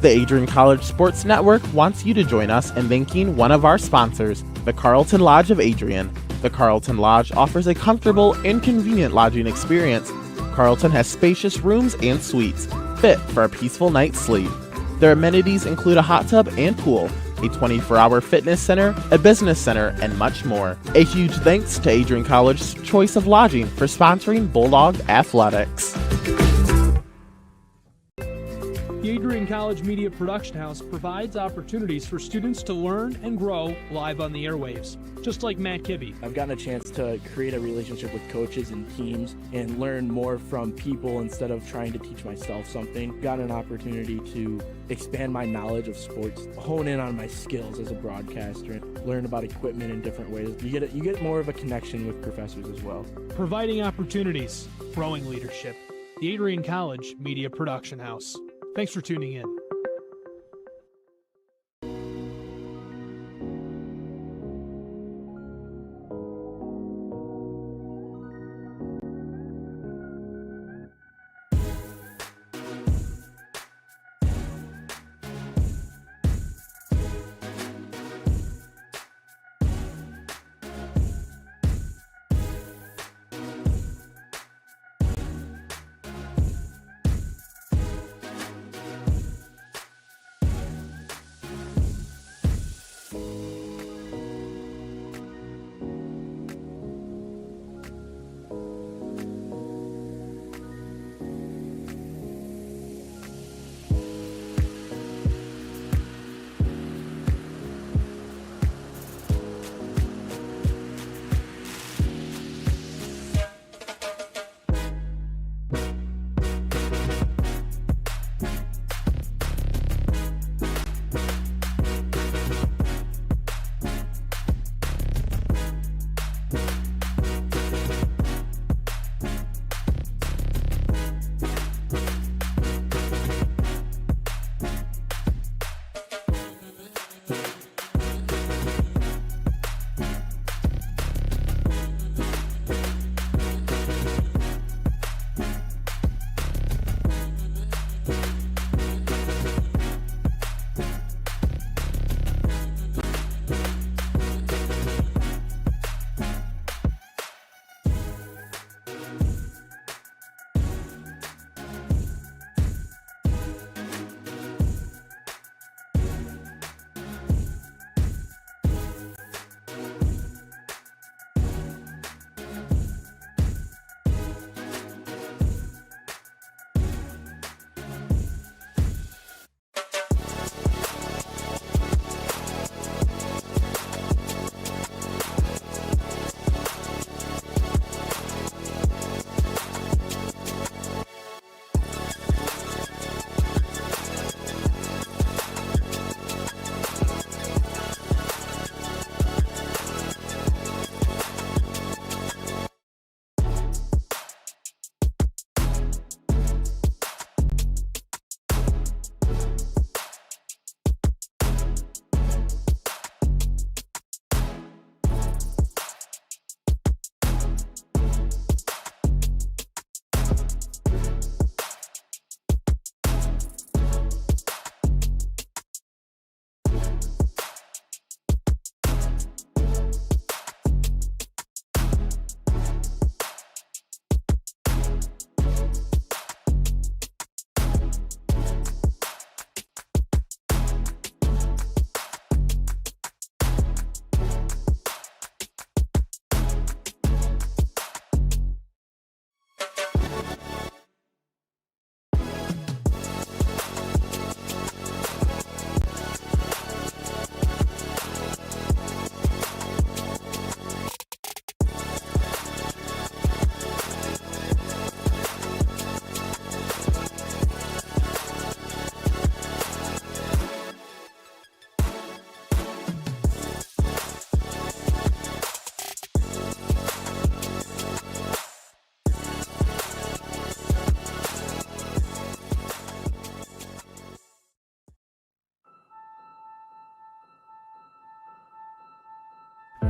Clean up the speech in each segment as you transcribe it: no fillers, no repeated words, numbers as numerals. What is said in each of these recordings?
The Adrian College Sports Network wants you to join us in thanking one of our sponsors, the Carlton Lodge of Adrian. The Carlton Lodge offers a comfortable and convenient lodging experience. Carlton has spacious rooms and suites, fit for a peaceful night's sleep. Their amenities include a hot tub and pool, a 24-hour fitness center, a business center, and much more. A huge thanks to Adrian College's Choice of Lodging for sponsoring Bulldog Athletics. The Adrian College Media Production House provides opportunities for students to learn and grow live on the airwaves, just like Matt Kibbe. I've gotten a chance to create a relationship with coaches and teams and learn more from people instead of trying to teach myself something. Got an opportunity to expand my knowledge of sports, hone in on my skills as a broadcaster, and learn about equipment in different ways. You get more of a connection with professors as well. Providing opportunities, growing leadership. The Adrian College Media Production House. Thanks for tuning in.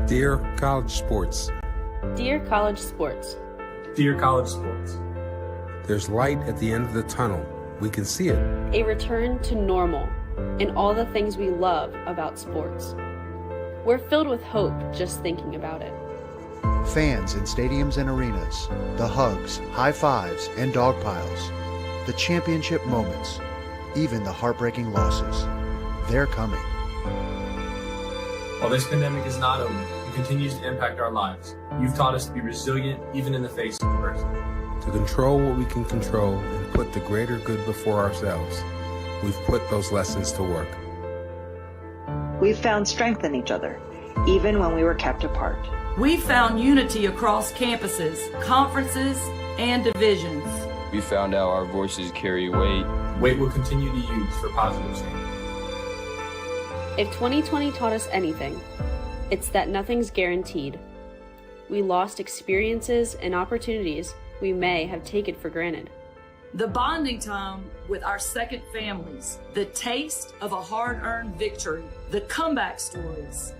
Dear college sports. Dear college sports. Dear college sports. There's light at the end of the tunnel. We can see it. A return to normal and all the things we love about sports. We're filled with hope just thinking about it. Fans in stadiums and arenas, the hugs, high fives, and dog piles, the championship moments, even the heartbreaking losses. They're coming. While this pandemic is not over, it continues to impact our lives. You've taught us to be resilient even in the face of adversity. To control what we can control and put the greater good before ourselves, we've put those lessons to work. We've found strength in each other, even when we were kept apart. We've found unity across campuses, conferences, and divisions. We found out our voices carry weight. Weight we'll continue to use for positive change. If 2020 taught us anything, it's that nothing's guaranteed. We lost experiences and opportunities we may have taken for granted. The bonding time with our second families, the taste of a hard-earned victory, the comeback stories.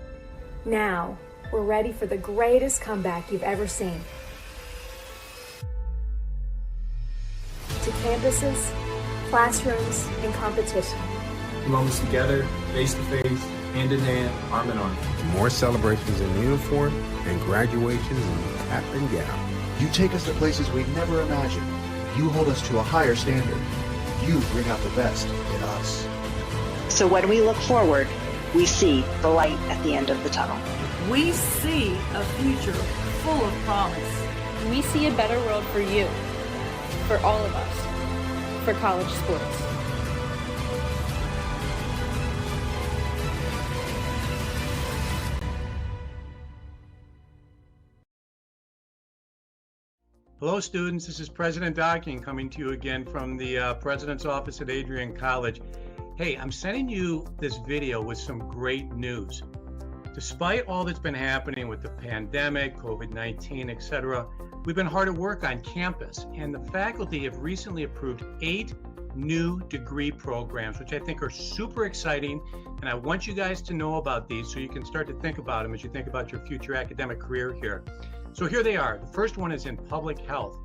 Now, we're ready for the greatest comeback you've ever seen. To campuses, classrooms, and competition. Moments together, face to face, hand in hand, arm in arm. More celebrations in uniform and graduations in cap and gown. You take us to places we never imagined. You hold us to a higher standard. You bring out the best in us. So when we look forward, we see the light at the end of the tunnel. We see a future full of promise. We see a better world for you, for all of us, for college sports. Hello students, this is President Docking coming to you again from the President's Office at Adrian College. Hey, I'm sending you this video with some great news. Despite all that's been happening with the pandemic, COVID-19, etc., we've been hard at work on campus, and the faculty have recently approved 8 new degree programs, which I think are super exciting, and I want you guys to know about these so you can start to think about them as you think about your future academic career here. So here they are. The first one is in public health.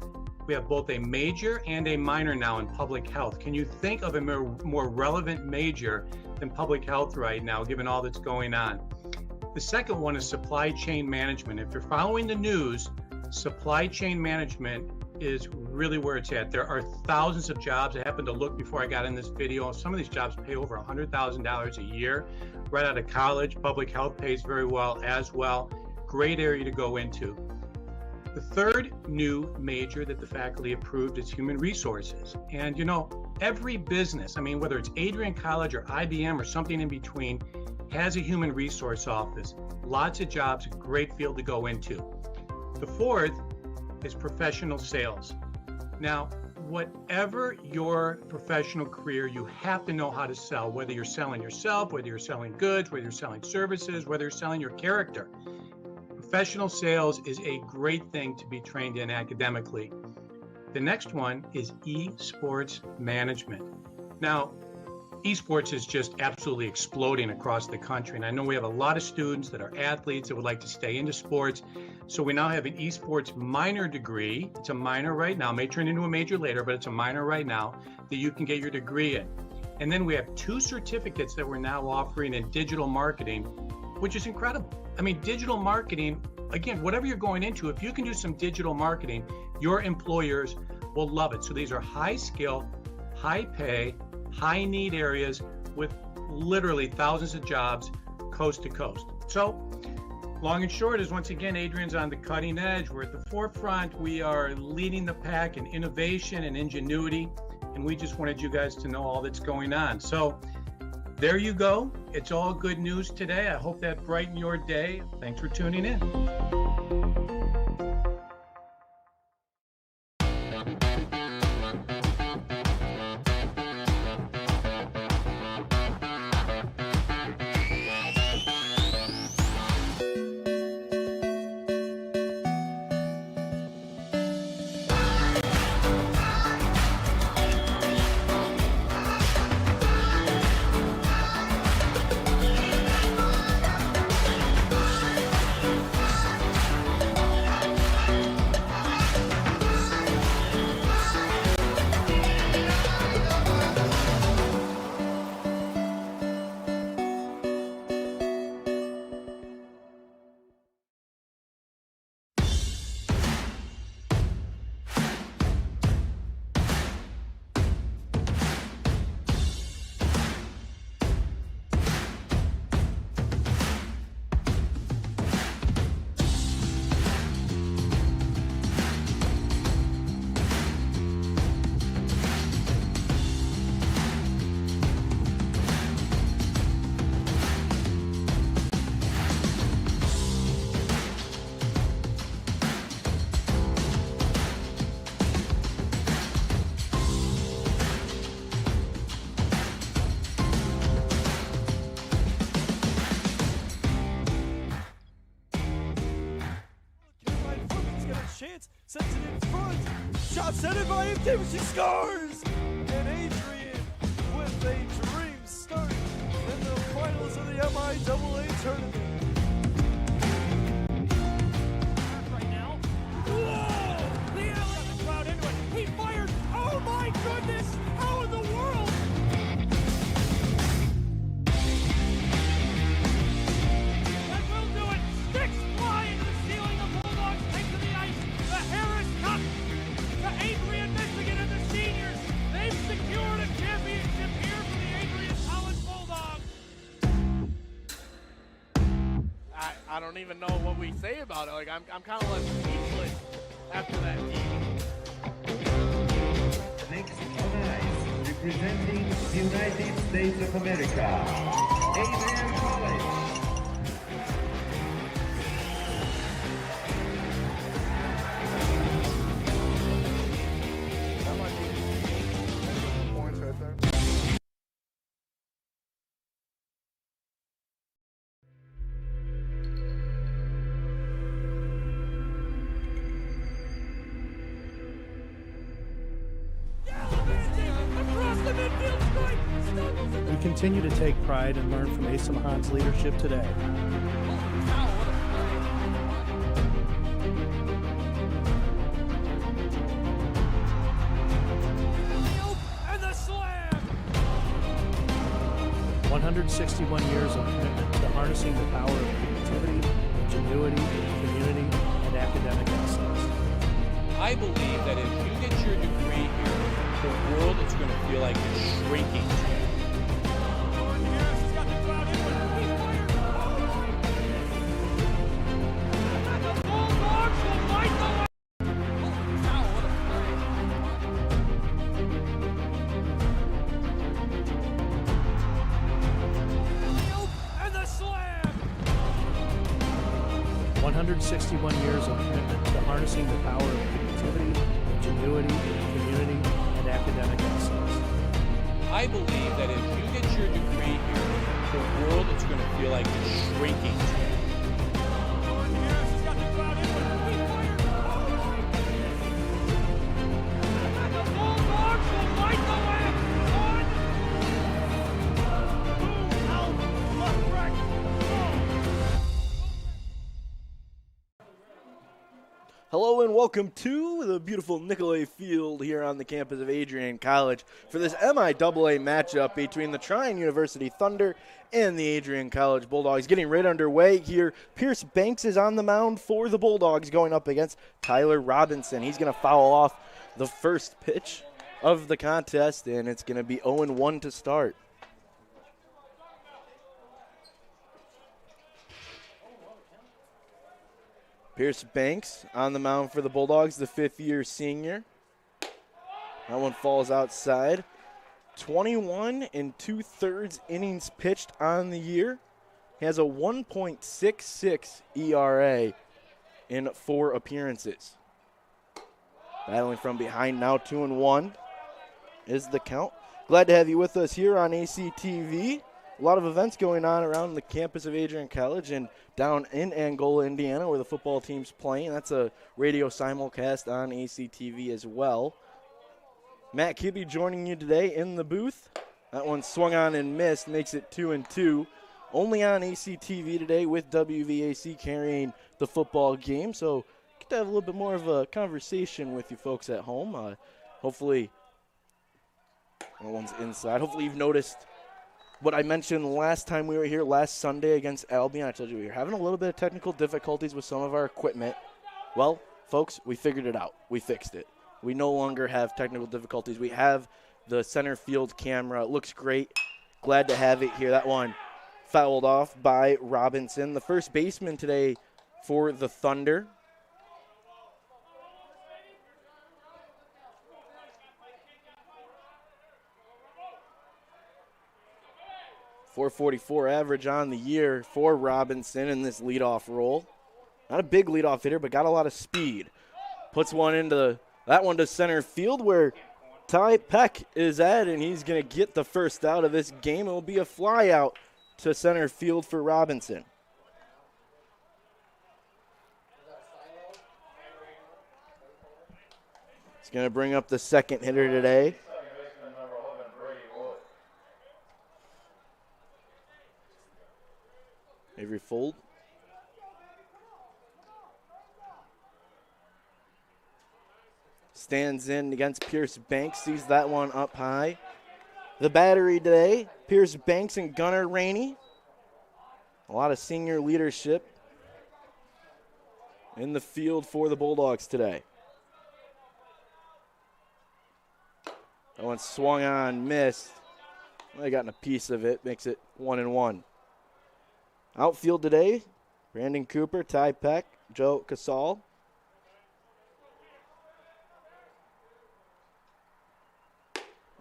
We have both a major and a minor now in public health. Can you think of a more relevant major than public health right now, given all that's going on? The second one is supply chain management. If you're following the news, supply chain management is really where it's at. There are thousands of jobs. I happened to look before I got in this video. Some of these jobs pay over $100,000 a year right out of college. Public health pays very well as well. Great area to go into. The third new major that the faculty approved is human resources. And you know, every business, I mean, whether it's Adrian College or IBM or something in between, has a human resource office. Lots of jobs, a great field to go into. The fourth is professional sales. Now, whatever your professional career, you have to know how to sell, whether you're selling yourself, whether you're selling goods, whether you're selling services, whether you're selling your character. Professional sales is a great thing to be trained in academically. The next one is esports management. Now, esports is just absolutely exploding across the country. And I know we have a lot of students that are athletes that would like to stay into sports. So we now have an esports minor degree. It's a minor right now, may turn into a major later, but it's a minor right now that you can get your degree in. And then we have 2 certificates that we're now offering in digital marketing, which is incredible. I mean, digital marketing, again, whatever you're going into, if you can do some digital marketing, your employers will love it. So these are high skill, high pay, high need areas with literally thousands of jobs coast to coast. So long and short is, once again, Adrian's on the cutting edge. We're at the forefront. We are leading the pack in innovation and ingenuity. And we just wanted you guys to know all that's going on. So there you go. It's all good news today. I hope that brightened your day. Thanks for tuning in. chance. Sends it in front. Shot centered by him. Davis, scores! And Adrian with a dream start in the finals of the MIAA tournament. Right now. Whoa! The alley got the crowd into it. He fired. Oh my goodness! How in the world? That will do it. Sticks fly into the ceiling. The Bulldogs take to the ice. The Harris Cup to Adrian, Michigan, and the seniors. They've secured a championship here for the Adrian College Bulldogs. I don't even know what we say about it. Like I'm kind of left speechless after that game. Next on ice, representing the United States of America, Adrian College. Points right there. We continue to take pride and learn from Asa Mahan's leadership today. And the slam! 161 years of commitment to harnessing the power of creativity, ingenuity, community, and academic excellence. I believe that if you get your degree here, the world is going to feel like it's shrinking to you. And the slam! 161 years of commitment to harnessing the power of creativity, ingenuity, community, and academic excellence. I believe that if you get your degree here, the world is going to feel like it's shrinking to you. Hello and welcome to the beautiful Nicolay Field here on the campus of Adrian College for this MIAA matchup between the Trine University Thunder and the Adrian College Bulldogs. Getting right underway here, Pierce Banks is on the mound for the Bulldogs going up against Tyler Robinson. He's going to foul off the first pitch of the contest, and it's going to be 0-1 to start. Pierce Banks on the mound for the Bulldogs, the fifth-year senior. That one falls outside. 21 2/3 innings pitched on the year. He has a 1.66 ERA in 4 appearances. Battling from behind now, 2-1 is the count. Glad to have you with us here on ACTV. A lot of events going on around the campus of Adrian College and down in Angola, Indiana, where the football team's playing. That's a radio simulcast on ACTV as well. Matt Kibbe joining you today in the booth. That one swung on and missed, makes it 2-2. Only on ACTV today with WVAC carrying the football game. So get to have a little bit more of a conversation with you folks at home. Hopefully, that one's inside. Hopefully you've noticed what I mentioned last time we were here last Sunday against Albion. I told you we were having a little bit of technical difficulties with some of our equipment. Well, folks, we figured it out. We fixed it. We no longer have technical difficulties. We have the center field camera. It looks great. Glad to have it here. That one fouled off by Robinson, the first baseman today for the Thunder. .444 average on the year for Robinson in this leadoff role. Not a big leadoff hitter, but got a lot of speed. Puts one into that one to center field where Ty Peck is at, and he's going to get the first out of this game. It will be a fly out to center field for Robinson. going to bring up the second hitter today. Avery Fold. Stands in against Pierce Banks, sees that one up high. The battery today, Pierce Banks and Gunnar Rainey. A lot of senior leadership in the field for the Bulldogs today. That one swung on, missed. They gotten a piece of it, makes it 1-1. Outfield today, Brandon Cooper, Ty Peck, Joe Casal.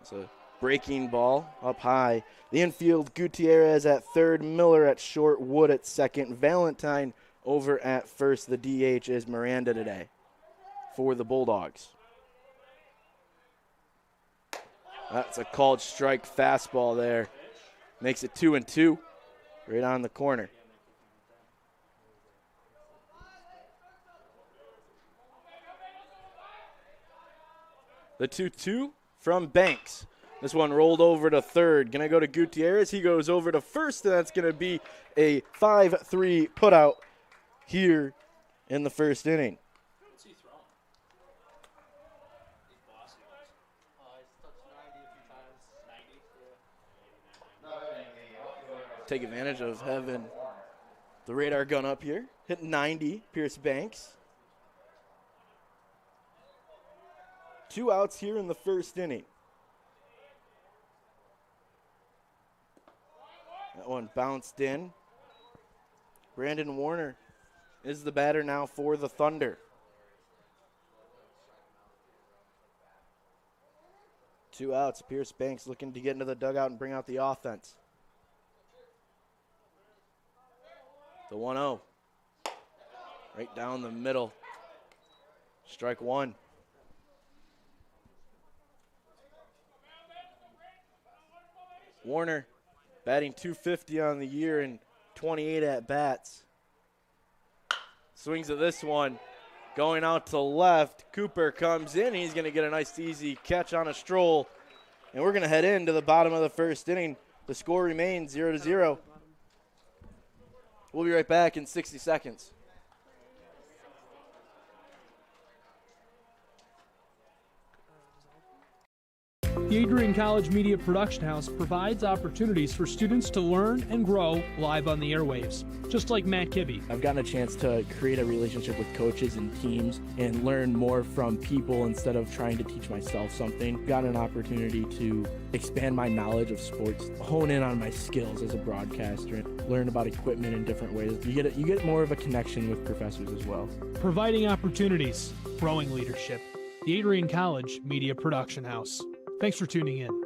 It's a breaking ball up high. The infield, Gutierrez at third, Miller at short, Wood at second, Valentine over at first. The DH is Miranda today for the Bulldogs. That's a called strike fastball there. Makes it 2-2, right on the corner. The 2-2 from Banks. This one rolled over to third. Going to go to Gutierrez. He goes over to first, and that's going to be a 5-3 putout here in the first inning. Take advantage of having the radar gun up here. Hit 90, Pierce Banks. 2 outs here in the first inning. That one bounced in. Brandon Warner is the batter now for the Thunder. 2 outs. Pierce Banks looking to get into the dugout and bring out the offense. The 1-0. Right down the middle. Strike one. Warner batting .250 on the year and 28 at-bats. Swings at this one. Going out to left. Cooper comes in. He's going to get a nice easy catch on a stroll. And we're going to head into the bottom of the first inning. The score remains 0-0. We'll be right back in 60 seconds. The Adrian College Media Production House provides opportunities for students to learn and grow live on the airwaves, just like Matt Kibbe. I've gotten a chance to create a relationship with coaches and teams and learn more from people instead of trying to teach myself something. Got an opportunity to expand my knowledge of sports, hone in on my skills as a broadcaster, and learn about equipment in different ways. You get more of a connection with professors as well. Providing opportunities, growing leadership. The Adrian College Media Production House. Thanks for tuning in.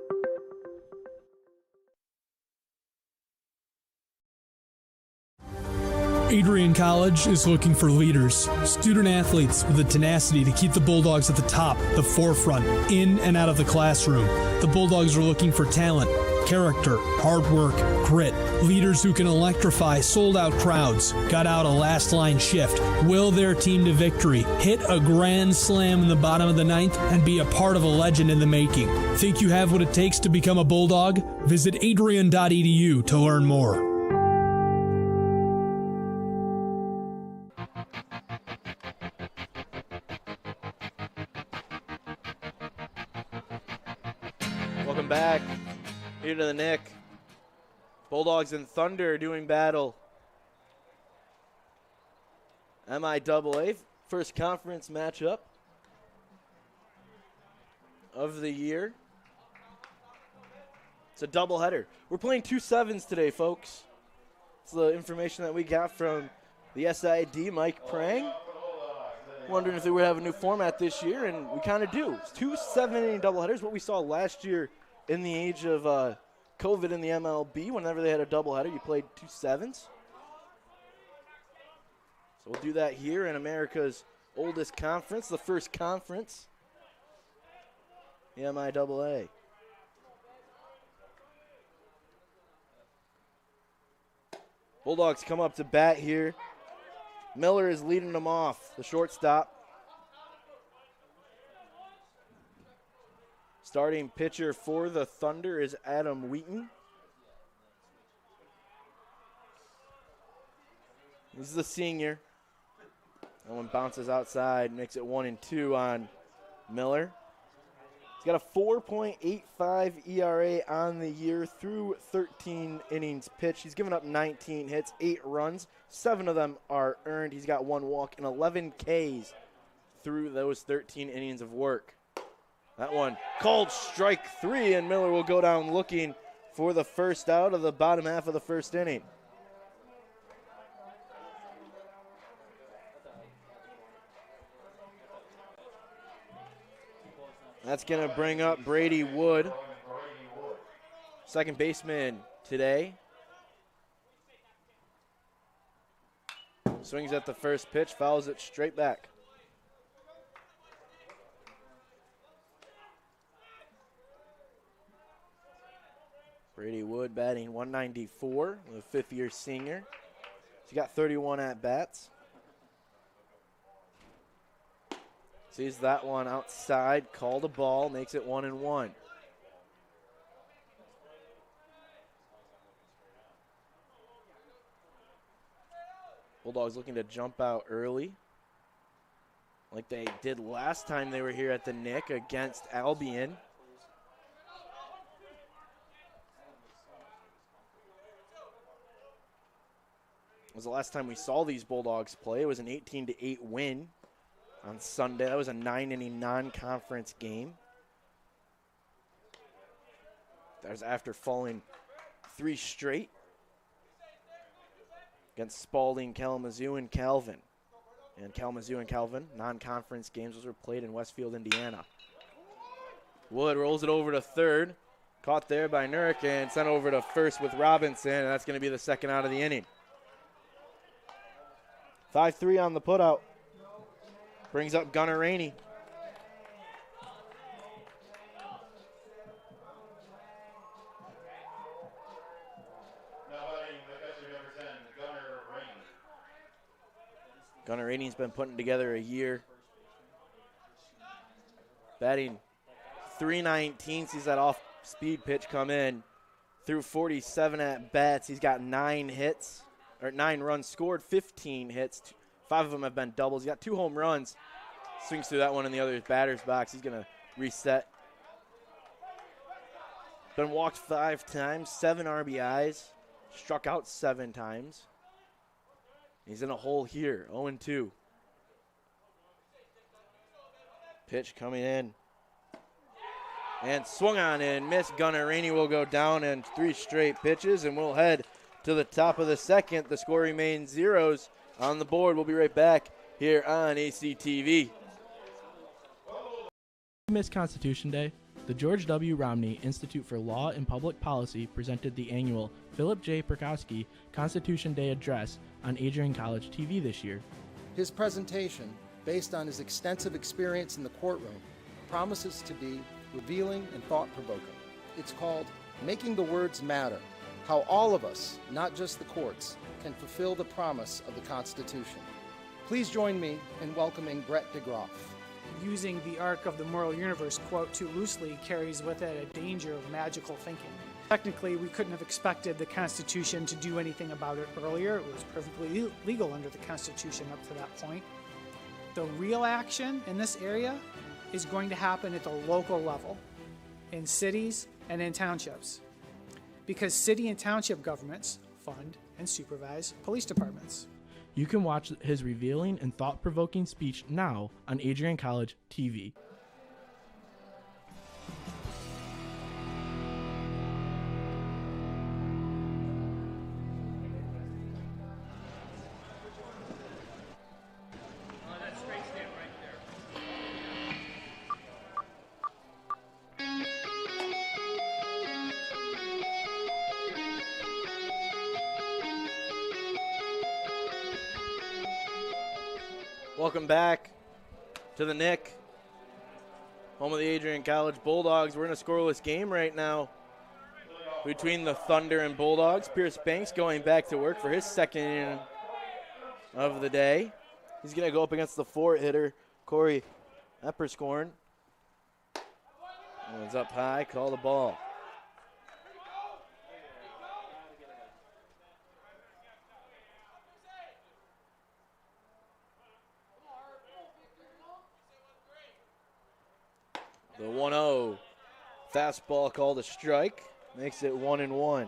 Adrian College is looking for leaders, student athletes with the tenacity to keep the Bulldogs at the top, the forefront, in and out of the classroom. The Bulldogs are looking for talent, character, hard work, grit, leaders who can electrify sold-out crowds, gut out a last-line shift, will their team to victory, hit a grand slam in the bottom of the ninth, and be a part of a legend in the making. Think you have what it takes to become a Bulldog? Visit adrian.edu to learn more. Welcome back here to the Nick. Bulldogs and Thunder doing battle. MIAA, first conference matchup of the year. It's a doubleheader. We're playing 2 sevens today, folks. It's the information that we got from the SID, Mike Prang. Wondering if they would have a new format this year, and we kind of do. It's 2 7-inning doubleheaders, what we saw last year in the age of COVID in the MLB. Whenever they had a doubleheader, you played 2 sevens. So we'll do that here in America's oldest conference, the first conference, the MIAA. Bulldogs come up to bat here. Miller is leading them off, the shortstop. Starting pitcher for the Thunder is Adam Wheaton. This is the senior. That one bounces outside, makes it 1-2 on Miller. He's got a 4.85 ERA on the year through 13 innings pitched. He's given up 19 hits, 8 runs. 7 of them are earned. He's got 1 walk and 11 Ks through those 13 innings of work. That one called strike 3, and Miller will go down looking for the first out of the bottom half of the first inning. That's going to bring up Brady Wood, second baseman today. Swings at the first pitch, fouls it straight back. Brady Wood batting 194, a fifth-year senior. He's got 31 at-bats. Sees that one outside, called a ball, makes it 1-1. Bulldogs looking to jump out early, like they did last time they were here at the Nick against Albion. Was the last time we saw these Bulldogs play. It was an 18-8 win on Sunday. That was a 9-inning non-conference game. That was after falling 3 straight against Spalding, Kalamazoo, and Calvin. And Kalamazoo and Calvin, non-conference games, those were played in Westfield, Indiana. Wood rolls it over to third. Caught there by Nurk and sent over to first with Robinson, and that's going to be the second out of the inning. 5-3 on the putout. Brings up Gunnar Rainey. Gunnar Rainey's been putting together a year. Batting .319, sees that off-speed pitch come in. Through 47 at-bats, he's got 9 hits. Or 9 runs scored, 15 hits. 5 of them have been doubles. He's got 2 home runs. Swings through that one in the other batter's box. He's going to reset. Been walked 5 times, 7 RBIs. Struck out 7 times. He's in a hole here, 0-2. Pitch coming in. And swung on and missed. Gunnar Rainey will go down in 3 straight pitches, and we'll head to the top of the second. The score remains 0s on the board. We'll be right back here on ACTV. Miss Constitution Day, the George W. Romney Institute for Law and Public Policy presented the annual Philip J. Perkowski Constitution Day Address on Adrian College TV this year. His presentation, based on his extensive experience in the courtroom, promises to be revealing and thought-provoking. It's called Making the Words Matter: How All of Us, not just the courts, can fulfill the promise of the Constitution. Please join me in welcoming Brett DeGroff. Using the arc of the moral universe quote too loosely carries with it a danger of magical thinking. Technically, we couldn't have expected the Constitution to do anything about it earlier. It was perfectly legal under the Constitution up to that point. The real action in this area is going to happen at the local level, in cities and in townships, because city and township governments fund and supervise police departments. You can watch his revealing and thought-provoking speech now on Adrian College TV. Welcome back to the Nick, home of the Adrian College Bulldogs. We're in a scoreless game right now between the Thunder and Bulldogs. Pierce Banks going back to work for his second inning of the day. He's going to go up against the 4 hitter, Corey Epperscorn. One's up high, call the ball. The 1-0 fastball called a strike, makes it 1-1.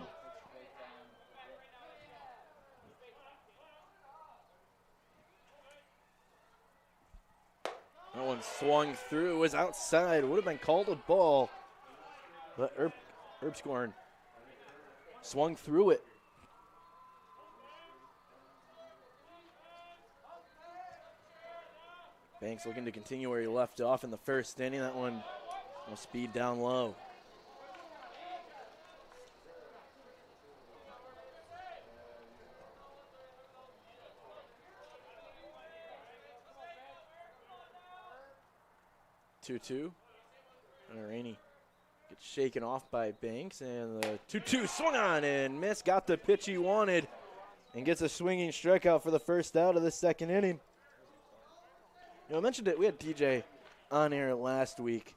That one swung through, was outside, would have been called a ball, but Erbscorn swung through it. Banks looking to continue where he left off in the first inning. That one will speed down low. Two-two. Rainey gets shaken off by Banks, and the 2-2 swung on and missed. Got the pitch he wanted, and gets a swinging strikeout for the first out of the second inning. You know, I mentioned it. We had DJ on air last week.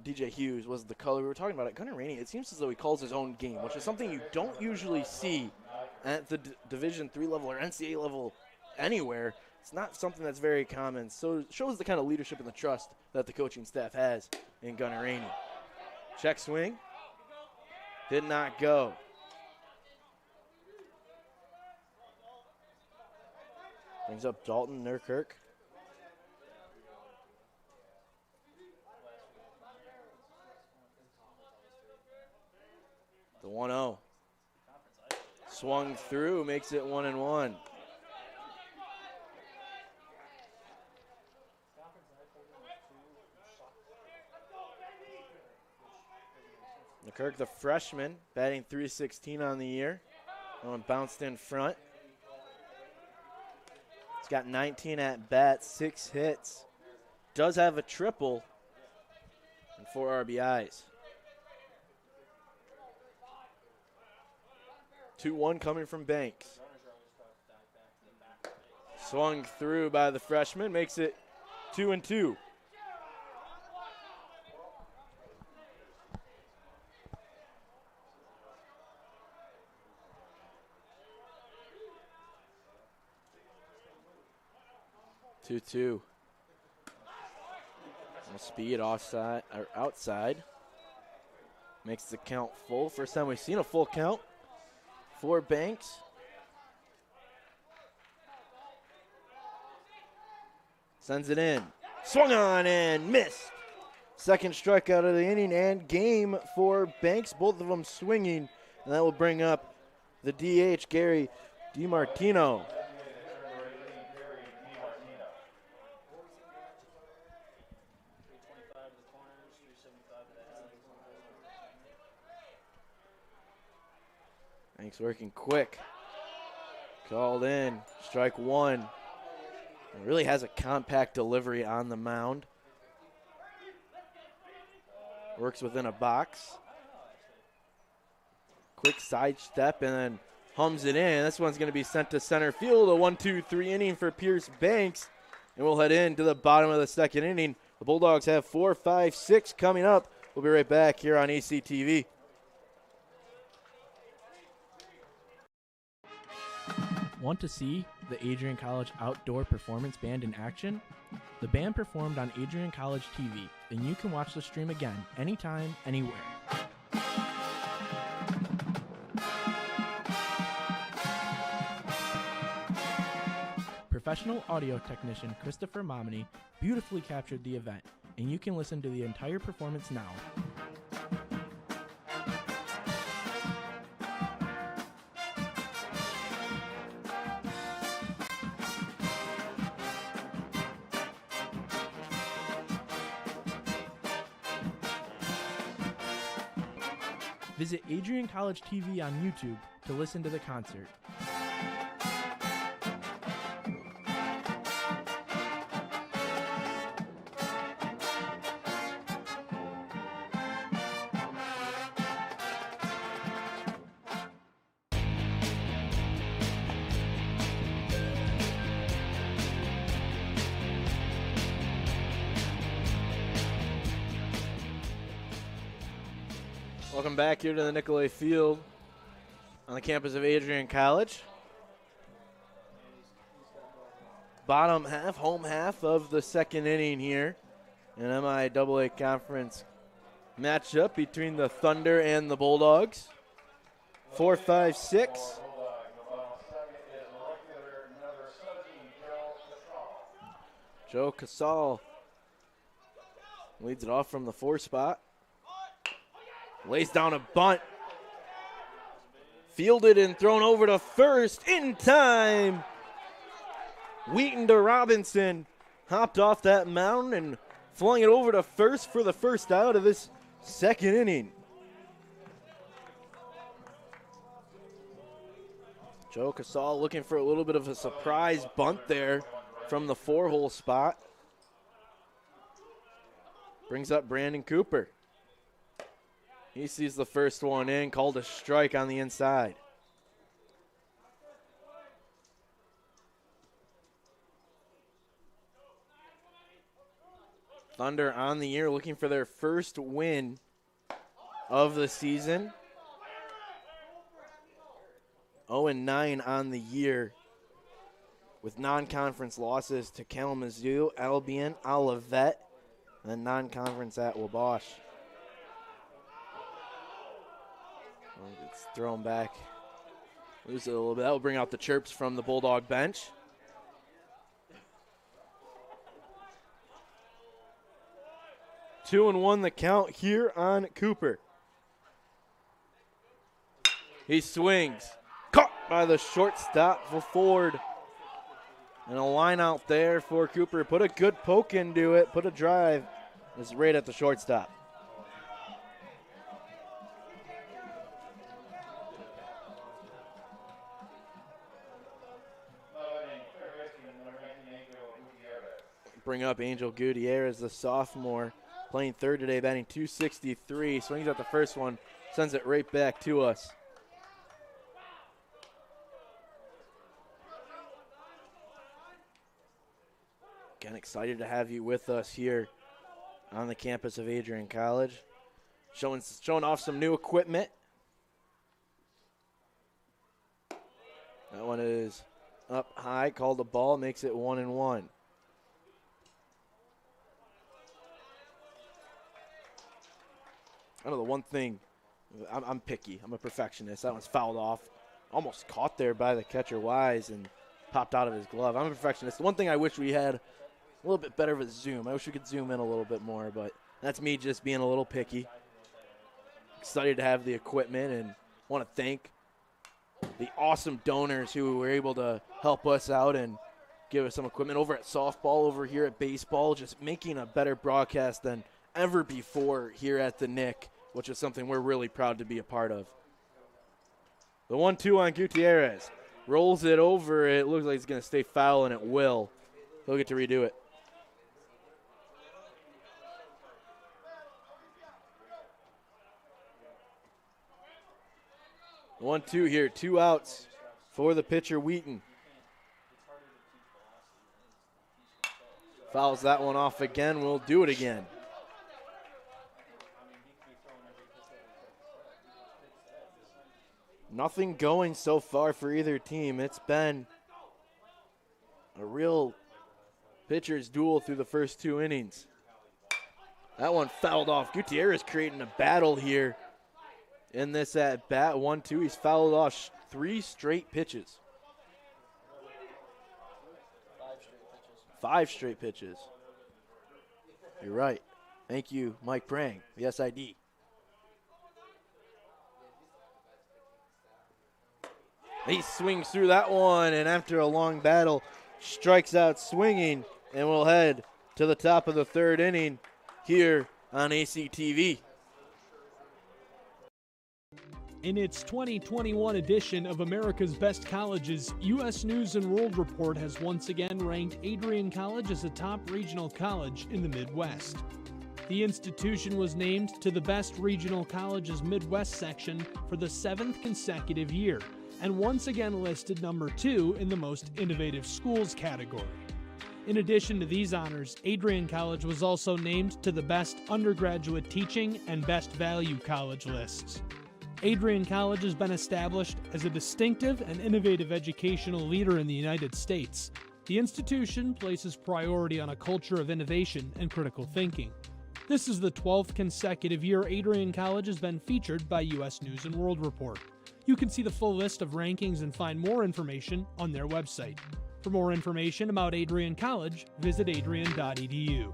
DJ Hughes was the color. We were talking about it. Gunnar Rainey, it seems as though he calls his own game, which is something you don't usually see at the Division III level or NCAA level anywhere. It's not something that's very common. So it shows the kind of leadership and the trust that the coaching staff has in Gunnar Rainey. Check swing. Did not go. Brings up Dalton Nurkirk. The 1-0. Swung through, makes it 1-1. Nurkirk, the freshman, batting .316 on the year. That one bounced in front. He's got 19 at bats, 6 hits. Does have a triple and 4 RBIs. 2-1 coming from Banks. Swung through by the freshman, makes it 2-2. Speed offside or outside. Makes the count full. First time we've seen a full count for Banks. Sends it in. Swung on and missed. Second strikeout of the inning and game for Banks. Both of them swinging. And that will bring up the DH, Gary DiMartino. Banks working quick. Called in. Strike one. It really has a compact delivery on the mound. Works within a box. Quick side step and then hums it in. This one's going to be sent to center field. A 1-2-3 inning for Pierce Banks. And we'll head into the bottom of the second inning. The Bulldogs have 4, 5, 6 coming up. We'll be right back here on ECTV. Want to see the Adrian College Outdoor Performance Band in action? The band performed on Adrian College TV, and you can watch the stream again anytime, anywhere. Professional audio technician Christopher Momini beautifully captured the event, and you can listen to the entire performance now. Visit Adrian College TV on YouTube to listen to the concert. Welcome back here to the Nicolay Field on the campus of Adrian College. Bottom half, home half of the second inning here. An MIAA conference matchup between the Thunder and the Bulldogs. 4-5-6. Joe Casal leads it off from the 4 spot. Lays down a bunt. Fielded and thrown over to first in time. Wheaton to Robinson. Hopped off that mound and flung it over to first for the first out of this second inning. Joe Casal looking for a little bit of a surprise bunt there from the 4-hole spot. Brings up Brandon Cooper. He sees the first one in, called a strike on the inside. Thunder on the year looking for their first win of the season. 0-9 on the year with non-conference losses to Kalamazoo, Albion, Olivet, and then non-conference at Wabash. It's thrown back. Lose it a little bit. That will bring out the chirps from the Bulldog bench. 2-1 the count here on Cooper. He swings. Caught by the shortstop for Ford. And a line out there for Cooper. Put a good poke into it. Put a drive. It's right at the shortstop. Bring up Angel Gutierrez, the sophomore, playing third today, batting .263. Swings at the first one, sends it right back to us. Again, excited to have you with us here on the campus of Adrian College. Showing off some new equipment. That one is up high, called a ball, makes it 1-1. I know the one thing, I'm picky. I'm a perfectionist. That one's fouled off. Almost caught there by the catcher Wise and popped out of his glove. I'm a perfectionist. The one thing I wish we had a little bit better of a zoom. I wish we could zoom in a little bit more, but that's me just being a little picky. Excited to have the equipment and want to thank the awesome donors who were able to help us out and give us some equipment over at softball, over here at baseball, just making a better broadcast than ever before here at the Nick, which is something we're really proud to be a part of. The 1-2 on Gutierrez. Rolls it over. It looks like it's going to stay foul, and it will. He'll get to redo it. The 1-2 here. 2 outs for the pitcher, Wheaton. Fouls that one off again. We'll do it again. Nothing going so far for either team. It's been a real pitcher's duel through the first 2 innings. That one fouled off. Gutierrez creating a battle here in this at bat. 1-2. He's fouled off 3 straight pitches. 5 straight pitches. You're right. Thank you, Mike Prang, the SID. He swings through that one, and after a long battle, strikes out swinging, and we'll head to the top of the 3rd inning here on ACTV. In its 2021 edition of America's Best Colleges, U.S. News & World Report has once again ranked Adrian College as a top regional college in the Midwest. The institution was named to the Best Regional Colleges Midwest section for the 7th consecutive year, and once again listed number 2 in the Most Innovative Schools category. In addition to these honors, Adrian College was also named to the Best Undergraduate Teaching and Best Value College lists. Adrian College has been established as a distinctive and innovative educational leader in the United States. The institution places priority on a culture of innovation and critical thinking. This is the 12th consecutive year Adrian College has been featured by U.S. News & World Report. You can see the full list of rankings and find more information on their website. For more information about Adrian College, visit adrian.edu.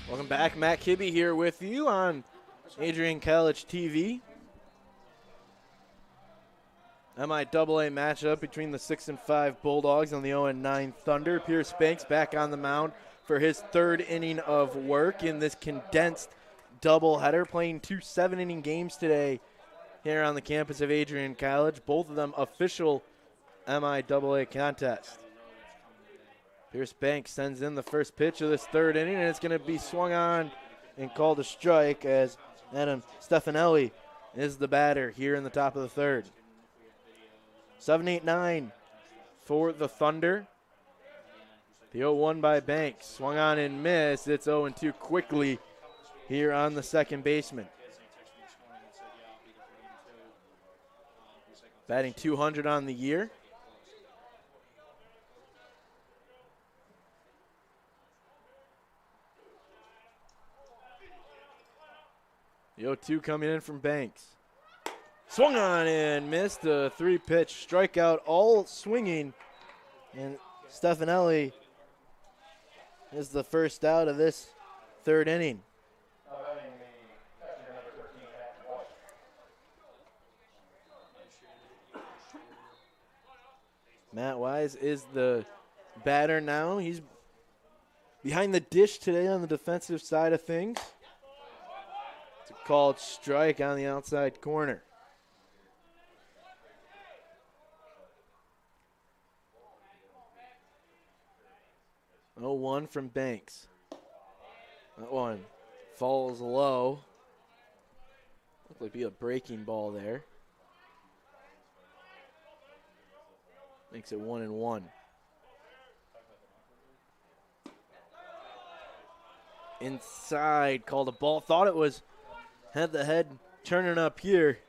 Welcome back. Matt Kibbe here with you on Adrian College TV. MIAA matchup between the 6-5 Bulldogs and the 0-9 Thunder. Pierce Banks back on the mound for his third inning of work in this condensed doubleheader, playing 2 7-inning games today here on the campus of Adrian College, both of them official MIAA contests. Pierce Banks sends in the first pitch of this third inning, and it's going to be swung on and called a strike as Adam Stefanelli is the batter here in the top of the third. 7-8-9 for the Thunder. The 0-1 by Banks. Swung on and missed. It's 0-2 quickly here on the second baseman. Batting .200 on the year. The 0-2 coming in from Banks. Swung on and missed a 3-pitch strikeout, all swinging. And Stefanelli is the first out of this third inning. Matt Wise is the batter now. He's behind the dish today on the defensive side of things. It's a called strike on the outside corner. Oh, 1 from Banks. That one falls low. Looked like be a breaking ball there. Makes it 1-1. Inside, called a ball. Thought it was, had the head turning up here.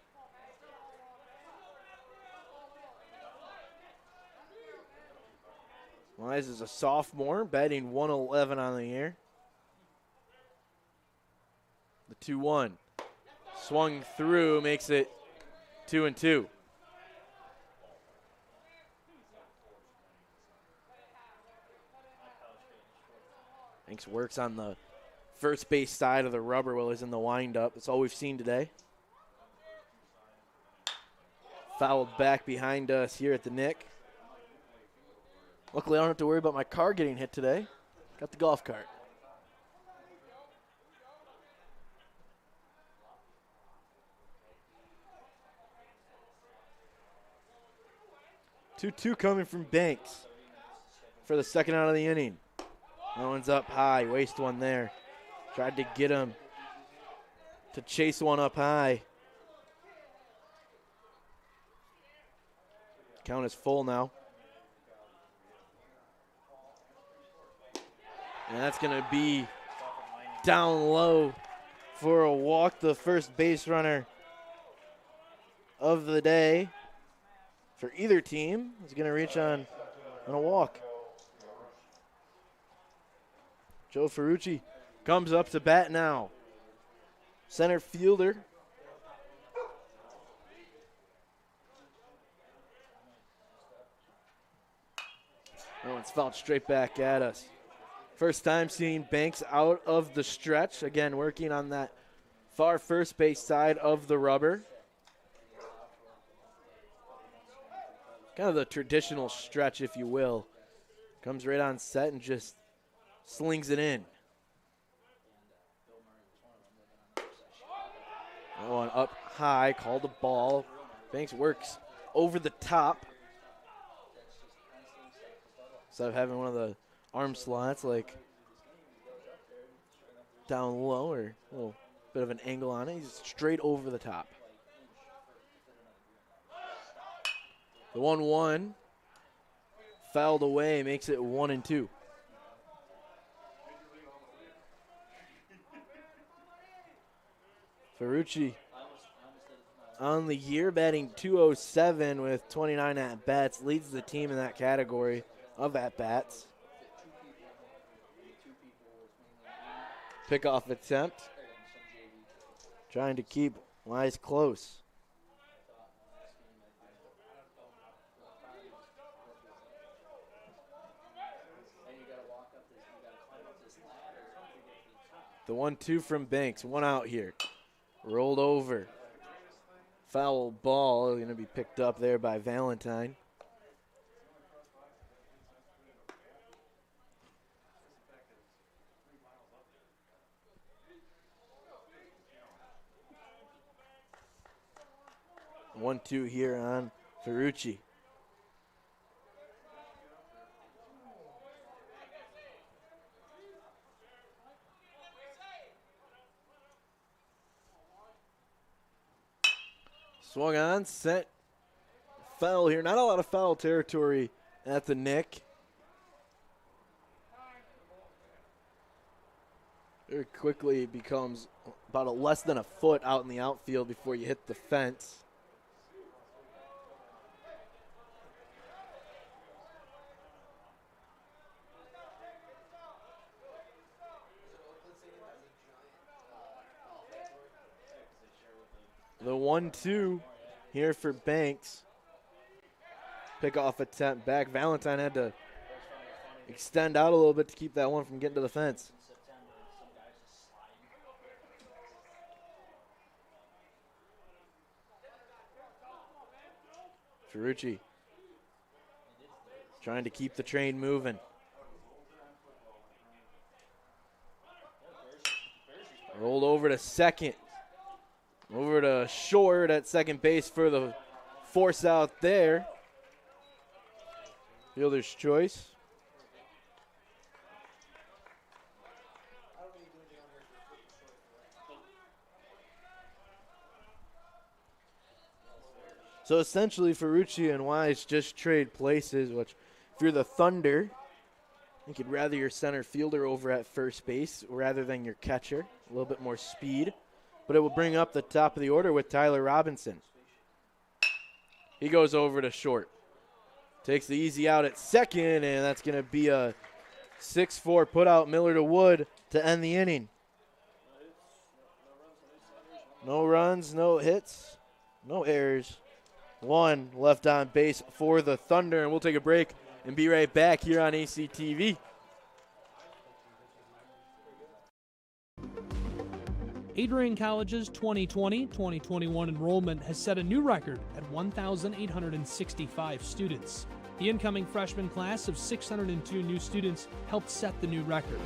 Wise is a sophomore, batting 111 on the year. The 2-1. Swung through, makes it 2-2. Banks works on the first base side of the rubber while he's in the windup. That's all we've seen today. Fouled back behind us here at the Nick. Luckily, I don't have to worry about my car getting hit today. Got the golf cart. Two coming from Banks for the second out of the inning. That one's up high. Waste one there. Tried to get him to chase one up high. Count is full now. And that's going to be down low for a walk. The first base runner of the day for either team is going to reach on a walk. Joe Ferrucci comes up to bat now. Center fielder. That one's fouled straight back at us. First time seeing Banks out of the stretch. Again, working on that far first base side of the rubber. Kind of the traditional stretch, if you will. Comes right on set and just slings it in. That one up high, called a ball. Banks works over the top. Instead of having one of the arm slots like down low, or a little bit of an angle on it. He's straight over the top. The 1-1 fouled away, makes it 1-2. Ferrucci on the year, batting .207 with 29 at-bats, leads the team in that category of at-bats. Pickoff attempt. Trying to keep Wise close. The 1-2 from Banks, one out here. Rolled over. Foul ball, going to be picked up there by Valentine. The 1-2 here on Ferrucci. Swung on, set, foul here. Not a lot of foul territory at the Nick. Very quickly it becomes about less than a foot out in the outfield before you hit the fence. The 1-2 here for Banks. Pickoff attempt back. Valentine had to extend out a little bit to keep that one from getting to the fence. Ferrucci trying to keep the train moving. Rolled over to second. Over to Short at second base for the force out there. Fielder's choice. So essentially, Ferrucci and Wise just trade places, which if you're the Thunder, you could rather your center fielder over at first base rather than your catcher. A little bit more speed. But it will bring up the top of the order with Tyler Robinson. He goes over to Short. Takes the easy out at second, and that's going to be a 6-4 put out Miller to Wood to end the inning. No runs, no hits, no errors. One left on base for the Thunder, and we'll take a break and be right back here on ACTV. Adrian College's 2020-2021 enrollment has set a new record at 1,865 students. The incoming freshman class of 602 new students helped set the new record.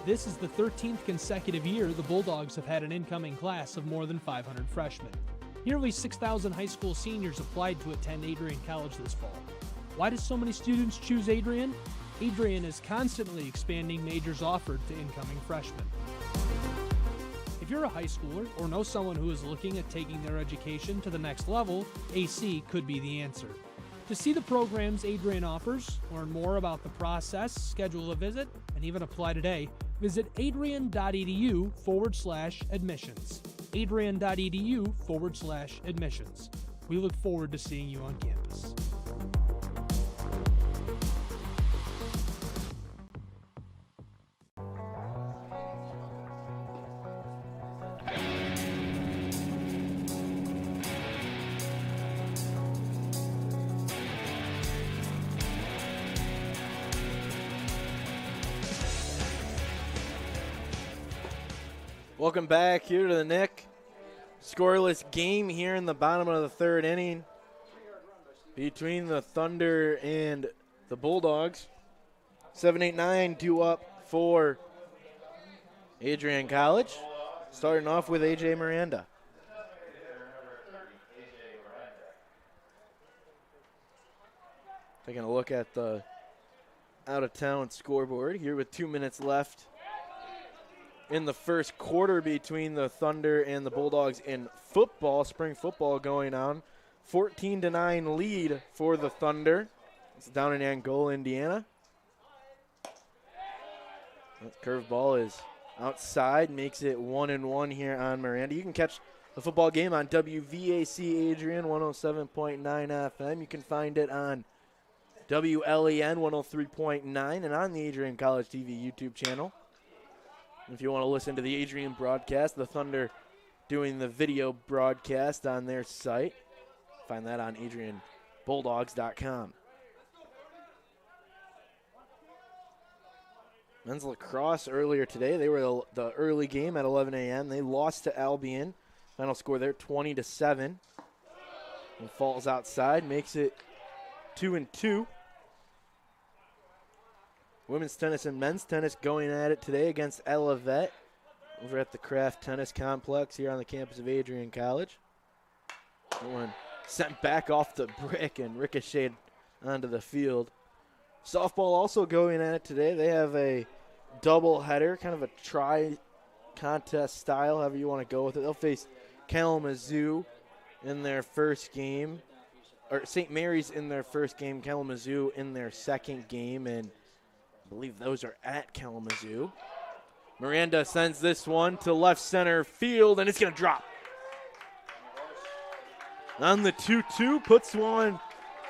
This is the 13th consecutive year the Bulldogs have had an incoming class of more than 500 freshmen. Nearly 6,000 high school seniors applied to attend Adrian College this fall. Why do so many students choose Adrian? Adrian is constantly expanding majors offered to incoming freshmen. If you're a high schooler or know someone who is looking at taking their education to the next level, AC could be the answer. To see the programs Adrian offers, learn more about the process, schedule a visit, and even apply today, visit adrian.edu/admissions. adrian.edu/admissions. We look forward to seeing you on campus. Welcome back here to the Nick. Scoreless game here in the bottom of the third inning between the Thunder and the Bulldogs. 7-8-9 due up for Adrian College. Starting off with A.J. Miranda. Taking a look at the out-of-town scoreboard here with 2 minutes left in the first quarter between the Thunder and the Bulldogs in football, spring football going on. 14-9 lead for the Thunder. It's down in Angola, Indiana. That curveball is outside, makes it 1-1 here on Miranda. You can catch the football game on WVAC Adrian 107.9 FM. You can find it on WLEN 103.9 and on the Adrian College TV YouTube channel. And if you want to listen to the Adrian broadcast, the Thunder doing the video broadcast on their site. Find that on AdrianBulldogs.com. Men's lacrosse earlier today, they were the early game at 11 a.m. They lost to Albion. Final score there, 20-7. And falls outside, makes it 2-2. Women's tennis and men's tennis going at it today against Olivet over at the Kraft Tennis Complex here on the campus of Adrian College. That one sent back off the brick and ricocheted onto the field. Softball also going at it today. They have a double header, kind of a tri-contest style, however you want to go with it. They'll face Kalamazoo in their first game, or St. Mary's in their first game, Kalamazoo in their second game, and I believe those are at Kalamazoo. Miranda sends this one to left center field, and it's going to drop. On the 2-2, puts one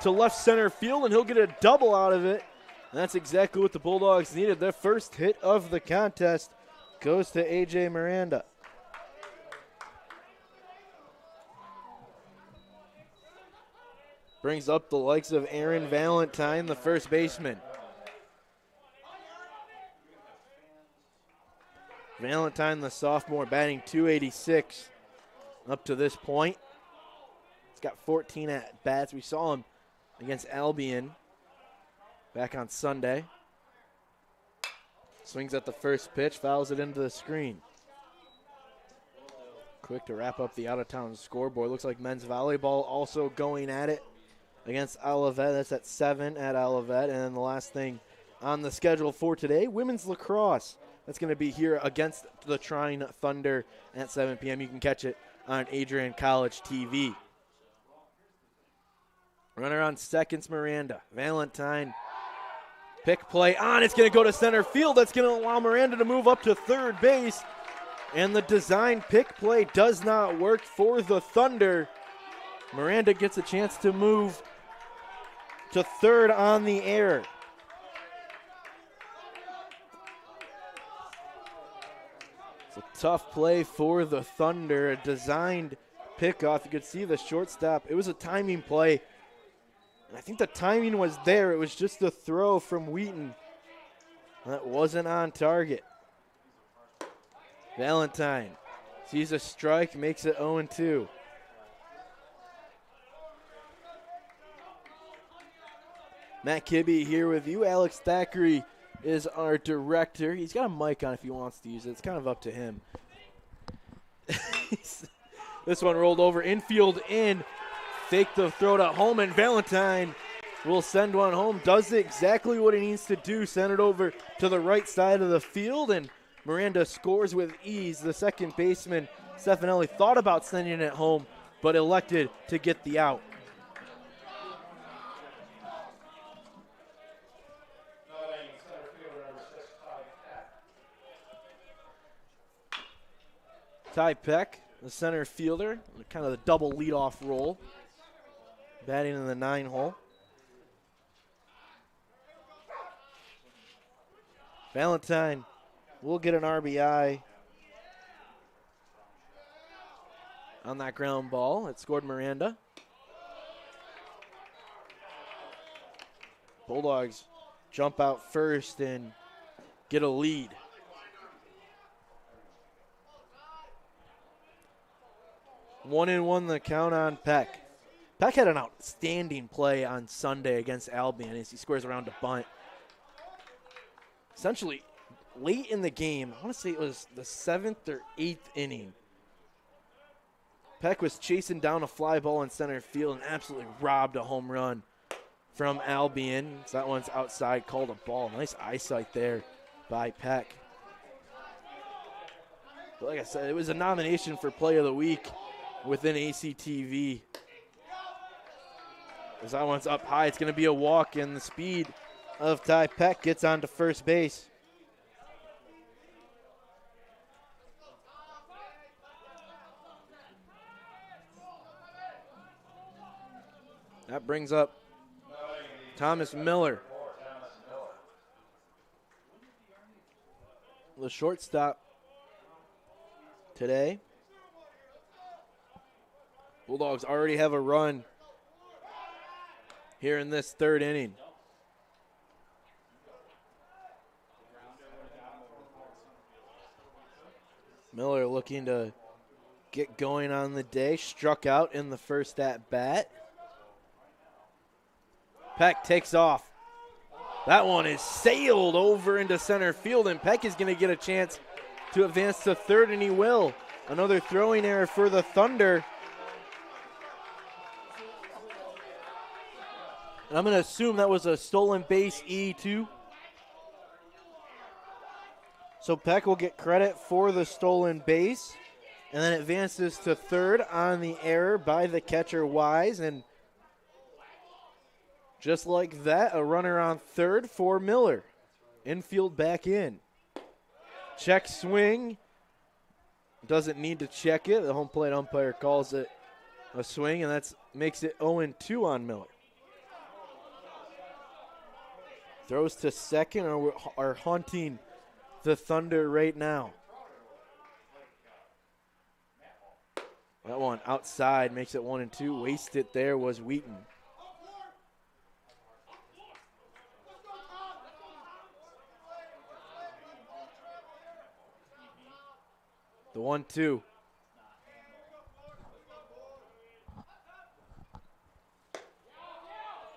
to left center field, and he'll get a double out of it. And that's exactly what the Bulldogs needed. Their first hit of the contest goes to A.J. Miranda. Brings up the likes of Aaron Valentine, the first baseman. Valentine, the sophomore, batting .286 up to this point. He's got 14 at-bats. We saw him against Albion back on Sunday. Swings at the first pitch, fouls it into the screen. Quick to wrap up the out-of-town scoreboard. Looks like men's volleyball also going at it against Olivet. That's at 7 at Olivet. And then the last thing on the schedule for today, women's lacrosse. That's going to be here against the Trine Thunder at 7 p.m. You can catch it on Adrian College TV. Runner on seconds, Miranda. Valentine, pick play on. It's going to go to center field. That's going to allow Miranda to move up to third base. And the design pick play does not work for the Thunder. Miranda gets a chance to move to third on the air. It's a tough play for the Thunder. A designed pickoff. You could see the shortstop. It was a timing play. And I think the timing was there. It was just a throw from Wheaton. That wasn't on target. Valentine sees a strike, makes it 0-2. Matt Kibbe here with you. Alex Thackeray is our director. He's got a mic on if he wants to use it. It's kind of up to him. This one rolled over, infield in. Fake the throw to home, and Valentine will send one home. Does exactly what he needs to do. Send it over to the right side of the field, and Miranda scores with ease. The second baseman, Stefanelli, thought about sending it home, but elected to get the out. Ty Peck, the center fielder, kind of the double leadoff role, batting in the 9-hole. Valentine will get an RBI on that ground ball. It scored Miranda. Bulldogs jump out first and get a lead. One and one the count on Peck. Peck had an outstanding play on Sunday against Albion as he squares around a bunt. Essentially, late in the game, I want to say it was the 7th or 8th inning, Peck was chasing down a fly ball in center field and absolutely robbed a home run from Albion. So that one's outside, called a ball. Nice eyesight there by Peck. But like I said, it was a nomination for Play of the Week within ACTV. As that one's up high, it's going to be a walk, and the speed of Ty Peck gets onto first base. That brings up Thomas Miller, the shortstop today. Bulldogs already have a run here in this third inning. Miller looking to get going on the day. Struck out in the first at bat. Peck takes off. That one is sailed over into center field, and Peck is going to get a chance to advance to third, and he will. Another throwing error for the Thunder. And I'm going to assume that was a stolen base E2. So Peck will get credit for the stolen base, and then advances to third on the error by the catcher Wise. And just like that, a runner on third for Miller. Infield back in. Check swing. Doesn't need to check it. The home plate umpire calls it a swing, and that makes it 0-2 on Miller. Throws to second, are haunting the Thunder right now. That one outside makes it 1-2. Wasted there was Wheaton. The 1-2.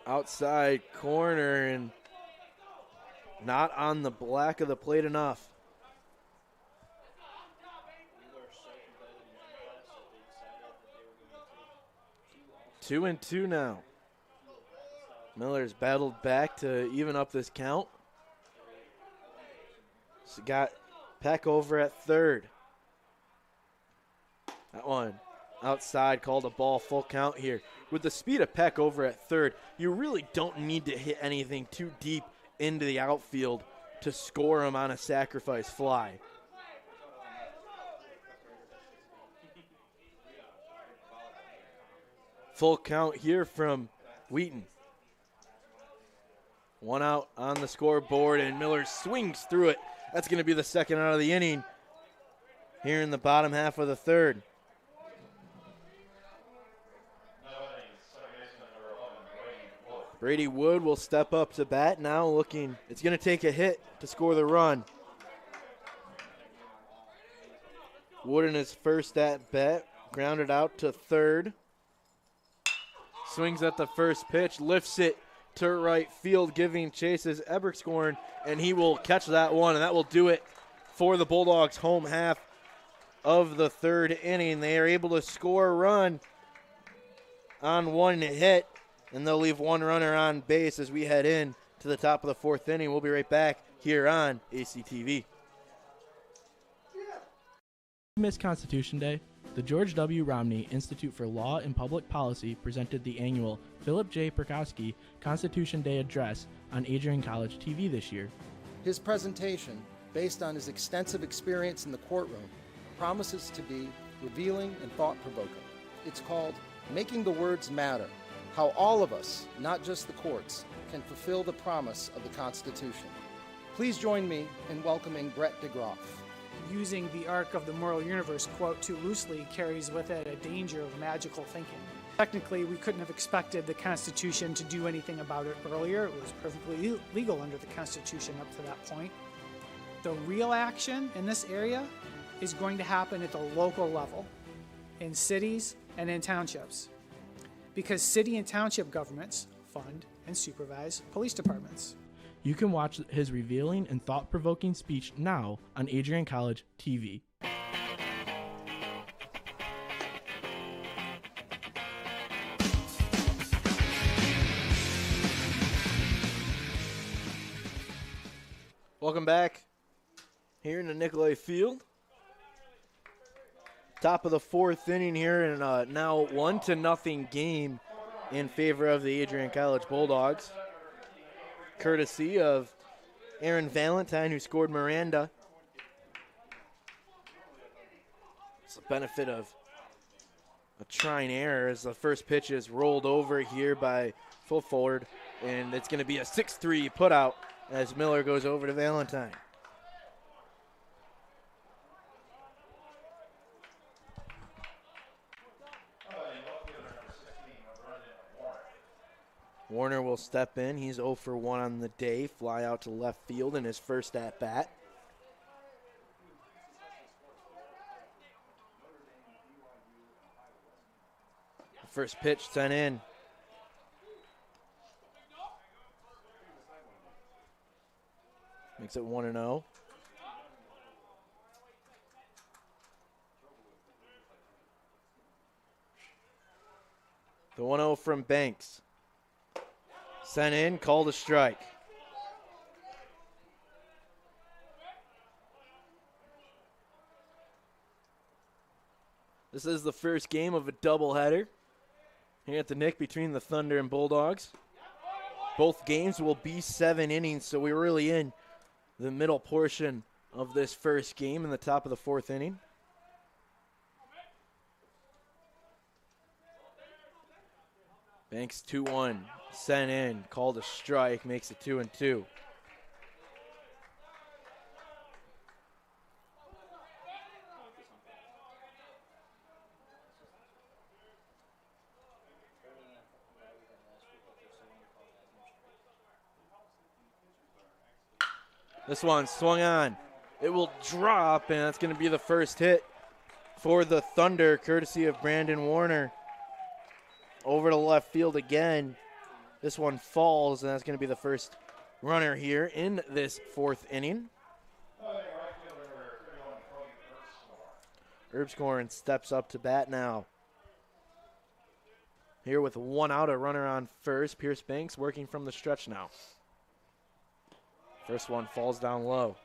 Outside corner, and not on the black of the plate enough. Two and two now. Miller's battled back to even up this count. So got Peck over at third. That one outside, called a ball, full count here. With the speed of Peck over at third, you really don't need to hit anything too deep into the outfield to score him on a sacrifice fly. Full count here from Wheaton. One out on the scoreboard, and Miller swings through it. That's going to be the second out of the inning here in the bottom half of the third. Brady Wood will step up to bat now, looking, it's going to take a hit to score the run. Wood in his first at bat, grounded out to third. Swings at the first pitch, lifts it to right field, giving chase as Eberkskorn, and he will catch that one, and that will do it for the Bulldogs' home half of the third inning. They are able to score a run on one hit, and they'll leave one runner on base as we head in to the top of the fourth inning. We'll be right back here on ACTV. Miss Constitution Day, the George W. Romney Institute for Law and Public Policy presented the annual Philip J. Perkowski Constitution Day Address on Adrian College TV this year. His presentation, based on his extensive experience in the courtroom, promises to be revealing and thought-provoking. It's called Making the Words Matter: How All of Us, Not Just the Courts, Can Fulfill the Promise of the Constitution. Please join me in welcoming Brett DeGroff. Using the arc of the moral universe quote too loosely carries with it a danger of magical thinking. Technically, we couldn't have expected the Constitution to do anything about it earlier. It was perfectly legal under the Constitution up to that point. The real action in this area is going to happen at the local level, in cities and in townships, because city and township governments fund and supervise police departments. You can watch his revealing and thought-provoking speech now on Adrian College TV. Welcome back here in the Nicolay Field. Top of the fourth inning here, and now 1-0 game in favor of the Adrian College Bulldogs. Courtesy of Aaron Valentine, who scored Miranda. It's the benefit of a Trine error as the first pitch is rolled over here by full forward, and it's going to be a 6-3 putout as Miller goes over to Valentine. Warner will step in. He's 0 for 1 on the day. Fly out to left field in his first at-bat. First pitch sent in. Makes it 1-0. The 1-0 from Banks. Sent in, called a strike. This is the first game of a doubleheader here at the Nick between the Thunder and Bulldogs. Both games will be 7 innings, so we're really in the middle portion of this first game in the top of the fourth inning. Banks 2-1, sent in, called a strike, makes it 2-2. This one swung on. It will drop, and that's going to be the first hit for the Thunder, courtesy of Brandon Warner. Over to left field again. This one falls, and that's going to be the first runner here in this fourth inning. Erbskorn steps up to bat now. Here with 1 out, a runner on first. Pierce Banks working from the stretch now. First one falls down low.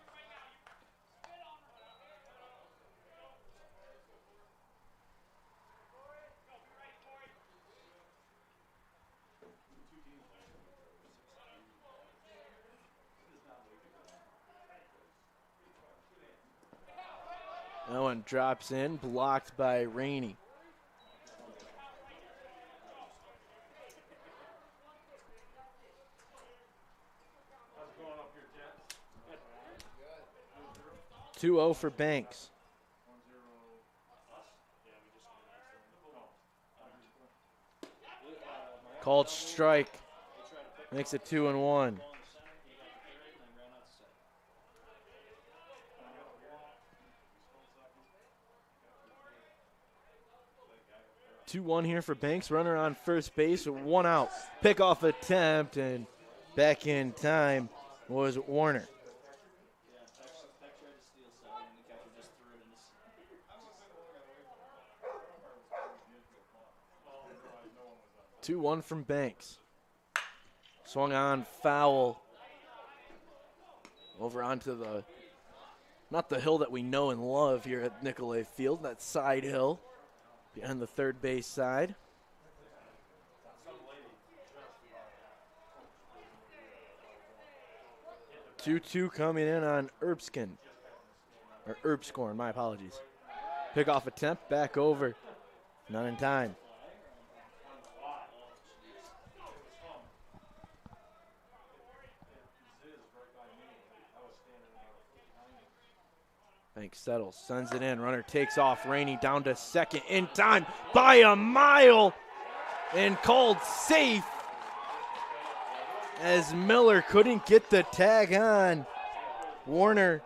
That one drops in, blocked by Rainey. Good. 2-0 for Banks. Called strike. Makes it 2-1. 2-1 here for Banks. Runner on first base, 1 out. Pickoff attempt, and back in time was Warner. Two 2-1 from Banks. Swung on, foul. Over onto the, not the hill that we know and love here at Nicolay Field, that side hill. Behind the third base side. 2-2 coming in on Erbskorn, my apologies. Pickoff attempt, back over. None in time. Banks settles, sends it in. Runner takes off. Rainey down to second in time by a mile and called safe as Miller couldn't get the tag on. Warner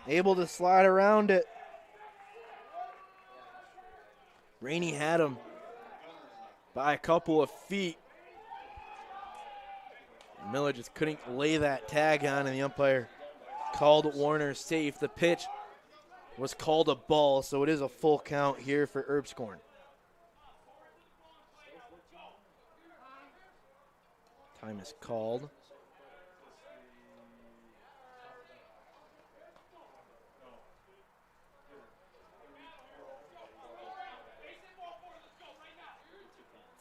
able to slide around it. Rainey had him by a couple of feet. Miller just couldn't lay that tag on, and the umpire called Warner safe. The pitch was called a ball, so it is a full count here for Erbskorn. Time is called.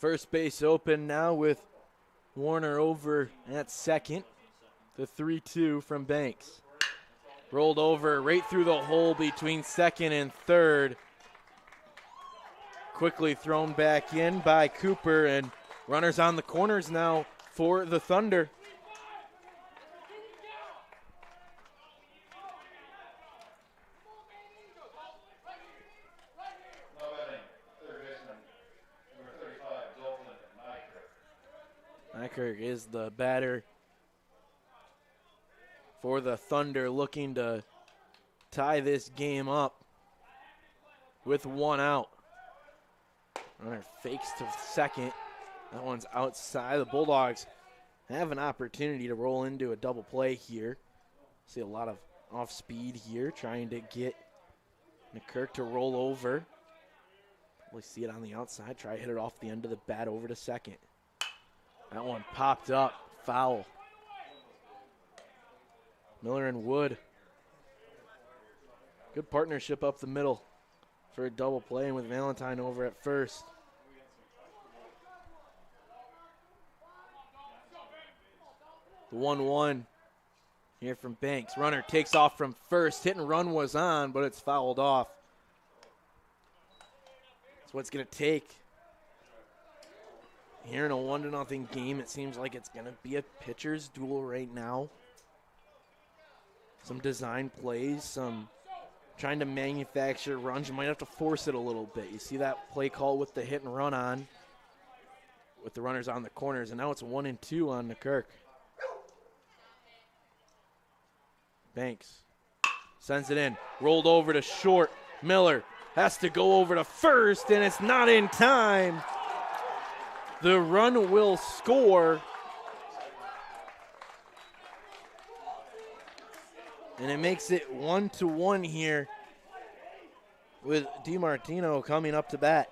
First base open now with Warner over at second. The 3-2 from Banks. Rolled over right through the hole between second and third. Quickly thrown back in by Cooper, and runners on the corners now for the Thunder. Nykerk is the batter for the Thunder, looking to tie this game up with one out. Runner fakes to second. That one's outside. The Bulldogs have an opportunity to roll into a double play here. See a lot of off speed here, trying to get Nykerk to roll over. Probably see it on the outside. Try to hit it off the end of the bat over to second. That one popped up, foul. Miller and Wood. Good partnership up the middle for a double play, and with Valentine over at first. The 1-1 here from Banks. Runner takes off from first. Hit and run was on, but it's fouled off. That's what it's going to take. Here in a 1-0 game, it seems like it's going to be a pitcher's duel right now. Some design plays, some trying to manufacture runs. You might have to force it a little bit. You see that play call with the hit and run on, with the runners on the corners, and now it's 1-2 on Nykerk. Banks sends it in, rolled over to short. Miller has to go over to first, and it's not in time. The run will score. And it makes it 1-1 here with DiMartino coming up to bat.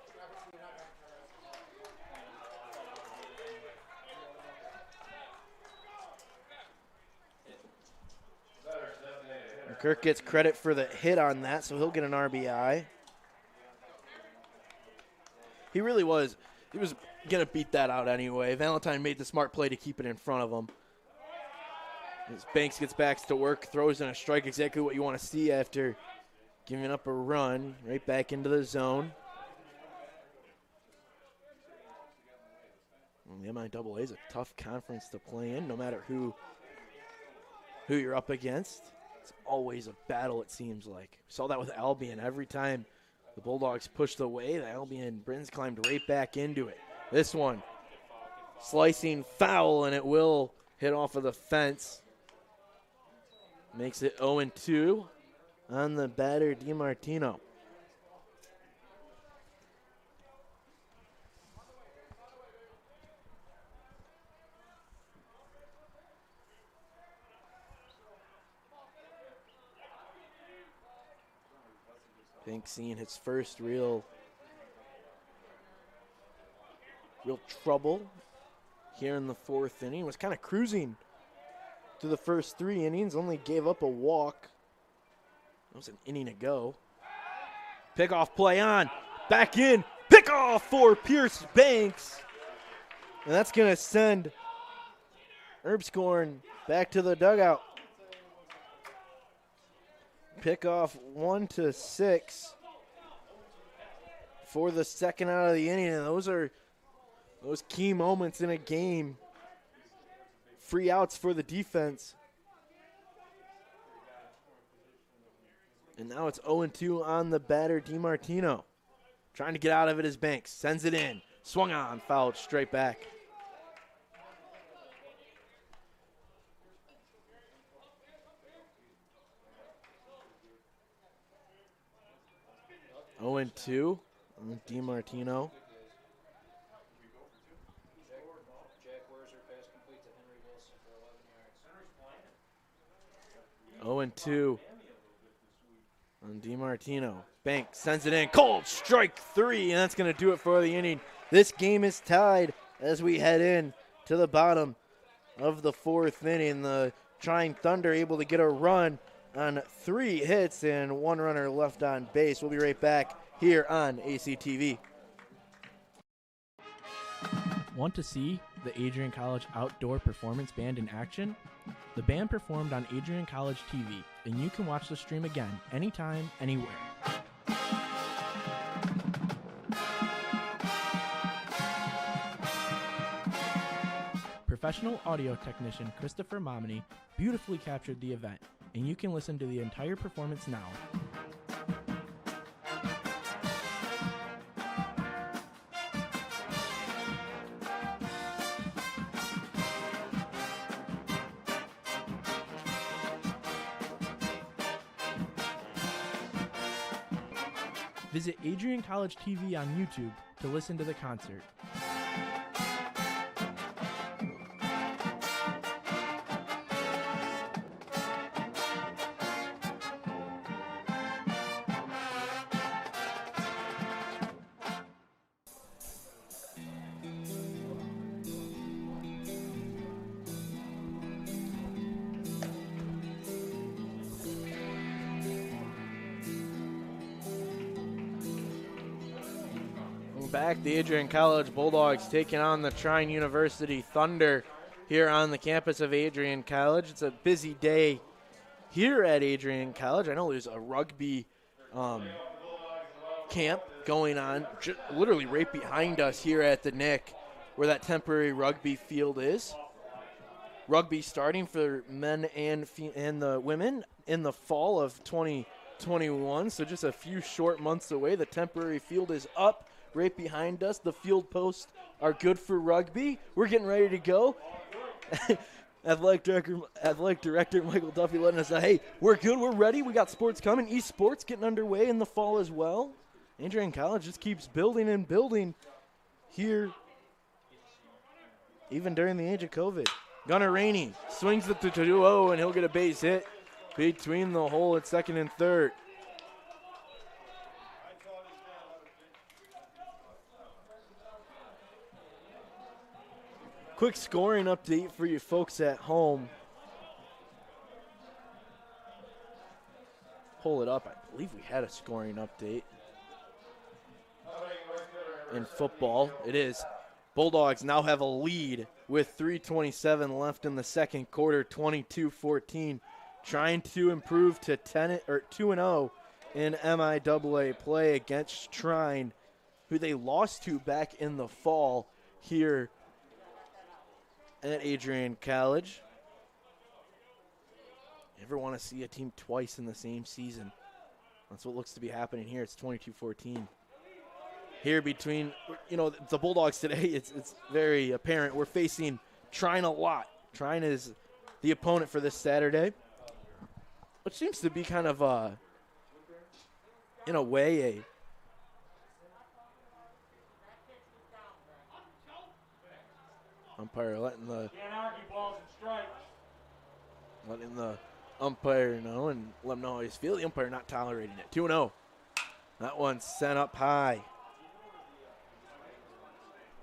Kirk gets credit for the hit on that, so he'll get an RBI. He really was. He was going to beat that out anyway. Valentine made the smart play to keep it in front of him. As Banks gets back to work, throws in a strike, exactly what you want to see after giving up a run, right back into the zone. Well, the MIAA is a tough conference to play in, no matter who you're up against. It's always a battle, it seems like. We saw that with Albion. Every time the Bulldogs pushed away, the Albion Brins climbed right back into it. This one, slicing foul, and it will hit off of the fence. Makes it 0-2 on the batter, DiMartino. Banks seeing his first real trouble here in the fourth inning. Was kind of cruising through the first 3 innings, only gave up a walk. That was an inning ago. Pickoff play on, back in, pickoff for Pierce Banks. And that's going to send Erbscorn back to the dugout. Pickoff 1-6 for the second out of the inning, and those are those key moments in a game. Free outs for the defense. And now it's 0-2 on the batter, DiMartino. Trying to get out of it as Banks. Sends it in. Swung on, fouled straight back. Oh and 2 on DiMartino. 0-2 on DiMartino. Banks sends it in. Cold strike 3, and that's going to do it for the inning. This game is tied as we head in to the bottom of the fourth inning. The Trine Thunder able to get a run on 3 hits and 1 runner left on base. We'll be right back here on ACTV. Want to see the Adrian College Outdoor Performance Band in action? The band performed on Adrian College TV, and you can watch the stream again anytime, anywhere. Professional audio technician Christopher Momini beautifully captured the event, and you can listen to the entire performance now. Visit Adrian College TV on YouTube to listen to the concert. Back, the Adrian College Bulldogs taking on the Trine University Thunder here on the campus of Adrian College. It's a busy day here at Adrian College. I know there's a rugby camp going on literally right behind us here at the Nick, where that temporary rugby field is. Rugby starting for men and the women in the fall of 2021, so just a few short months away. The temporary field is up right behind us. The field posts are good for rugby. We're getting ready to go. Athletic Director Michael Duffy letting us know, hey, we're good, we're ready. We got sports coming. Esports getting underway in the fall as well. Adrian College just keeps building and building here, even during the age of COVID. Gunnar Rainey swings it to duel, and he'll get a base hit between the hole at second and third. Quick scoring update for you folks at home. Pull it up. I believe we had a scoring update in football. It is. Bulldogs now have a lead with 3:27 left in the second quarter, 22-14. Trying to improve to 2-0 in MIAA play against Trine, who they lost to back in the fall here at Adrian College. You ever want to see a team twice in the same season? That's what looks to be happening here. It's 22-14. Here between, the Bulldogs today, it's very apparent. We're facing Trine a lot. Trine is the opponent for this Saturday, which seems to be kind of, in a way, umpire letting the umpire know and let him know how he's feeling. The umpire not tolerating it. 2-0. That one's sent up high.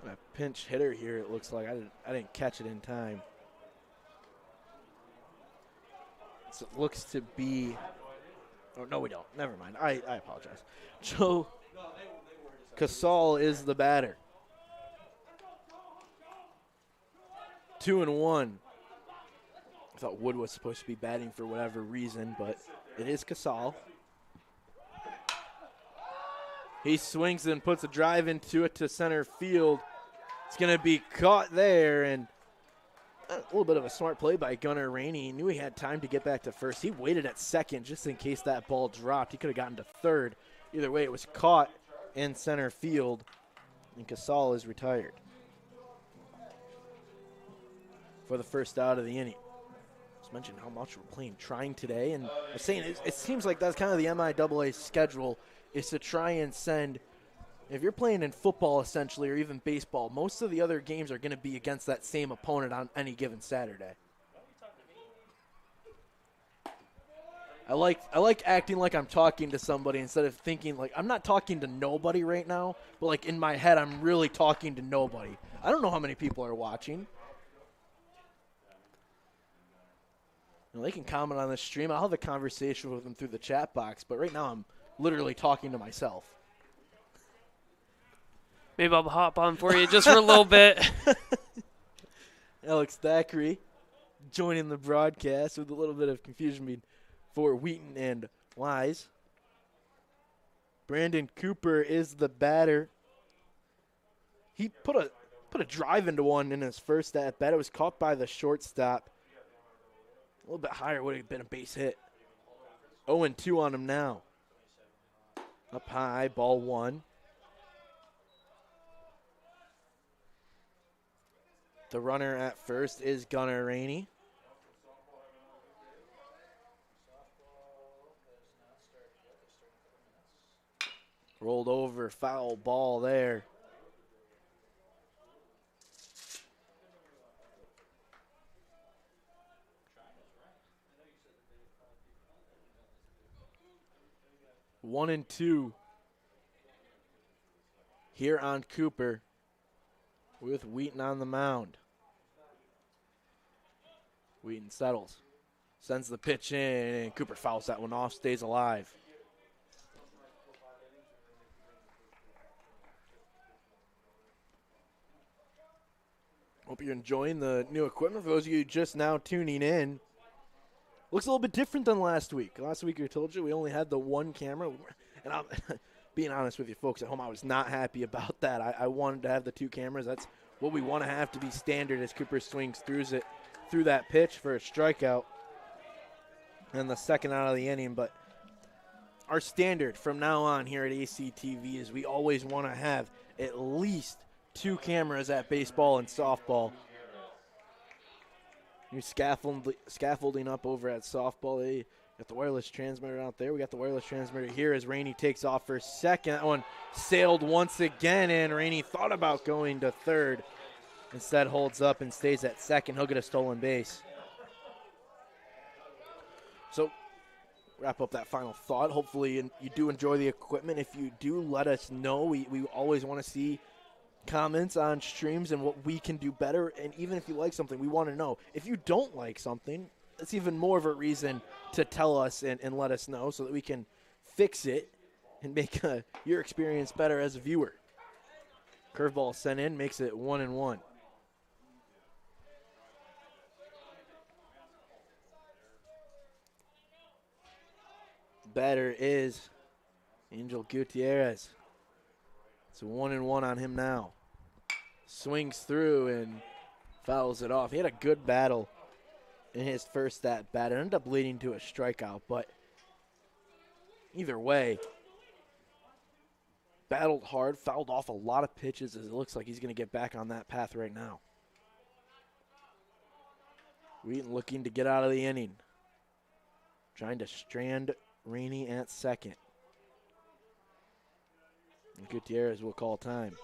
A pinch hitter here, it looks like. I didn't catch it in time. So it looks to be. Oh, no, we don't. Never mind. I apologize. Joe Casal is the batter. 2-1. I thought Wood was supposed to be batting for whatever reason, but it is Casal. He swings and puts a drive into it to center field. It's going to be caught there, and a little bit of a smart play by Gunnar Rainey. He knew he had time to get back to first. He waited at second just in case that ball dropped. He could have gotten to third. Either way, it was caught in center field, and Casal is retired for the first out of the inning. Just mentioned how much we're playing Trine today, and I'm saying it seems like that's kind of the MIAA schedule, is to try and send, if you're playing in football essentially or even baseball, most of the other games are going to be against that same opponent on any given Saturday. I like acting like I'm talking to somebody instead of thinking like I'm not talking to nobody right now, but like in my head I'm really talking to nobody. I don't know how many people are watching. They can comment on the stream. I'll have a conversation with them through the chat box, but right now I'm literally talking to myself. Maybe I'll hop on for you just for a little bit. Alex Thackeray joining the broadcast with a little bit of confusion for Wheaton and Wise. Brandon Cooper is the batter. He put a drive into one in his first at bat. It was caught by the shortstop. A little bit higher would have been a base hit. 0-2 on him now. Up high, ball one. The runner at first is Gunnar Rainey. Rolled over, foul ball there. One and two here on Cooper with Wheaton on the mound. Wheaton settles, sends the pitch in, and Cooper fouls that one off, stays alive. Hope you're enjoying the new equipment. For those of you just now tuning in, looks a little bit different than last week. Last week I told you we only had the one camera. And I'm being honest with you folks at home, I was not happy about that. I wanted to have the two cameras. That's what we want to have to be standard as Cooper swings through that pitch for a strikeout. And the second out of the inning. But our standard from now on here at ACTV is we always want to have at least two cameras at baseball and softball. New scaffolding up over at softball. They got the wireless transmitter out there. We got the wireless transmitter here as Rainey takes off for second. That one sailed once again, and Rainey thought about going to third. Instead holds up and stays at second. He'll get a stolen base. So wrap up that final thought. Hopefully you do enjoy the equipment. If you do, let us know. We always want to see comments on streams and what we can do better. And even if you like something, we want to know. If you don't like something, it's even more of a reason to tell us and let us know so that we can fix it and make your experience better as a viewer. Curveball sent in, makes it 1-1. Batter is Angel Gutierrez. It's 1-1 on him now. Swings through and fouls it off. He had a good battle in his first at bat. It ended up leading to a strikeout, but either way, battled hard, fouled off a lot of pitches as it looks like he's going to get back on that path right now. Wheaton looking to get out of the inning. Trying to strand Rainey at second. And Gutierrez will call time.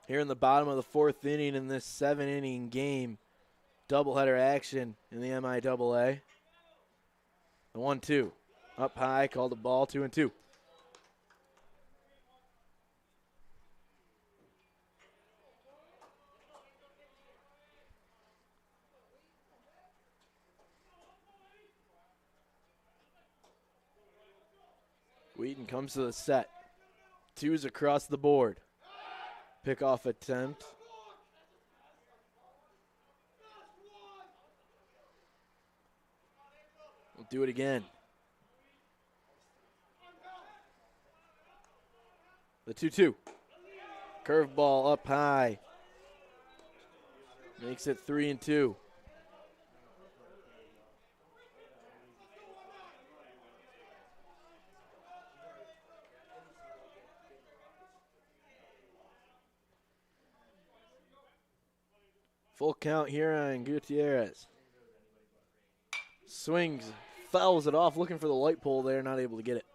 Here in the bottom of the fourth inning in this 7-inning game, doubleheader action in the MIAA. The 1-2. Up high, called the ball, 2-2. Wheaton comes to the set. Twos across the board. Pickoff attempt. We'll do it again. The 2-2. Curveball up high. Makes it 3-2. Full count here on Gutierrez. Swings, fouls it off, looking for the light pole there, not able to get it.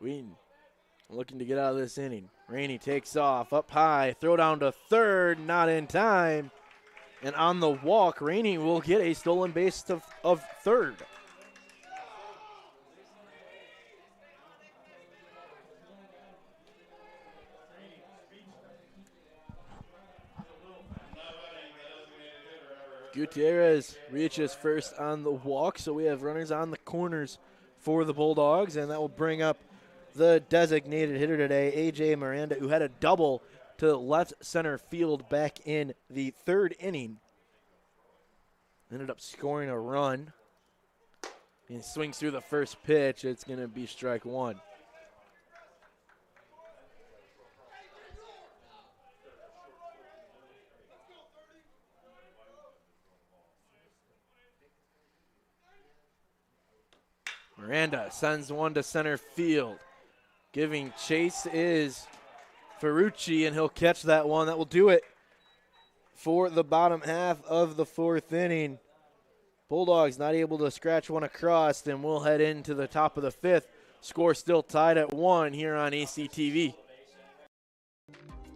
Wheaton looking to get out of this inning. Rainey takes off, up high, throw down to third, not in time. And on the walk, Rainey will get a stolen base of third. Gutierrez reaches first on the walk, so we have runners on the corners for the Bulldogs, and that will bring up the designated hitter today, A.J. Miranda, who had a double to left center field back in the third inning. Ended up scoring a run. And swings through the first pitch. It's going to be strike one. Miranda sends one to center field. Giving chase is Ferrucci, and he'll catch that one. That will do it for the bottom half of the fourth inning. Bulldogs not able to scratch one across, then we'll head into the top of the fifth. Score still tied at 1 here on ACTV.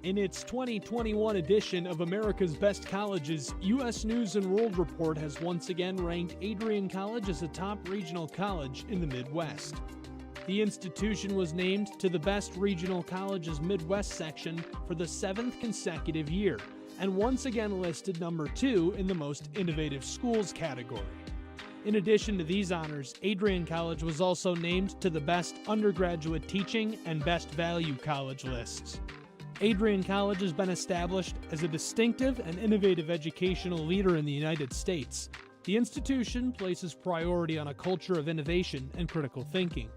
In its 2021 edition of America's Best Colleges, U.S. News & World Report has once again ranked Adrian College as a top regional college in the Midwest. The institution was named to the Best Regional Colleges Midwest section for the 7th consecutive year, and once again listed number 2 in the Most Innovative Schools category. In addition to these honors, Adrian College was also named to the Best Undergraduate Teaching and Best Value College lists. Adrian College has been established as a distinctive and innovative educational leader in the United States. The institution places priority on a culture of innovation and critical thinking.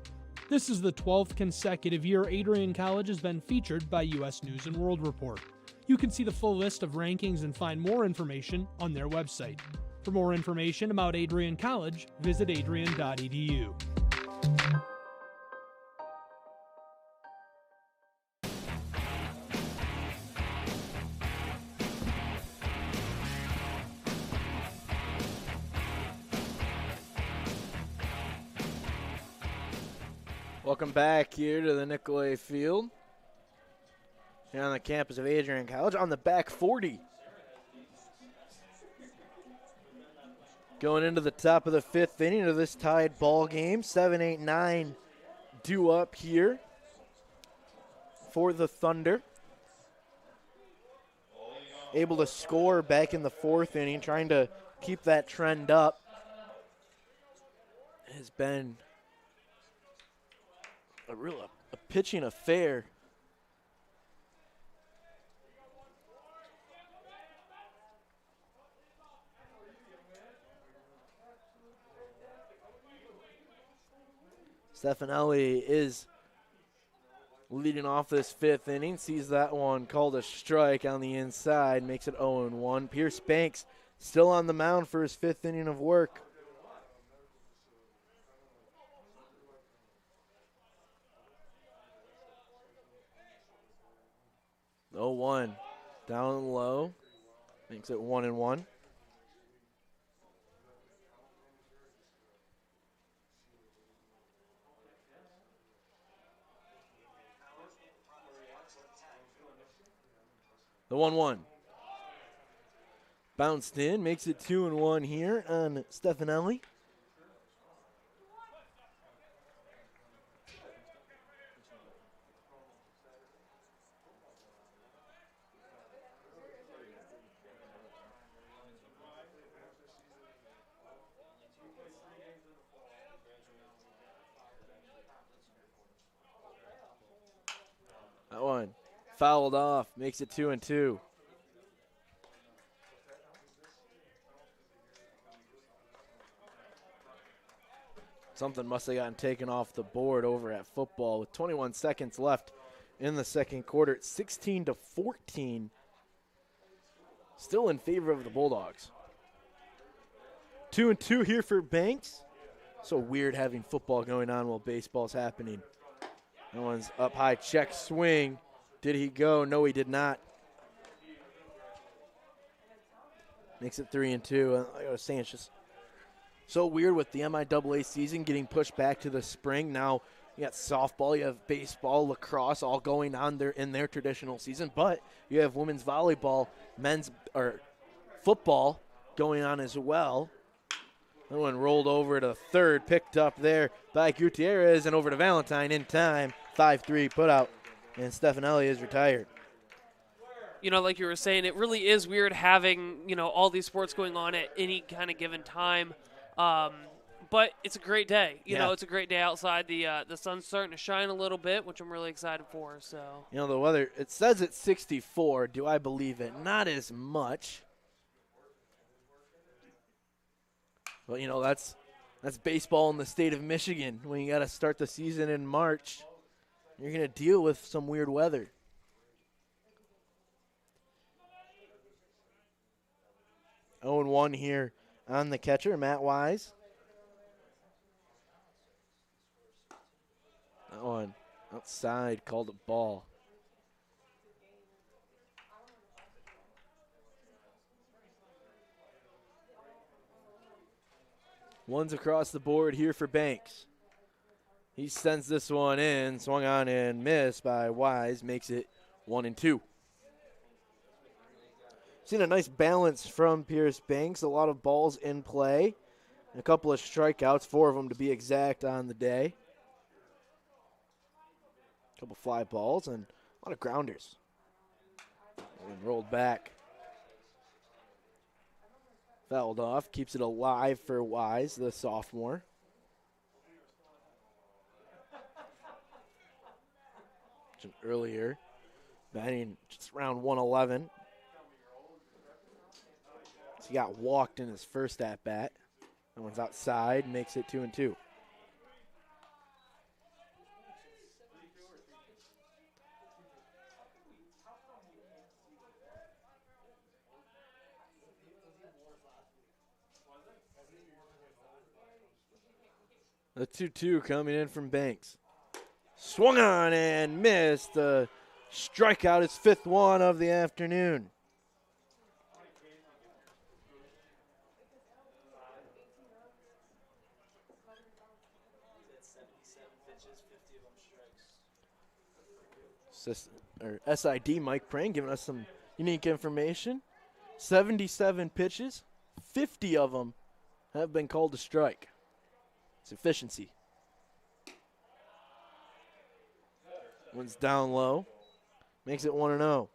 This is the 12th consecutive year Adrian College has been featured by U.S. News & World Report. You can see the full list of rankings and find more information on their website. For more information about Adrian College, visit adrian.edu. Welcome back here to the Nicolay Field. Here on the campus of Adrian College on the back 40. Going into the top of the fifth inning of this tied ball game. 7-8-9 due up here for the Thunder. Able to score back in the fourth inning, trying to keep that trend up. It has been a pitching affair. Stefanelli is leading off this fifth inning. Sees that one called a strike on the inside. Makes it 0-1. Pierce Banks still on the mound for his fifth inning of work. One down low. Makes it 1-1. The 1-1. Bounced in, makes it 2-1 here on Stefanelli. That one fouled off, makes it 2-2. Something must have gotten taken off the board over at football with 21 seconds left in the second quarter. 16-14. Still in favor of the Bulldogs. 2-2 here for Banks. So weird having football going on while baseball's happening. That one's up high, check swing. Did he go? No, he did not. Makes it 3-2. I was saying it's just so weird with the MIAA season getting pushed back to the spring. Now you got softball, you have baseball, lacrosse, all going on there in their traditional season. But you have women's volleyball, men's or football going on as well. That one rolled over to third, picked up there by Gutierrez, and over to Valentine in time. 5-3 put out, and Stefanelli is retired. you know, like you were saying, it really is weird having, you know, all these sports going on at any kind of given time. But it's a great day. You know, it's a great day outside. The sun's starting to shine a little bit, which I'm really excited for. So, you know, the weather, it says it's 64. Do I believe it? Not as much. But, you know, that's baseball in the state of Michigan. When you got to start the season in March, you're going to deal with some weird weather. Oh, and 1 here on the catcher, Matt Wise. That one outside, called a ball. One's across the board here for Banks. He sends this one in, swung on and missed by Wise, makes it 1-2. Seen a nice balance from Pierce Banks. A lot of balls in play. A couple of strikeouts, 4 of them to be exact on the day. A couple fly balls and a lot of grounders. And rolled back. Fouled off, keeps it alive for Wise, the sophomore. Earlier, batting just around 111. So he got walked in his first at-bat. That one's outside, makes it 2-2. The 2-2 coming in from Banks. Swung on and missed. The strikeout, his 5th one of the afternoon. SID Mike Prang giving us some unique information. 77 pitches, 50 of them have been called a strike. It's efficiency. One's down low. Makes it 1-0.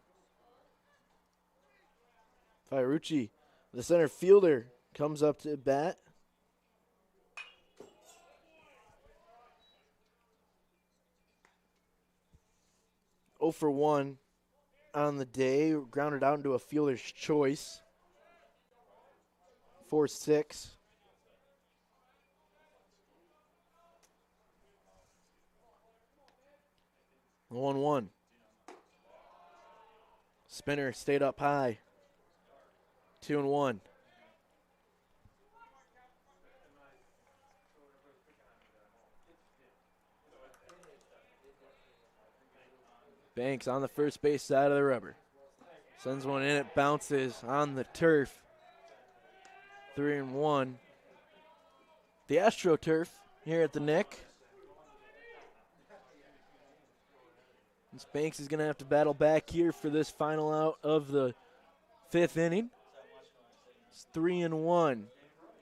Fiorucci, the center fielder, comes up to bat. Oh for 1 on the day. Grounded out into a fielder's choice. 4-6. The 1-1. Spinner stayed up high. 2-1. Banks on the first base side of the rubber. Sends one in, it bounces on the turf. 3-1. The AstroTurf here at the Nick. Banks is going to have to battle back here for this final out of the 5th inning. It's 3-1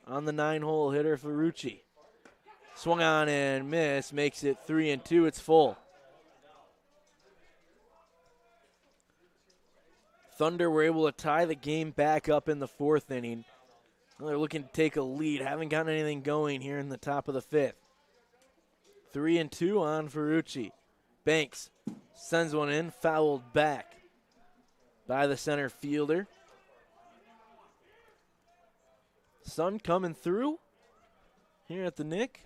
on the 9-hole hitter, Fiorucci. Swung on and missed, makes it 3-2. It's full. Thunder were able to tie the game back up in the 4th inning. Well, they're looking to take a lead. Haven't gotten anything going here in the top of the 5th. 3-2 on Fiorucci. Banks sends one in, fouled back by the center fielder. Sun coming through here at the Nick.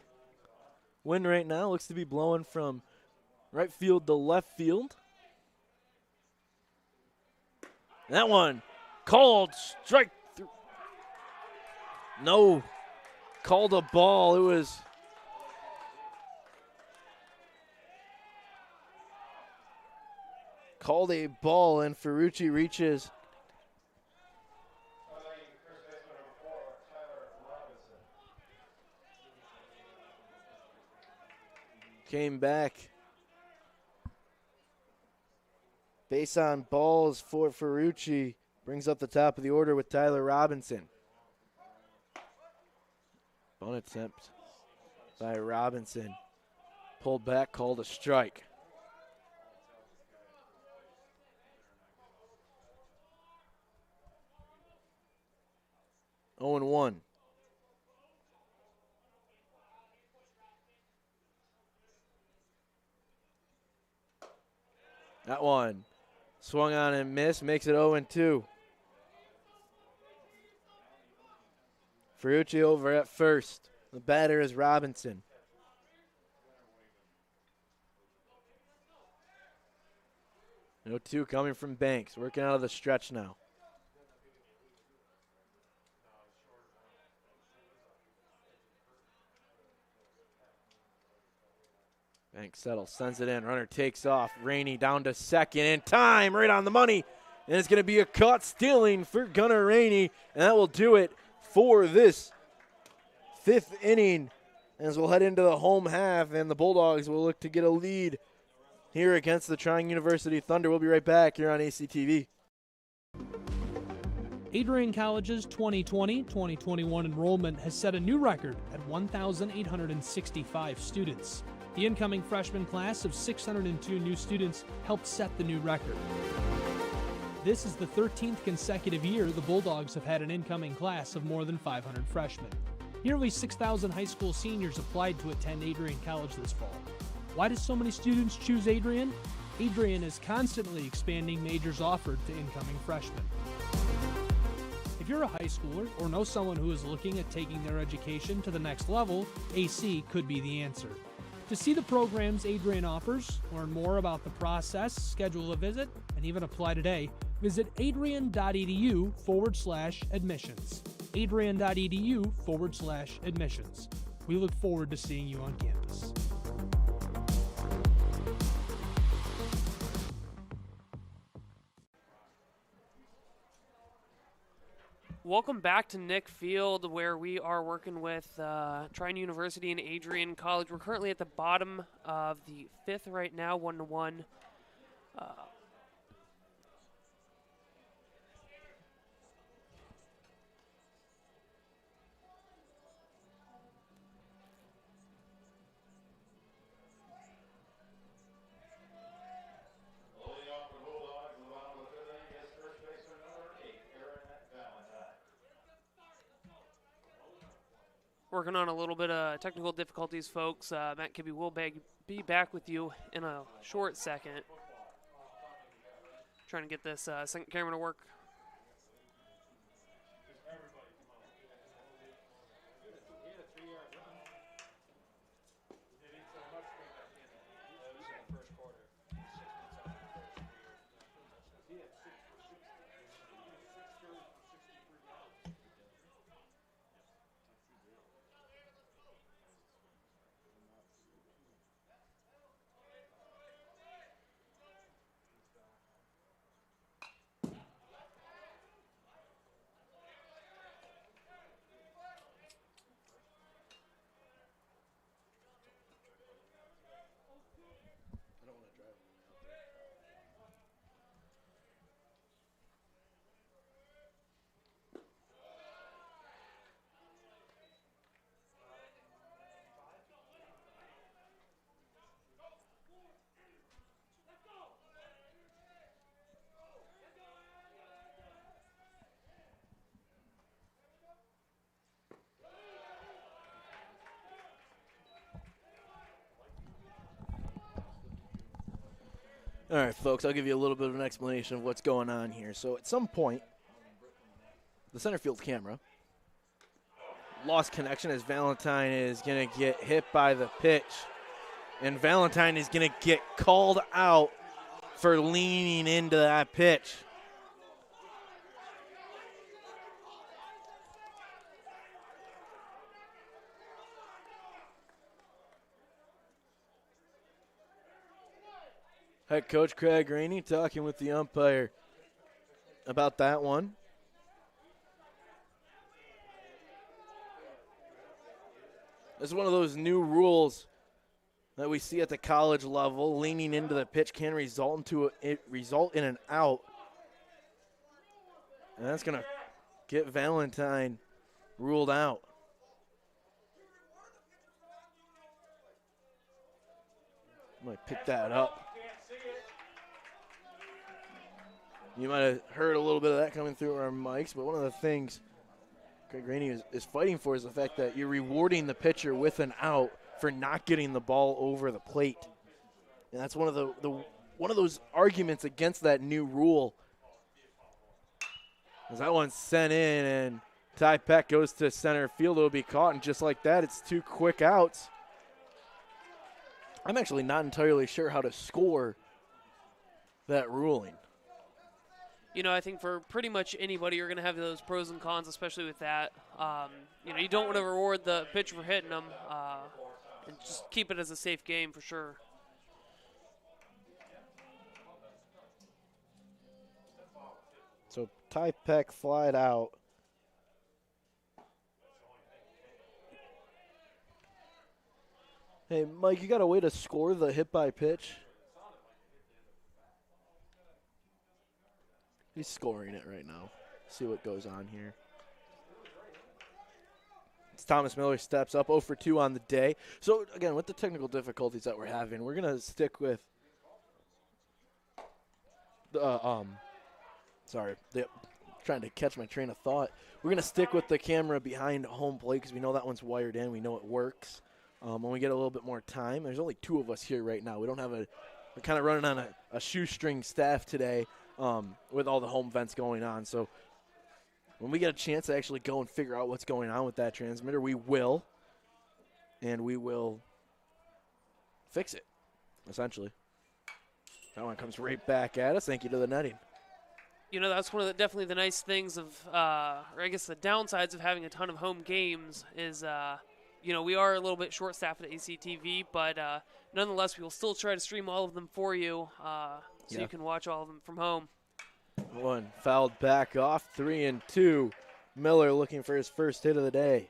Wind right now looks to be blowing from right field to left field. That one called strike. No, called a ball. It was called a ball, and Fiorucci reaches. Came back. Base on balls for Fiorucci. Brings up the top of the order with Tyler Robinson. Bunt attempt by Robinson. Pulled back, called a strike. 0-1. That one swung on and missed, makes it 0-2. Ferrucci over at first. The batter is Robinson. No 2 coming from Banks, working out of the stretch now. Banks settles, sends it in. Runner takes off. Rainey down to second in time, right on the money. And it's going to be a caught stealing for Gunnar Rainey. And that will do it for this 5th inning as we'll head into the home half. And the Bulldogs will look to get a lead here against the Trine University Thunder. We'll be right back here on ACTV. Adrian College's 2020-2021 enrollment has set a new record at 1,865 students. The incoming freshman class of 602 new students helped set the new record. This is the 13th consecutive year the Bulldogs have had an incoming class of more than 500 freshmen. Nearly 6,000 high school seniors applied to attend Adrian College this fall. Why do so many students choose Adrian? Adrian is constantly expanding majors offered to incoming freshmen. If you're a high schooler or know someone who is looking at taking their education to the next level, AC could be the answer. To see the programs Adrian offers, learn more about the process, schedule a visit, and even apply today, visit adrian.edu/admissions. adrian.edu/admissions. We look forward to seeing you on campus. Welcome back to Nick Field, where we are working with Trine University and Adrian College. We're currently at the bottom of the 5th right now, 1-1. Working on a little bit of technical difficulties, folks. Matt Kibbe will be back with you in a short second. Trying to get this second camera to work. All right, folks, I'll give you a little bit of an explanation of what's going on here. So at some point, the center field camera lost connection as Valentine is going to get hit by the pitch. And Valentine is going to get called out for leaning into that pitch. Head coach Craig Rainey talking with the umpire about that one. This is one of those new rules that we see at the college level. Leaning into the pitch can result in an out. And that's going to get Valentine ruled out. Might pick that up. You might have heard a little bit of that coming through our mics, but one of the things Greg Rainey is fighting for is the fact that you're rewarding the pitcher with an out for not getting the ball over the plate. And that's one of one of those arguments against that new rule. As that one's sent in, and Ty Peck goes to center field. It'll be caught, and just like that, it's 2 quick outs. I'm actually not entirely sure how to score that ruling. You know, I think for pretty much anybody, you're going to have those pros and cons, especially with that. You know, you don't want to reward the pitcher for hitting them, and just keep it as a safe game for sure. So Ty Peck flied out. Hey, Mike, you got a way to score the hit by pitch? He's scoring it right now. See what goes on here. It's Thomas Miller steps up 0 for 2 on the day. So, again, with the technical difficulties that we're having, we're going to stick with trying to catch my train of thought. We're going to stick with the camera behind home plate because we know that one's wired in. We know it works. When we get a little bit more time, there's only 2 of us here right now. We don't have we're kind of running on a shoestring staff today with all the home vents going on. So when we get a chance to actually go and figure out what's going on with that transmitter, we will. And we will fix it, essentially. That one comes right back at us. Thank you to the netting. You know, that's one of definitely the nice things of, or I guess the downsides of having a ton of home games is, you know, we are a little bit short-staffed at ACTV, but nonetheless, we will still try to stream all of them for you so you can watch all of them from home. One fouled back off, 3-2. Miller looking for his first hit of the day.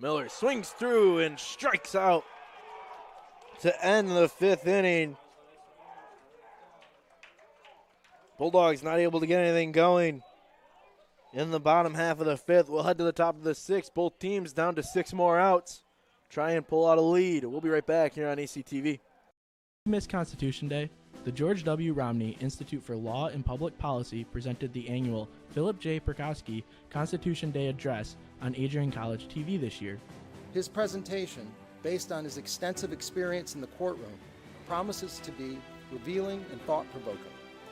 Miller swings through and strikes out to end the 5th inning. Bulldogs not able to get anything going in the bottom half of the 5th. We'll head to the top of the 6th. Both teams down to 6 more outs. Try and pull out a lead. We'll be right back here on ACTV. Miss Constitution Day, the George W. Romney Institute for Law and Public Policy presented the annual Philip J. Perkowski Constitution Day Address on Adrian College TV this year. His presentation, based on his extensive experience in the courtroom, promises to be revealing and thought-provoking.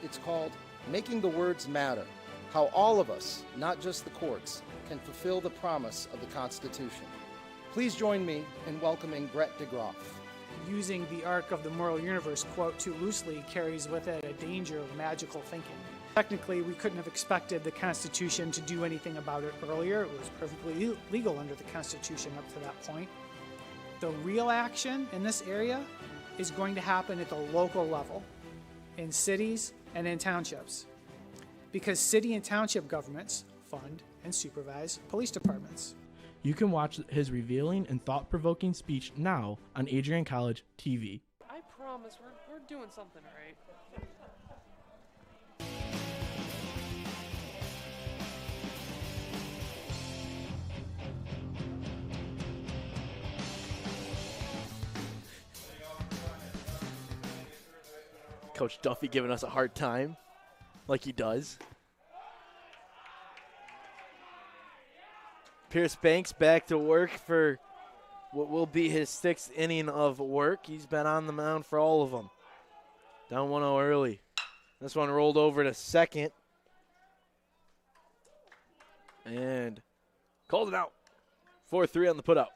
It's called Making the Words Matter, How All of Us, Not Just the Courts, Can Fulfill the Promise of the Constitution. Please join me in welcoming Brett DeGroff. Using the arc of the moral universe quote too loosely carries with it a danger of magical thinking. Technically, we couldn't have expected the Constitution to do anything about it earlier. It was perfectly legal under the Constitution up to that point. The real action in this area is going to happen at the local level, in cities and in townships, because city and township governments fund and supervise police departments. You can watch his revealing and thought-provoking speech now on Adrian College TV. I promise we're doing something right. Coach Duffy giving us a hard time, like he does. Pierce Banks back to work for what will be his 6th inning of work. He's been on the mound for all of them. Down 1-0 early. This one rolled over to second. And called it out. 4-3 on the putout.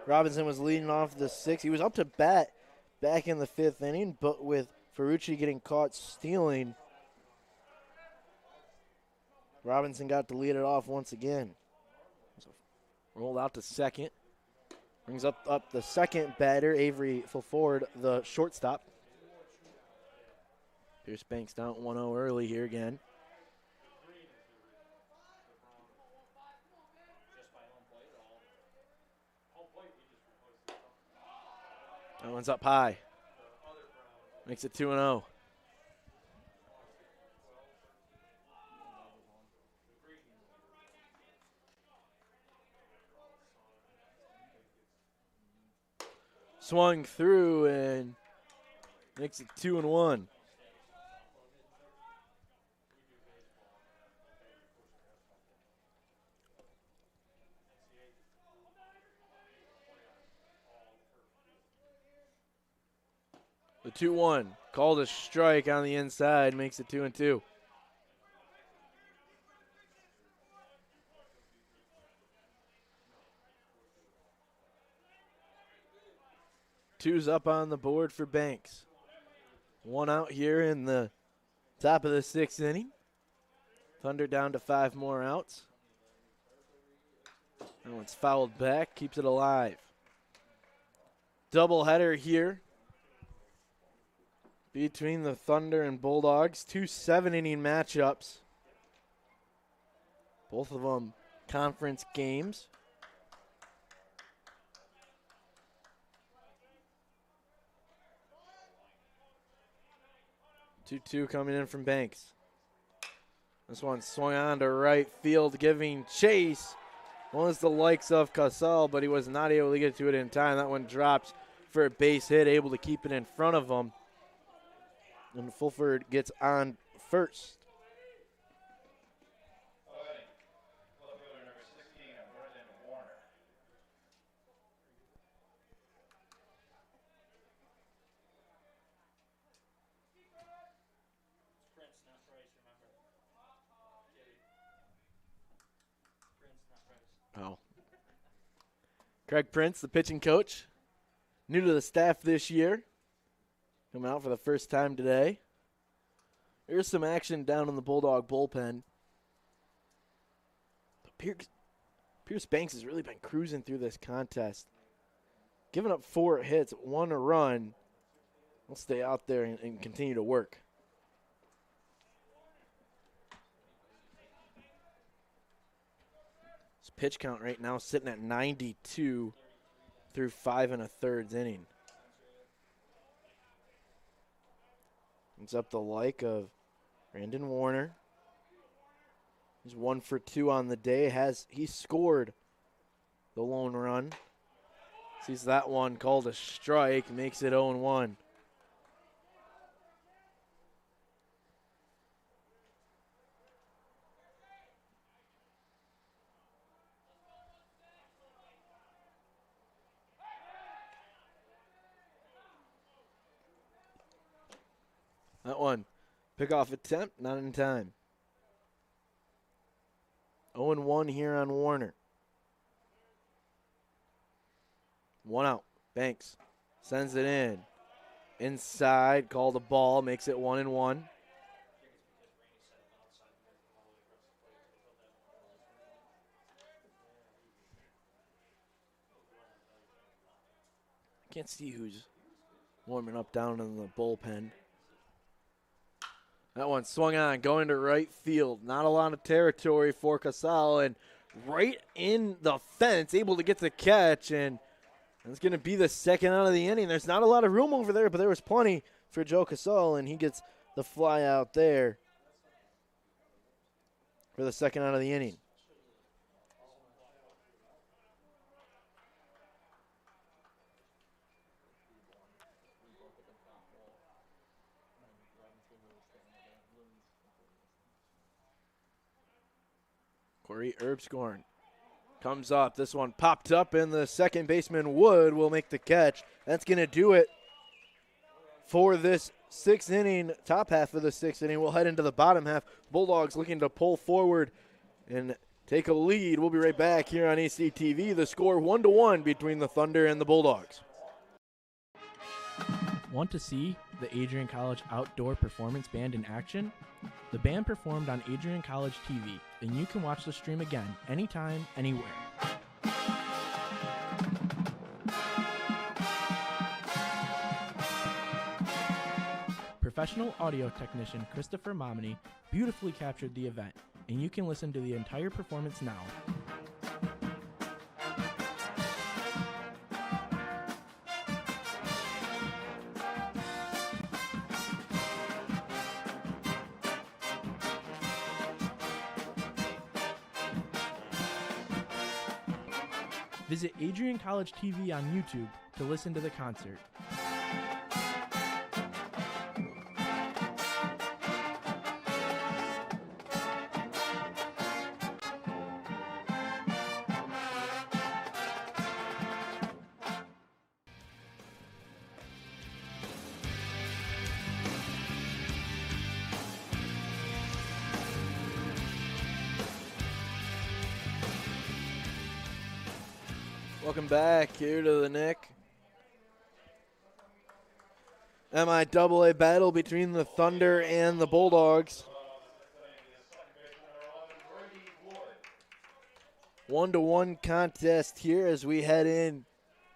Robinson was leading off the 6th. He was up to bat back in the 5th inning, but with Ferrucci getting caught stealing, Robinson got to lead it off once again. So rolled out to second. Brings up the second batter, Avery Fulford, the shortstop. Pierce Banks down 1-0 early here again. That one's up high. Makes it 2-0. Swung through and makes it 2-1. The 2-1 called a strike on the inside, makes it 2-2. Two's up on the board for Banks. One out here in the top of the 6th inning. Thunder down to 5 more outs. That one's fouled back, keeps it alive. Doubleheader here between the Thunder and Bulldogs. 2 7-inning matchups. Both of them conference games. Two coming in from Banks. This one swung on to right field, giving chase. Was the likes of Casal, but he was not able to get to it in time. That one drops for a base hit, able to keep it in front of him. And Fulford gets on first. Oh. Craig Prince, the pitching coach, new to the staff this year, coming out for the first time today. Here's some action down in the Bulldog bullpen. But Pierce Banks has really been cruising through this contest. Giving up 4 hits, 1 run. He'll stay out there and continue to work. Pitch count right now sitting at 92 through 5 1/3 inning. It's up the like of Brandon Warner. He's 1 for 2 on the day. He scored the lone run. Sees that one called a strike, makes it 0-1. That one, pickoff attempt, not in time. 0-1 here on Warner. 1 out. Banks sends it in. Inside, called a ball, makes it 1-1. Can't see who's warming up down in the bullpen. That one swung on, going to right field. Not a lot of territory for Casal, and right in the fence, able to get the catch, and it's going to be the second out of the inning. There's not a lot of room over there, but there was plenty for Joe Casal, and he gets the fly out there for the second out of the inning. Corey Erbscorn comes up. This one popped up, and the second baseman Wood will make the catch. That's going to do it for this 6th inning, top half of the 6th inning. We'll head into the bottom half. Bulldogs looking to pull forward and take a lead. We'll be right back here on ACTV. The score 1-1 between the Thunder and the Bulldogs. Want to see the Adrian College Outdoor Performance Band in action? The band performed on Adrian College TV, and you can watch the stream again anytime, anywhere. Professional audio technician Christopher Momini beautifully captured the event, and you can listen to the entire performance now. Visit Adrian College TV on YouTube to listen to the concert. Welcome back here to the Nick. MIAA battle between the Thunder and the Bulldogs. 1-1 contest here as we head in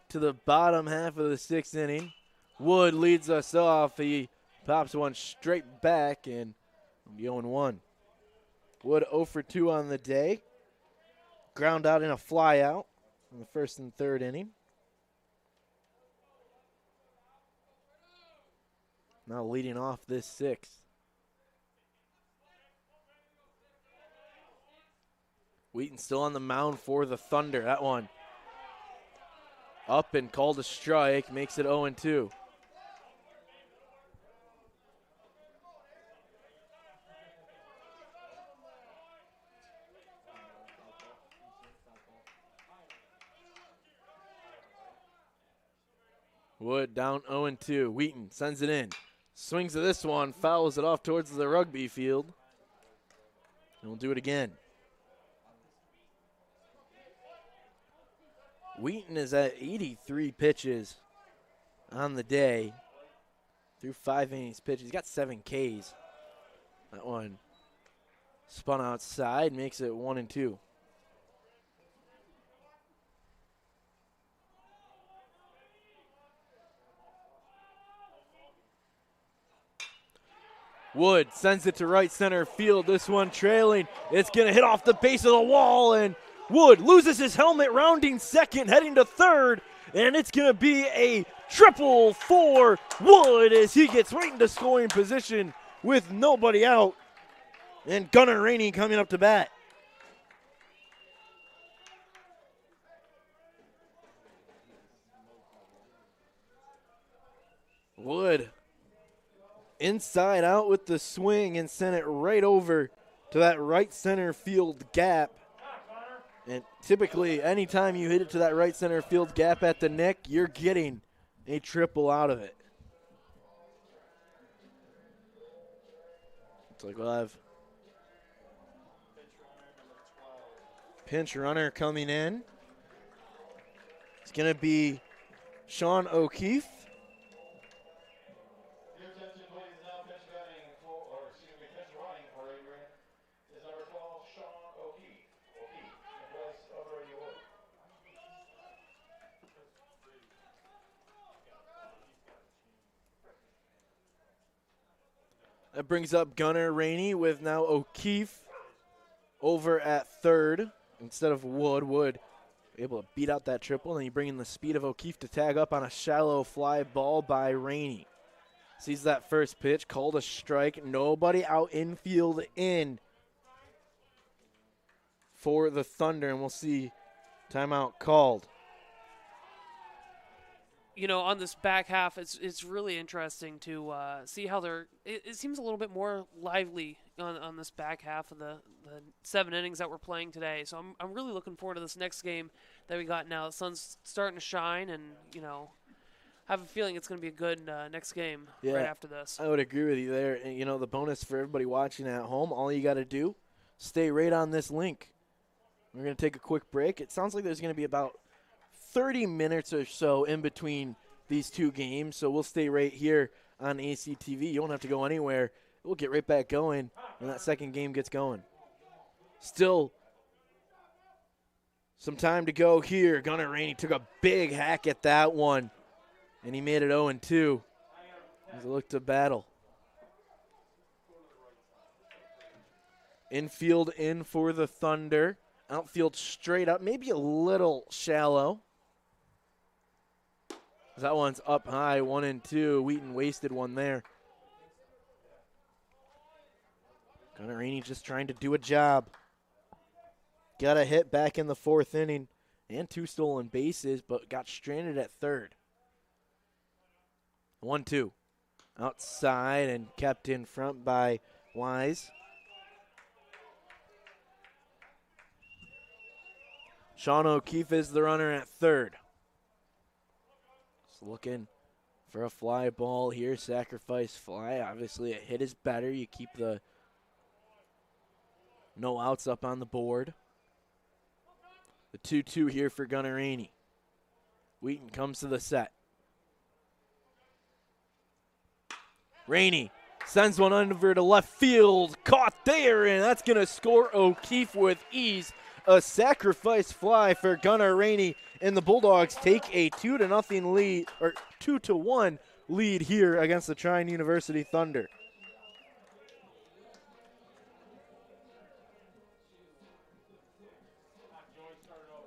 to the bottom half of the 6th inning. Wood leads us off. He pops one straight back and 0-1. Wood 0 for 2 on the day. Ground out in a fly out in the 1st and 3rd inning. Now leading off this 6th. Wheaton still on the mound for the Thunder. That one up and called a strike, makes it 0-2. Wood down 0-2. Wheaton sends it in. Swings to this one, fouls it off towards the rugby field. And we'll do it again. Wheaton is at 83 pitches on the day through 5 innings pitched. He's got 7 Ks. That one spun outside, makes it 1-2. Wood sends it to right center field. This one trailing. It's going to hit off the base of the wall, and Wood loses his helmet, rounding second, heading to third, and it's going to be a triple for Wood as he gets right into scoring position with nobody out. And Gunnar Rainey coming up to bat. Wood inside out with the swing and sent it right over to that right center field gap. And typically, anytime you hit it to that right center field gap at the Nick, you're getting a triple out of it. Looks like we'll have pinch runner coming in. It's going to be Sean O'Keefe. That brings up Gunnar Rainey with now O'Keefe over at third instead of Wood. Wood able to beat out that triple, and then you bring in the speed of O'Keefe to tag up on a shallow fly ball by Rainey. Sees that first pitch, called a strike. Nobody out infield in for the Thunder, and we'll see timeout called. You know, on this back half, it's really interesting to see how it seems a little bit more lively on this back half of the 7 innings that we're playing today. So I'm really looking forward to this next game that we got now. The sun's starting to shine, and, you know, I have a feeling it's going to be a good next game right after this. I would agree with you there. And, you know, the bonus for everybody watching at home, all you got to do, stay right on this link. We're going to take a quick break. It sounds like there's going to be about 30 minutes or so in between these two games, so we'll stay right here on ACTV. You don't have to go anywhere. We'll get right back going when that second game gets going. Still some time to go here. Gunnar Rainey took a big hack at that one, and he made it 0-2 as he looked to battle. Infield in for the Thunder. Outfield straight up, maybe a little shallow. That one's up high, 1-2. Wheaton wasted one there. Gunnar Rainey just trying to do a job. Got a hit back in the 4th inning, and 2 stolen bases, but got stranded at third. 1-2. Outside and kept in front by Wise. Sean O'Keefe is the runner at third. Just looking for a fly ball here. Sacrifice fly. Obviously, a hit is better. You keep the no outs up on the board. The 2-2 here for Gunnar Rainey. Wheaton comes to the set. Rainey sends one over to left field. Caught there, and that's going to score O'Keefe with ease. A sacrifice fly for Gunnar Rainey, and the Bulldogs take a 2-0 lead, or 2-1 lead here against the Trine University Thunder.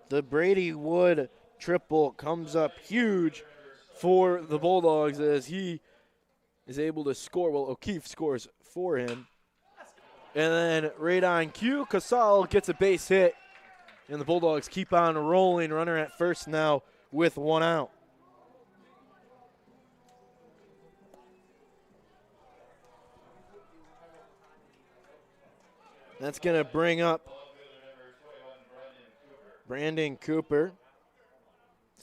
The Brady Wood triple comes up huge for the Bulldogs as he is able to score. Well, O'Keefe scores for him. And then right on cue, Casal gets a base hit. And the Bulldogs keep on rolling. Runner at first now with 1 out. That's going to bring up Brandon Cooper.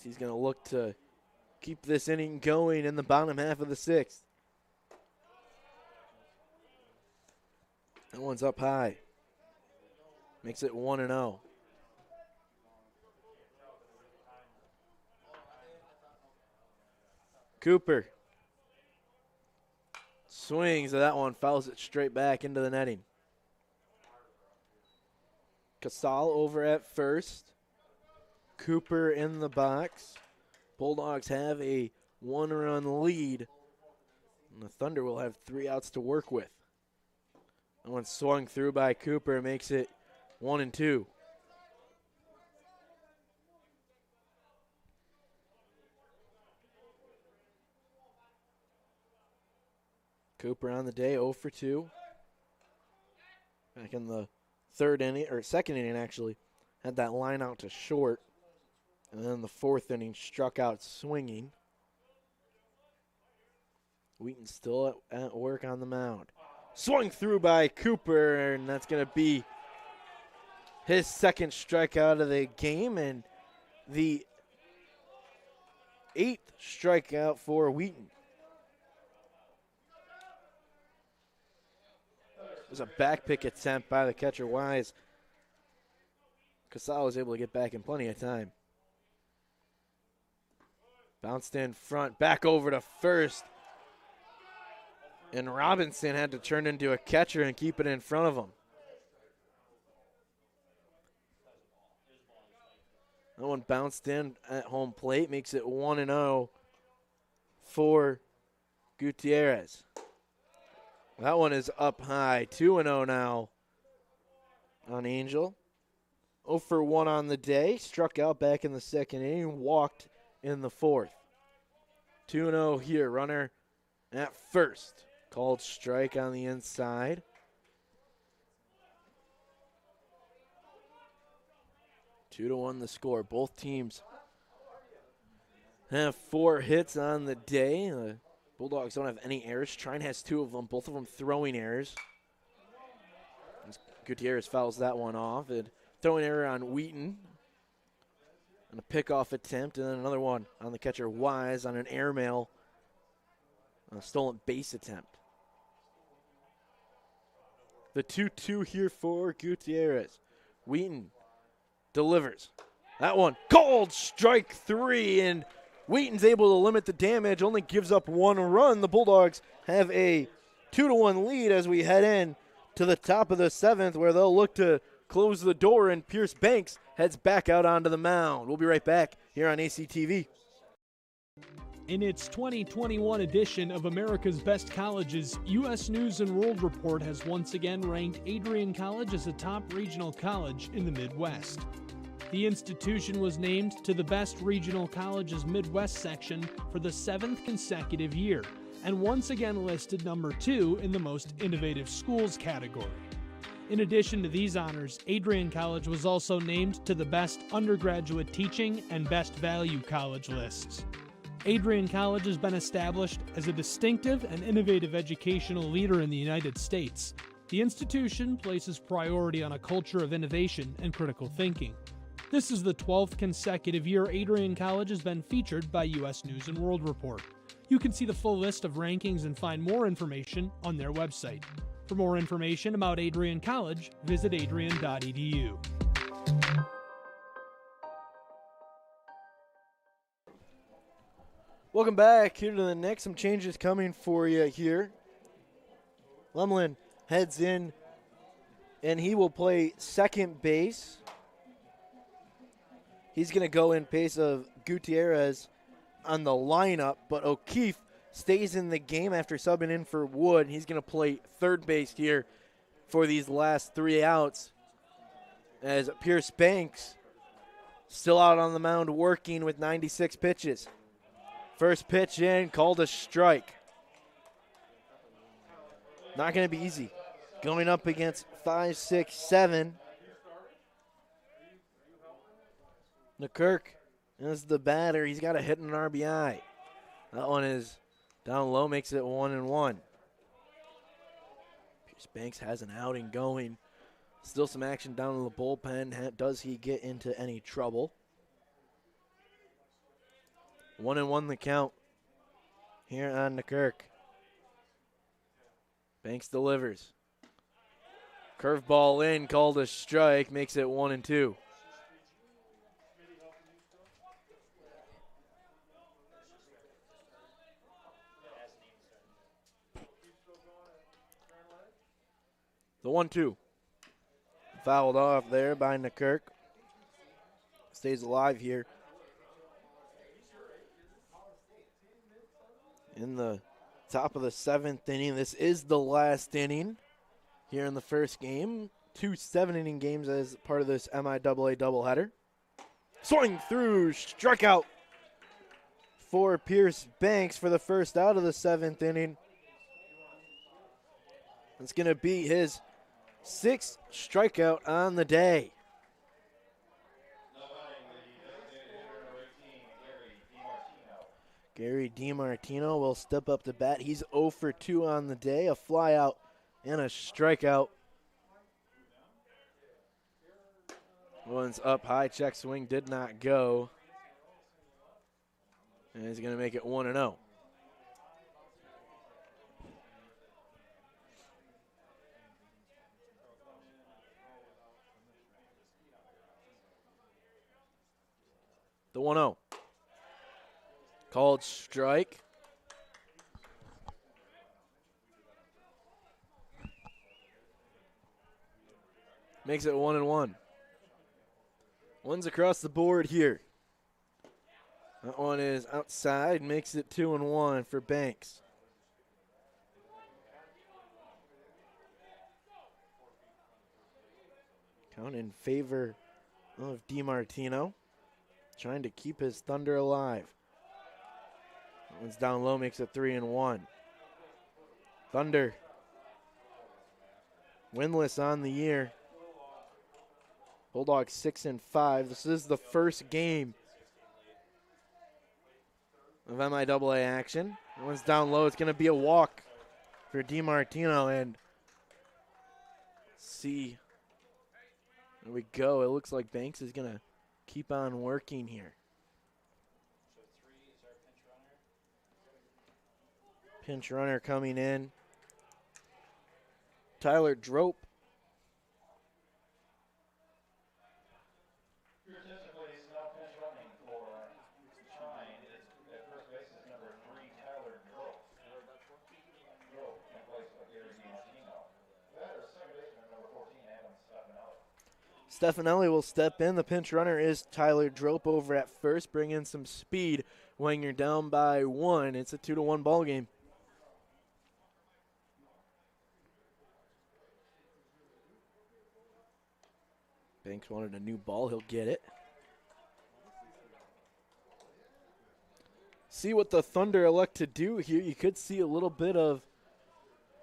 He's going to look to keep this inning going in the bottom half of the 6th. That one's up high. Makes it 1-0. Cooper swings at that one, fouls it straight back into the netting. Casal over at first. Cooper in the box. Bulldogs have a 1-run lead. And the Thunder will have 3 outs to work with. That one swung through by Cooper, makes it 1-2. Cooper on the day, 0 for 2. Back in the second inning actually, had that line out to short. And then the 4th inning struck out swinging. Wheaton still at work on the mound. Swung through by Cooper, and that's going to be his 2nd strikeout of the game and the 8th strikeout for Wheaton. It was a back pick attempt by the catcher Wise. Casal was able to get back in plenty of time. Bounced in front, back over to first. And Robinson had to turn into a catcher and keep it in front of him. That one bounced in at home plate, makes it 1-0 for Gutierrez. That one is up high, 2-0 now on Angel. 0 for 1 on the day, struck out back in the 2nd inning, walked in the 4th. 2-0 here, runner at first. Called strike on the inside. Two to 1 the score. Both teams have 4 hits on the day. The Bulldogs don't have any errors. Trine has 2 of them, both of them throwing errors. Gutierrez fouls that one off. And throwing error on Wheaton. And a pickoff attempt, and then another one on the catcher Wise on an airmail. A stolen base attempt. The 2-2 here for Gutierrez. Wheaton delivers. That one called strike 3, and Wheaton's able to limit the damage, only gives up 1 run. The Bulldogs have a 2-1 lead as we head in to the top of the 7th, where they'll look to close the door, and Pierce Banks heads back out onto the mound. We'll be right back here on ACTV. In its 2021 edition of America's Best Colleges, U.S. News & World Report has once again ranked Adrian College as a top regional college in the Midwest. The institution was named to the Best Regional Colleges Midwest section for the 7th consecutive year, and once again listed number 2 in the Most Innovative Schools category. In addition to these honors, Adrian College was also named to the Best Undergraduate Teaching and Best Value College lists. Adrian College has been established as a distinctive and innovative educational leader in the United States. The institution places priority on a culture of innovation and critical thinking. This is the 12th consecutive year Adrian College has been featured by U.S. News & World Report. You can see the full list of rankings and find more information on their website. For more information about Adrian College, visit adrian.edu. Welcome back here to the next. Some changes coming for you here. Lumlin heads in, and he will play second base. He's going to go in place of Gutierrez on the lineup, but O'Keefe stays in the game after subbing in for Wood. He's going to play third base here for these last 3 outs, as Pierce Banks still out on the mound working with 96 pitches. First pitch in, called a strike. Not going to be easy. Going up against 5, 6, 7. McKirk is the batter. He's got a hit and an RBI. That one is down low, makes it 1-1. Pierce Banks has an outing going. Still some action down in the bullpen. Does he get into any trouble? 1-1 the count here on McKirk. Banks delivers. Curveball in, called a strike, makes it 1-2. The 1-2. Fouled off there by McKirk. Stays alive here. In the top of the 7th inning. This is the last inning here in the first game. 2 7-inning games as part of this MIAA doubleheader. Swing through, strikeout for Pierce Banks for the first out of the 7th inning. It's going to be his 6th strikeout on the day. Gary DiMartino will step up to bat. He's 0 for 2 on the day, a fly out and a strikeout. One's up high, check swing, did not go. And he's going to make it 1-0. The 1-0. Called strike. Makes it 1-1. One's across the board here. That one is outside, makes it 2-1 for Banks. Count in favor of DiMartino, trying to keep his Thunder alive. That one's down low, makes it 3-1. Thunder winless on the year. Bulldogs 6-5. This is the first game of MIAA action. That one's down low. It's going to be a walk for DiMartino, and see. There we go. It looks like Banks is going to keep on working here. Pinch runner coming in. Tyler Drope. Your attention, please. Now pinch running for Trine. At first base is number 3, Tyler Drope. Drope in place of Gary DiMartino. That is second baseman number 14, Adam Stefanelli. Stefanelli will step in. The pinch runner is Tyler Drope over at first. Bring in some speed when you're down by 1. It's a 2-1 ball game. Banks wanted a new ball. He'll get it. See what the Thunder elect to do here. You could see a little bit of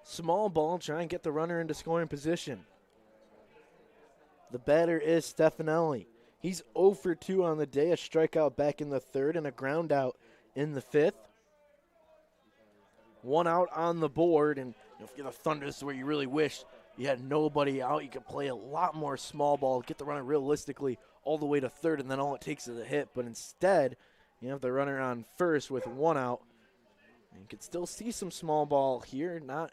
small ball, try and get the runner into scoring position. The batter is Stefanelli. He's 0 for 2 on the day, a strikeout back in the third and a ground out in the fifth. 1 out on the board, and if you're the Thunder, this is where you really wish you had nobody out. You could play a lot more small ball, get the runner realistically all the way to third, and then all it takes is a hit. But instead, you have the runner on first with 1 out. And you could still see some small ball here, not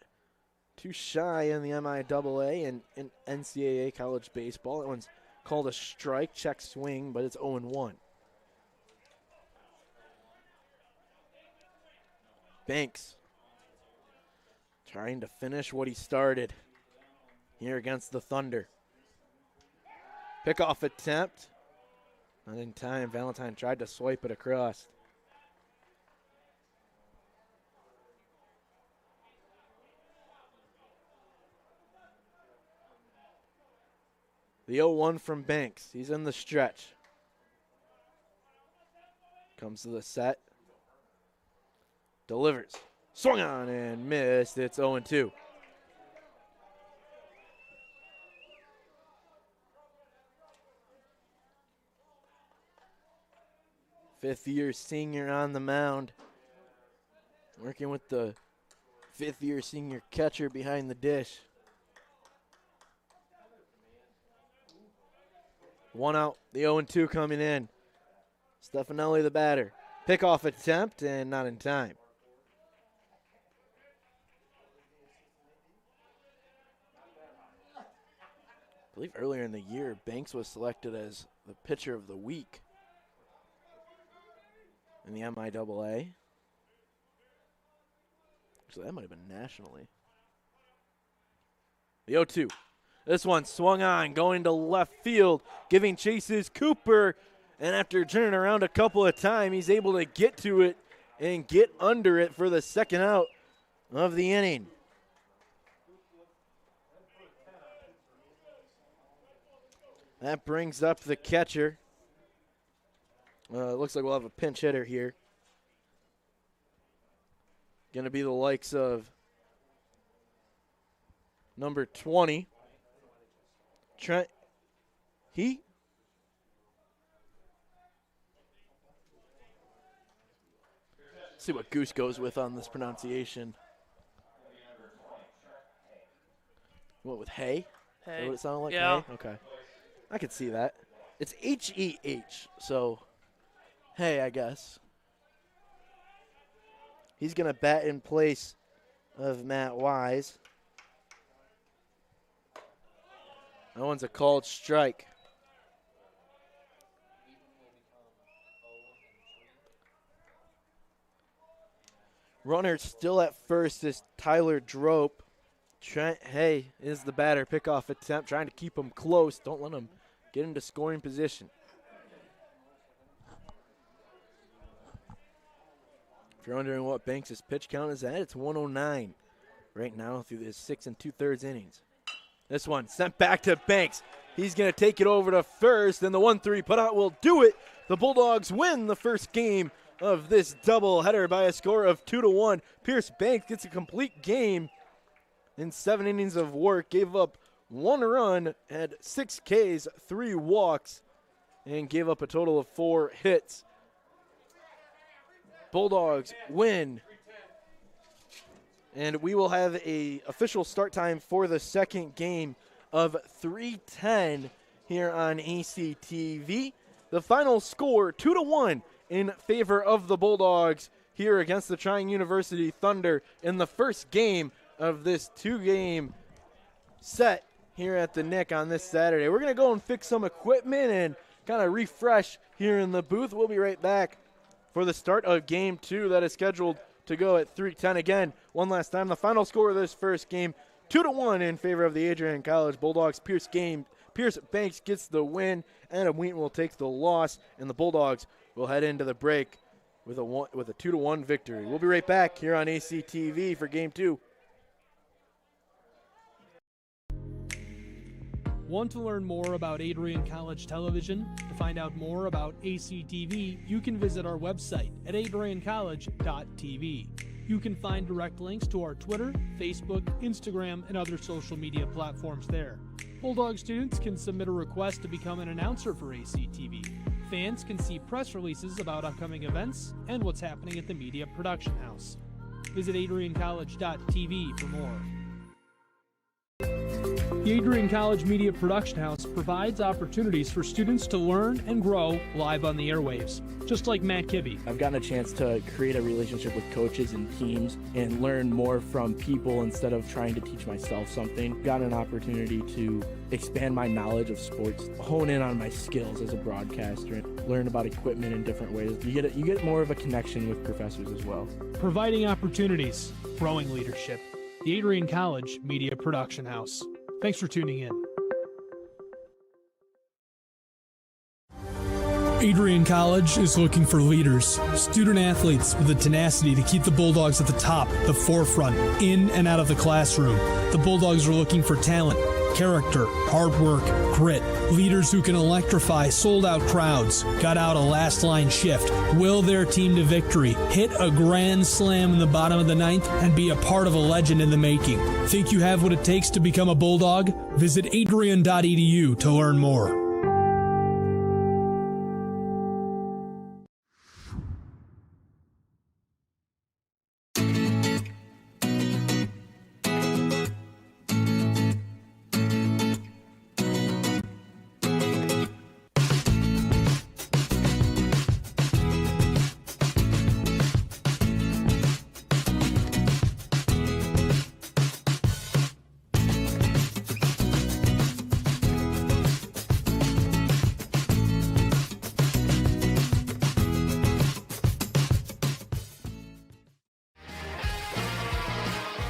too shy in the MIAA and in NCAA college baseball. That one's called a strike, check swing, but it's 0-1. Banks trying to finish what he started here against the Thunder. Pickoff attempt. Not in time. Valentine tried to swipe it across. The 0-1 from Banks. He's in the stretch. Comes to the set. Delivers. Swung on and missed. It's 0-2. Fifth-year senior on the mound. Working with the fifth-year senior catcher behind the dish. 1 out, the 0-2 coming in. Stefanelli the batter. Pickoff attempt and not in time. I believe earlier in the year, Banks was selected as the pitcher of the week in the MIAA. Actually, that might have been nationally. The 0-2. This one swung on, going to left field, giving chases Cooper. And after turning around a couple of times, he's able to get to it and get under it for the second out of the inning. That brings up the catcher. It looks like we'll have a pinch hitter here. Going to be the likes of number 20. Trine. See what Goose goes with on this pronunciation. What with hay? Hey. Is that what it sounded like? Yeah. Hay? Okay. I could see that. It's H-E-H, so hey, I guess. He's going to bat in place of Matt Wise. That one's a called strike. Runner still at first is Tyler Drope. Trent Hay is the batter. Pickoff attempt, trying to keep him close. Don't let him get into scoring position. If you're wondering what Banks' pitch count is at, it's 109 right now through his 6 2/3 innings. This one sent back to Banks. He's going to take it over to first, and the 1-3 putout will do it. The Bulldogs win the first game of this doubleheader by a score of 2-1. Pierce Banks gets a complete game in 7 innings of work, gave up 1 run, had 6 Ks, 3 walks, and gave up a total of 4 hits. Bulldogs win. And we will have a official start time for the second game of 3:10 here on ACTV. The final score, 2-1 in favor of the Bulldogs here against the Trine University Thunder in the first game of this 2-game set here at the Nick on this Saturday. We're going to go and fix some equipment and kind of refresh here in the booth. We'll be right back for the start of Game 2 that is scheduled to go at 3:10. Again, one last time, the final score of this first game, 2-1 in favor of the Adrian College Bulldogs. Pierce Banks gets the win, Adam Wheaton will take the loss, and the Bulldogs will head into the break with a 2-1 victory. We'll be right back here on ACTV for Game 2. Want to learn more about Adrian College Television? To find out more about ACTV, you can visit our website at adriancollege.tv. You can find direct links to our Twitter, Facebook, Instagram, and other social media platforms there. Bulldog students can submit a request to become an announcer for ACTV. Fans can see press releases about upcoming events and what's happening at the Media Production House. Visit adriancollege.tv for more. The Adrian College Media Production House provides opportunities for students to learn and grow live on the airwaves, just like Matt Kibbe. I've gotten a chance to create a relationship with coaches and teams and learn more from people instead of trying to teach myself something. Got an opportunity to expand my knowledge of sports, hone in on my skills as a broadcaster, and learn about equipment in different ways. You get more of a connection with professors as well. Providing opportunities, growing leadership. The Adrian College Media Production House. Thanks for tuning in. Adrian College is looking for leaders, student athletes with the tenacity to keep the Bulldogs at the top, the forefront, in and out of the classroom. The Bulldogs are looking for talent, character, hard work, grit, leaders who can electrify sold-out crowds, gut out a last-line shift, will their team to victory, hit a grand slam in the bottom of the ninth, and be a part of a legend in the making. Think you have what it takes to become a Bulldog? Visit adrian.edu to learn more.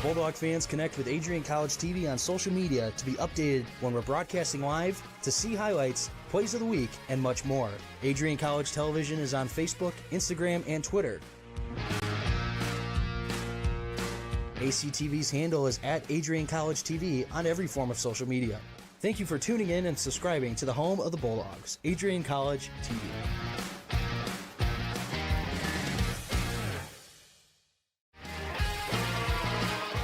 Bulldog fans, connect with Adrian College TV on social media to be updated when we're broadcasting live, to see highlights, plays of the week, and much more. Adrian College Television is on Facebook, Instagram, and Twitter. ACTV's handle is at Adrian College TV on every form of social media. Thank you for tuning in and subscribing to the home of the Bulldogs, Adrian College TV.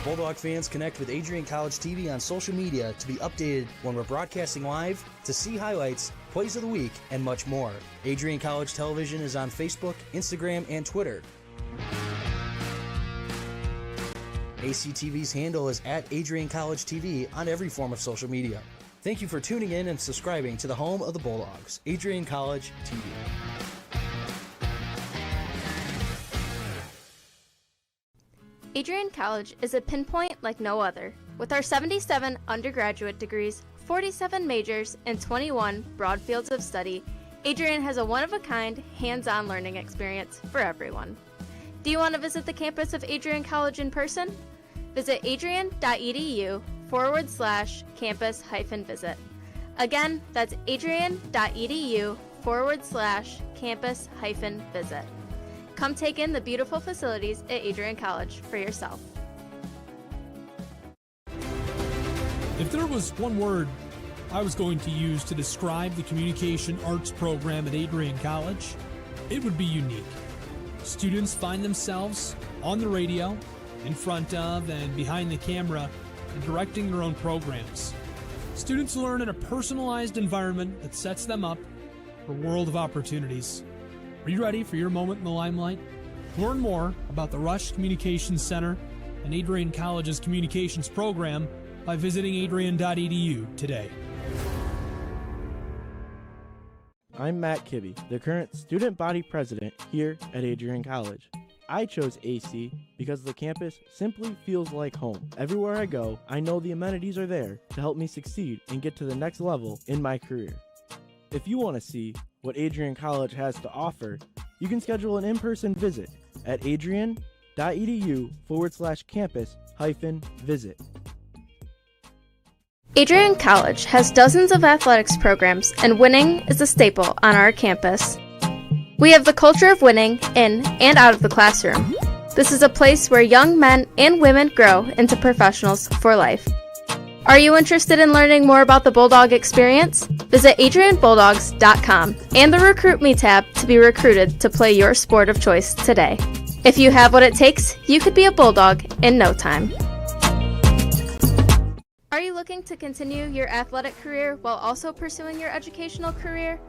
Bulldog fans, connect with Adrian College TV on social media to be updated when we're broadcasting live, to see highlights, plays of the week, and much more. Adrian College Television is on Facebook, Instagram, and Twitter. ACTV's handle is at Adrian College TV on every form of social media. Thank you for tuning in and subscribing to the home of the Bulldogs, Adrian College TV. Adrian College is a pinpoint like no other. With our 77 undergraduate degrees, 47 majors, and 21 broad fields of study, Adrian has a one-of-a-kind, hands-on learning experience for everyone. Do you want to visit the campus of Adrian College in person? Visit adrian.edu/campus-visit. Again, that's adrian.edu/campus-visit. Come take in the beautiful facilities at Adrian College for yourself. If there was one word I was going to use to describe the communication arts program at Adrian College, it would be unique. Students find themselves on the radio, in front of and behind the camera, and directing their own programs. Students learn in a personalized environment that sets them up for a world of opportunities. Are you ready for your moment in the limelight? Learn more about the Rush Communications Center and Adrian College's communications program by visiting adrian.edu today. I'm Matt Kibbe, the current student body president here at Adrian College. I chose AC because the campus simply feels like home. Everywhere I go, I know the amenities are there to help me succeed and get to the next level in my career. If you want to see what Adrian College has to offer, you can schedule an in-person visit at adrian.edu/campus-visit. Adrian College has dozens of athletics programs, and winning is a staple on our campus. We have the culture of winning in and out of the classroom. This is a place where young men and women grow into professionals for life. Are you interested in learning more about the Bulldog experience? Visit adrianbulldogs.com and the Recruit Me tab to be recruited to play your sport of choice today. If you have what it takes, you could be a Bulldog in no time. Are you looking to continue your athletic career while also pursuing your educational career?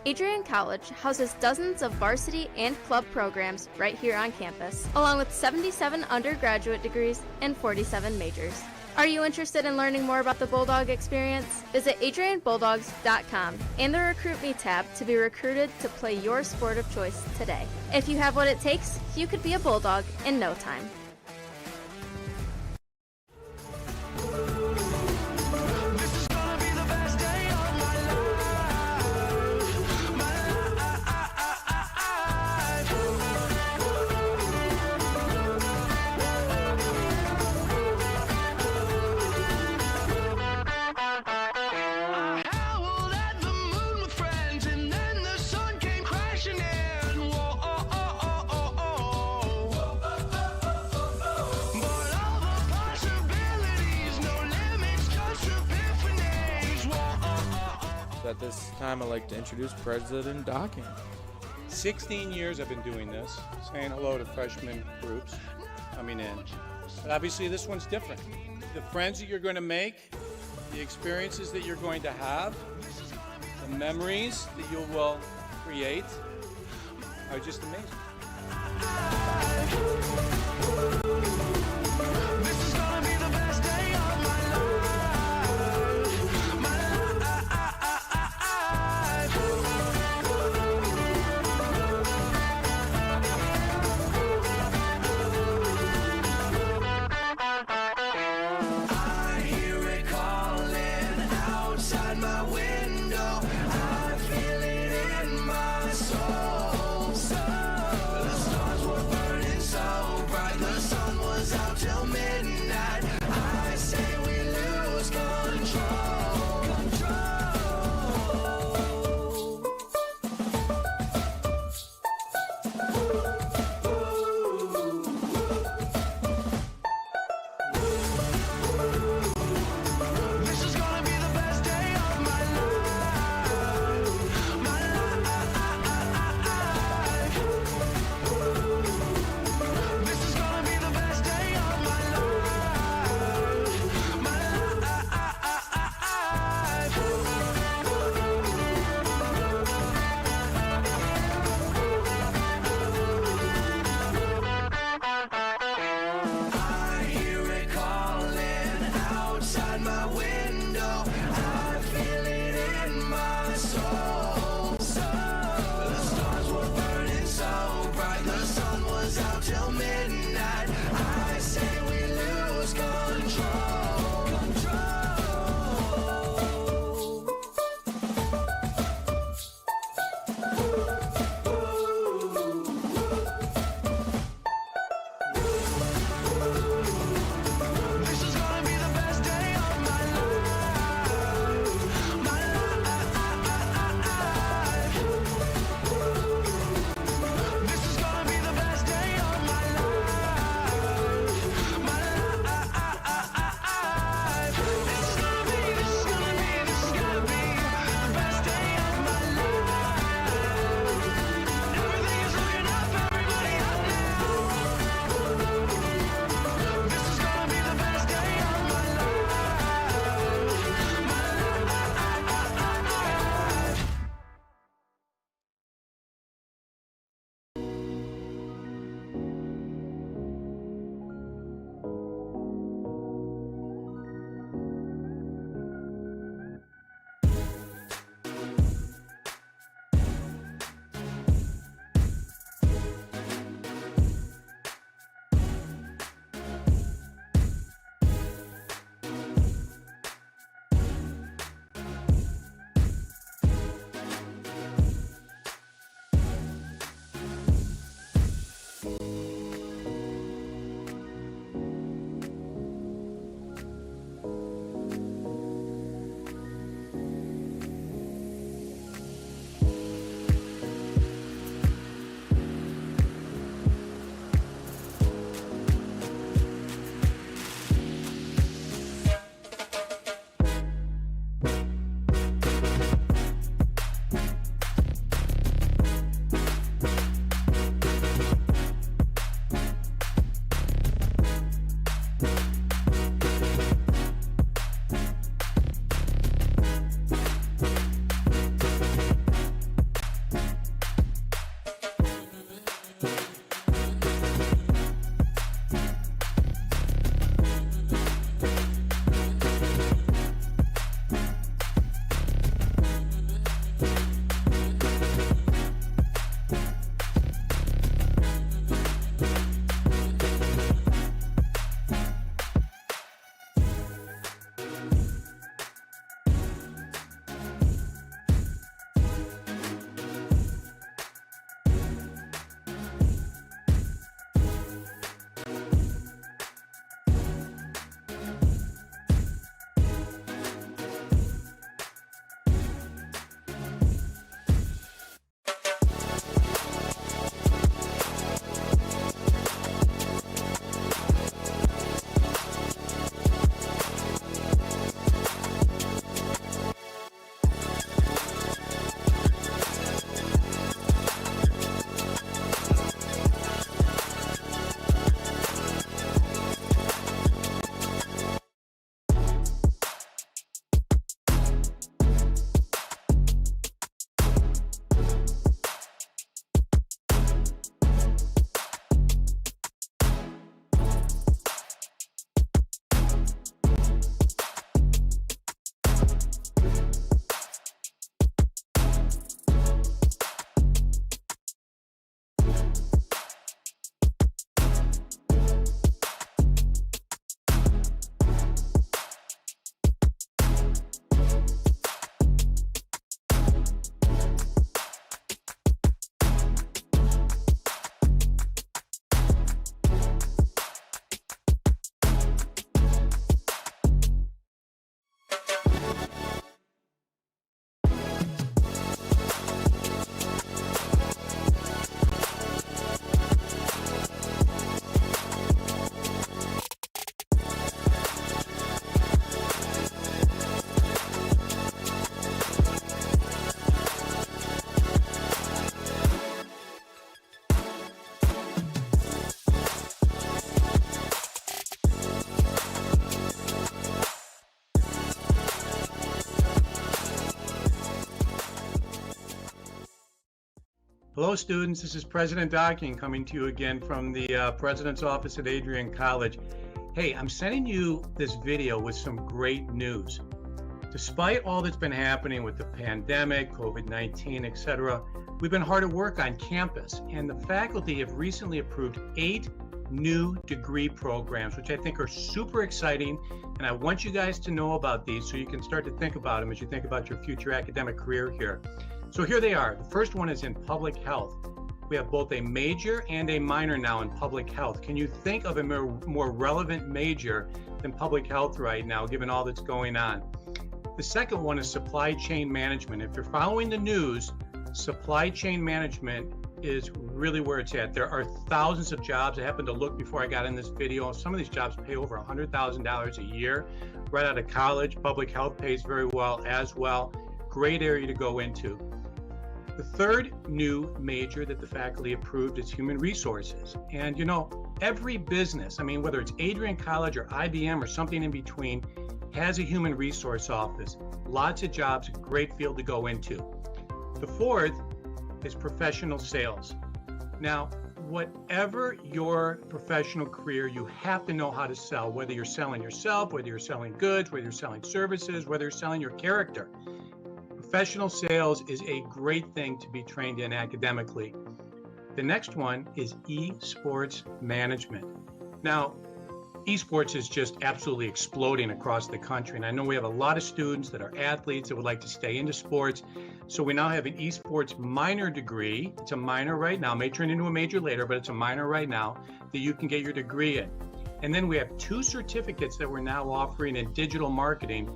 Adrian College houses dozens of varsity and club programs right here on campus, along with 77 undergraduate degrees and 47 majors. Are you interested in learning more about the Bulldog experience? Visit adrianbulldogs.com and the Recruit Me tab to be recruited to play your sport of choice today. If you have what it takes, you could be a Bulldog in no time. At this time, I'd like to introduce President Docking. 16 years I've been doing this, saying hello to freshman groups coming in. But obviously this one's different. The friends that you're going to make, the experiences that you're going to have, the memories that you will create are just amazing. The stars were burning so bright, the sun Hello, students. This is President Docking coming to you again from the President's Office at Adrian College. Hey, I'm sending you this video with some great news. Despite all that's been happening with the pandemic, COVID-19, etc., we've been hard at work on campus, and the faculty have recently approved 8 new degree programs, which I think are super exciting, and I want you guys to know about these so you can start to think about them as you think about your future academic career here. So here they are. The first one is in public health. We have both a major and a minor now in public health. Can you think of a more relevant major than public health right now, given all that's going on? The second one is supply chain management. If you're following the news, supply chain management is really where it's at. There are thousands of jobs. I happened to look before I got in this video. Some of these jobs pay over $100,000 a year right out of college. Public health pays very well as well. Great area to go into. The third new major that the faculty approved is human resources. And you know, every business, I mean, whether it's Adrian College or IBM or something in between, has a human resource office. Lots of jobs, great field to go into. The fourth is professional sales. Now, whatever your professional career, you have to know how to sell, whether you're selling yourself, whether you're selling goods, whether you're selling services, whether you're selling your character. Professional sales is a great thing to be trained in academically. The next one is esports management. Now, esports is just absolutely exploding across the country. And I know we have a lot of students that are athletes that would like to stay into sports. So we now have an esports minor degree. It's a minor right now, may turn into a major later, but it's a minor right now that you can get your degree in. And then we have 2 certificates that we're now offering in digital marketing,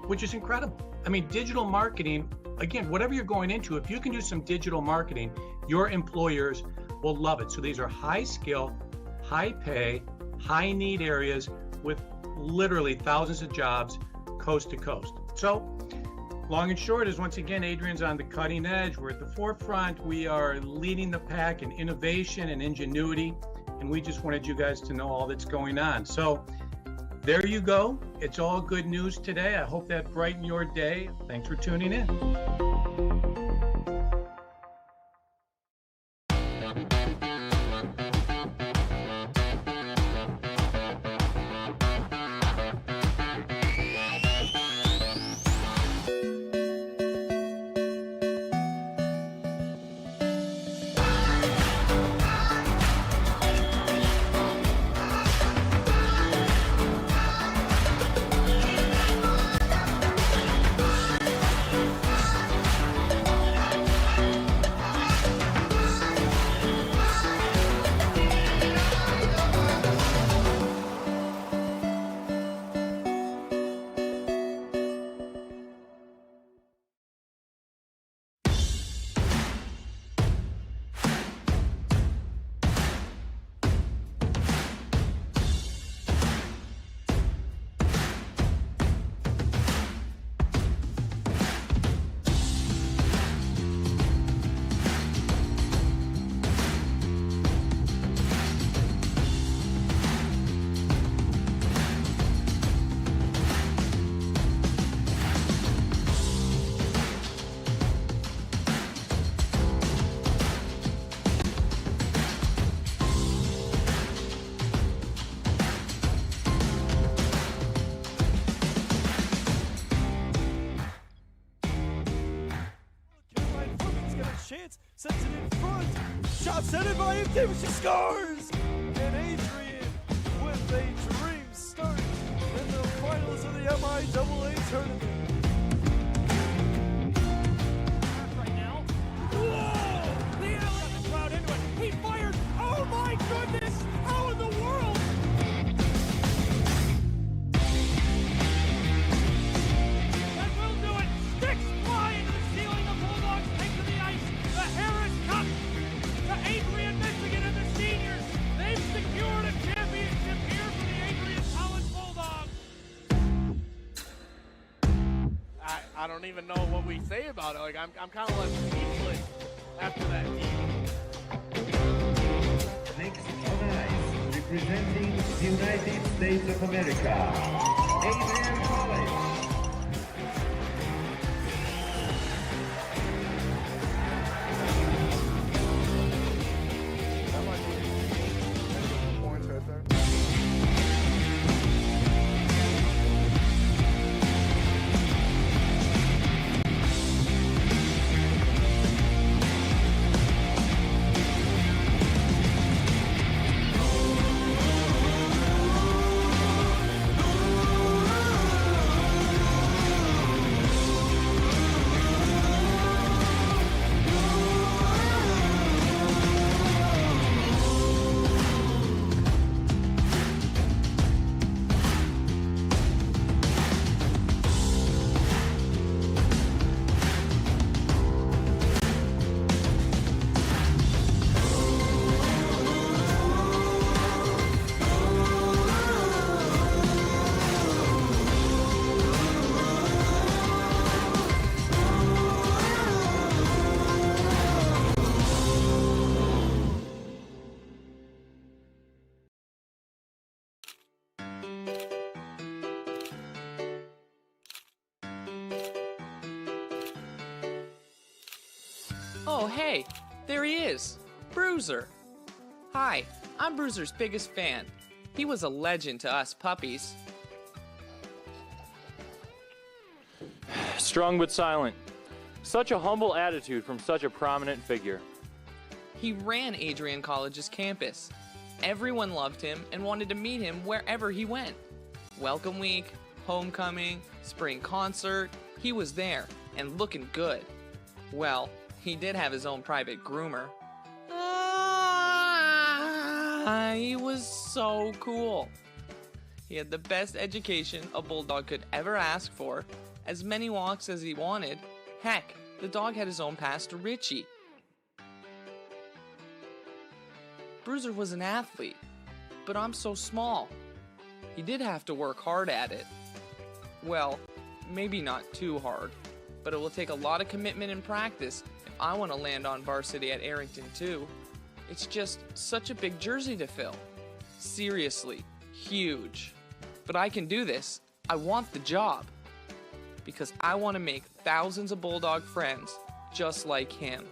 which is incredible. I mean, digital marketing, again, whatever you're going into, if you can do some digital marketing, your employers will love it. So these are high skill, high pay, high need areas with literally thousands of jobs coast to coast. So long and short is, once again, Adrian's on the cutting edge. We're at the forefront. We are leading the pack in innovation and ingenuity. And we just wanted you guys to know all that's going on. So there you go. It's all good news today. I hope that brightened your day. Thanks for tuning in. Sends it in front. Shot centered by him. She scores. And Adrian with a dream start in the finals of the MIAA tournament. Right now. Whoa! The alley got the crowd into it. He fired. Oh my goodness! How in the world? That will do it. Sticks fly into the ceiling. The Bulldogs take to the ice. The Harris Cup to Adrian, Michigan, and the seniors. They've secured a championship here for the Adrian College Bulldogs. I don't even know what we say about it. Like I'm kind of like speechless after that. Next on ice, representing the United States of America, Adrian College. Oh, hey, there he is, Bruiser. Hi, I'm Bruiser's biggest fan. He was a legend to us puppies. Strong but silent. Such a humble attitude from such a prominent figure. He ran Adrian College's campus. Everyone loved him and wanted to meet him wherever he went. Welcome week, homecoming, spring concert, he was there and looking good. Well, he did have his own private groomer. He was so cool. He had the best education a bulldog could ever ask for, as many walks as he wanted. Heck, the dog had his own pass to Richie. Bruiser was an athlete, but I'm so small. He did have to work hard at it. Well, maybe not too hard, but it will take a lot of commitment and practice if I want to land on varsity at Arrington too. It's just such a big jersey to fill. Seriously, huge. But I can do this. I want the job. Because I want to make thousands of Bulldog friends just like him.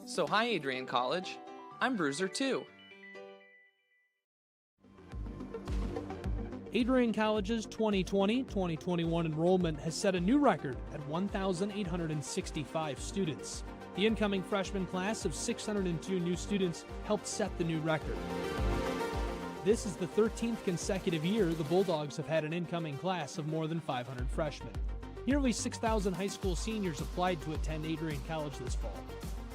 So hi, Adrian College. I'm Bruiser too. Adrian College's 2020-2021 enrollment has set a new record at 1,865 students. The incoming freshman class of 602 new students helped set the new record. This is the 13th consecutive year the Bulldogs have had an incoming class of more than 500 freshmen. Nearly 6,000 high school seniors applied to attend Adrian College this fall.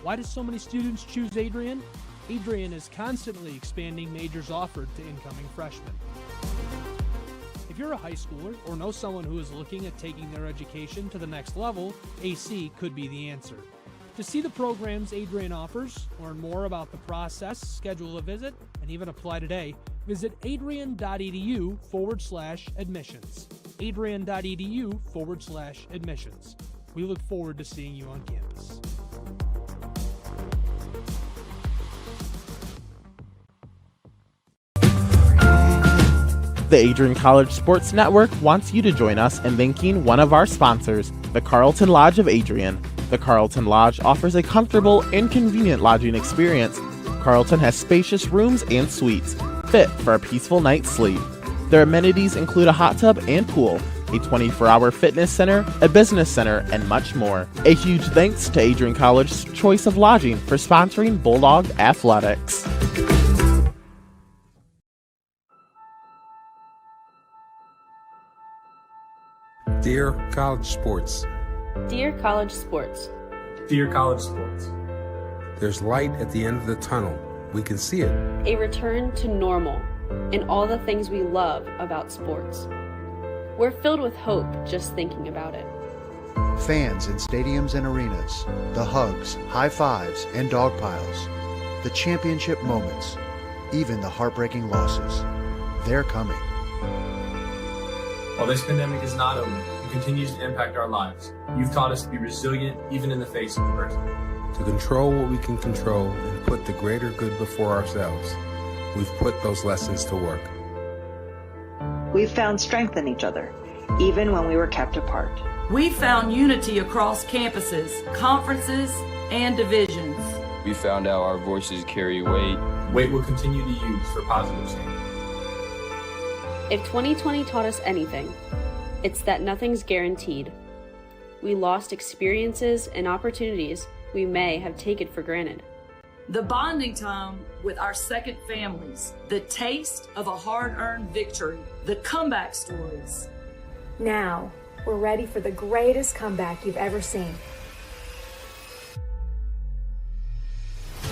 Why do so many students choose Adrian? Adrian is constantly expanding majors offered to incoming freshmen. If you're a high schooler or know someone who is looking at taking their education to the next level, AC could be the answer. To see the programs Adrian offers, learn more about the process, schedule a visit, and even apply today, visit adrian.edu/admissions. adrian.edu/admissions. We look forward to seeing you on campus. The Adrian College Sports Network wants you to join us in thanking one of our sponsors, the Carlton Lodge of Adrian. The Carlton Lodge offers a comfortable and convenient lodging experience. Carlton has spacious rooms and suites, fit for a peaceful night's sleep. Their amenities include a hot tub and pool, a 24-hour fitness center, a business center, and much more. A huge thanks to Adrian College's choice of lodging for sponsoring Bulldog Athletics. Dear College Sports. Dear College Sports. Dear College Sports. There's light at the end of the tunnel. We can see it. A return to normal and all the things we love about sports. We're filled with hope just thinking about it. Fans in stadiums and arenas, the hugs, high fives, and dog piles, the championship moments, even the heartbreaking losses. They're coming. While this pandemic is not over and continues to impact our lives, you've taught us to be resilient even in the face of adversity. To control what we can control and put the greater good before ourselves, we've put those lessons to work. We've found strength in each other, even when we were kept apart. We found unity across campuses, conferences, and divisions. We found out our voices carry weight. Weight we'll continue to use for positive change. If 2020 taught us anything, it's that nothing's guaranteed. We lost experiences and opportunities we may have taken for granted. The bonding time with our second families, the taste of a hard-earned victory, the comeback stories. Now, we're ready for the greatest comeback you've ever seen.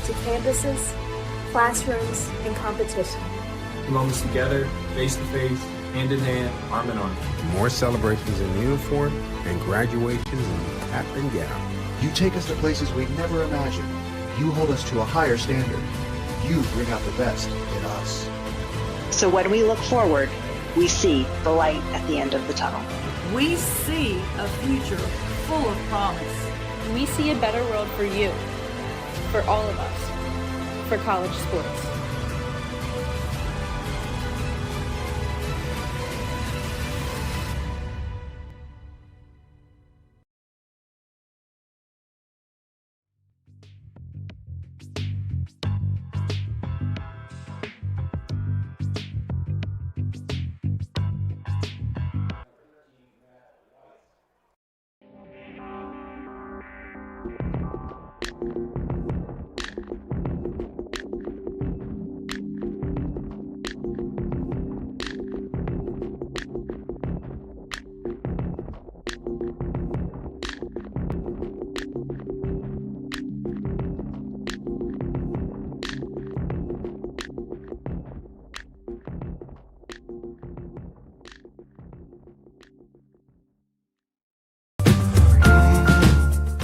To campuses, classrooms, and competition. Moments together, face-to-face, hand-in-hand, arm-in-arm. More celebrations in uniform and graduations in cap and gown. You take us to places we'd never imagined. You hold us to a higher standard. You bring out the best in us. So when we look forward, we see the light at the end of the tunnel. We see a future full of promise. We see a better world for you, for all of us, for college sports.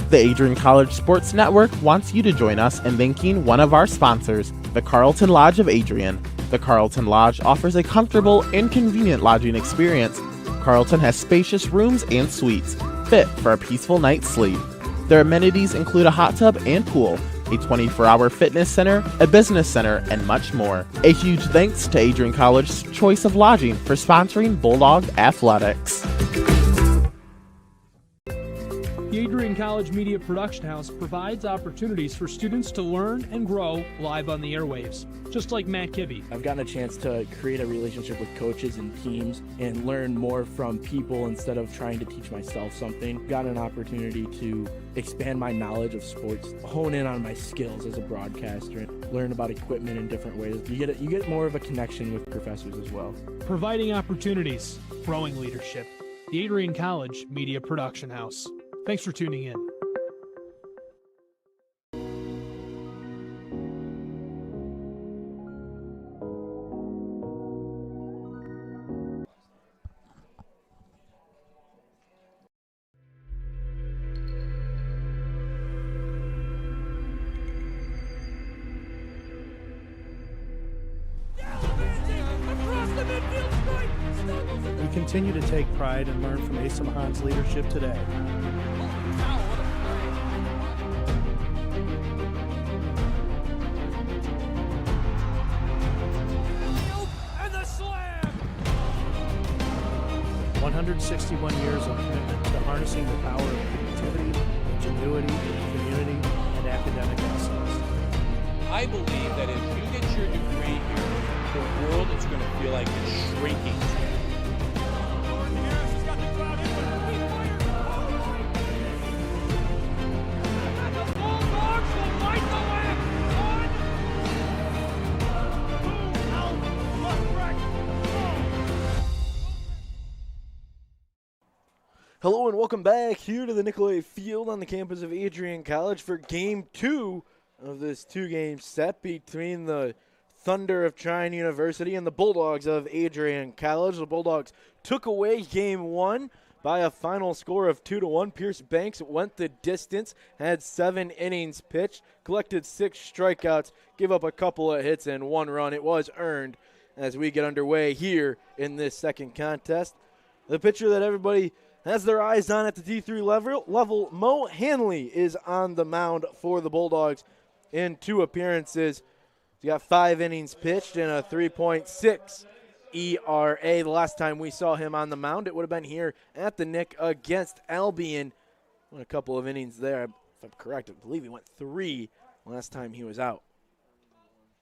The Adrian College Sports Network wants you to join us in thanking one of our sponsors, the Carlton Lodge of Adrian. The Carlton Lodge offers a comfortable and convenient lodging experience. Carlton has spacious rooms and suites, fit for a peaceful night's sleep. Their amenities include a hot tub and pool, a 24-hour fitness center, a business center, and much more. A huge thanks to Adrian College's Choice of Lodging for sponsoring Bulldog Athletics. The Adrian College Media Production House provides opportunities for students to learn and grow live on the airwaves, just like Matt Kibbe. I've gotten a chance to create a relationship with coaches and teams and learn more from people instead of trying to teach myself something. Got an opportunity to expand my knowledge of sports, hone in on my skills as a broadcaster, and learn about equipment in different ways. You get more of a connection with professors as well. Providing opportunities, growing leadership. The Adrian College Media Production House. Thanks for tuning in. We continue to take pride and learn from Asa Mahan's leadership today. And the slam! 161 years of commitment to harnessing the power of creativity, ingenuity, community, and academic excellence. I believe that if you get your degree here, the world is going to feel like it's shrinking. Hello and welcome back here to the Nicolay Field on the campus of Adrian College for Game 2 of this two-game set between the Thunder of Trine University and the Bulldogs of Adrian College. The Bulldogs took away Game 1 by a final score of 2-1. Pierce Banks went the distance, had 7 innings pitched, collected 6 strikeouts, gave up a couple of hits and 1 run. It was earned as we get underway here in this second contest. The pitcher that everybody has their eyes on at the D3 level, Mo Hanley is on the mound for the Bulldogs in 2 appearances. He's got 5 innings pitched and a 3.6 ERA. The last time we saw him on the mound, it would have been here at the Nick against Albion. Went a couple of innings there. If I'm correct, I believe he went 3 last time he was out.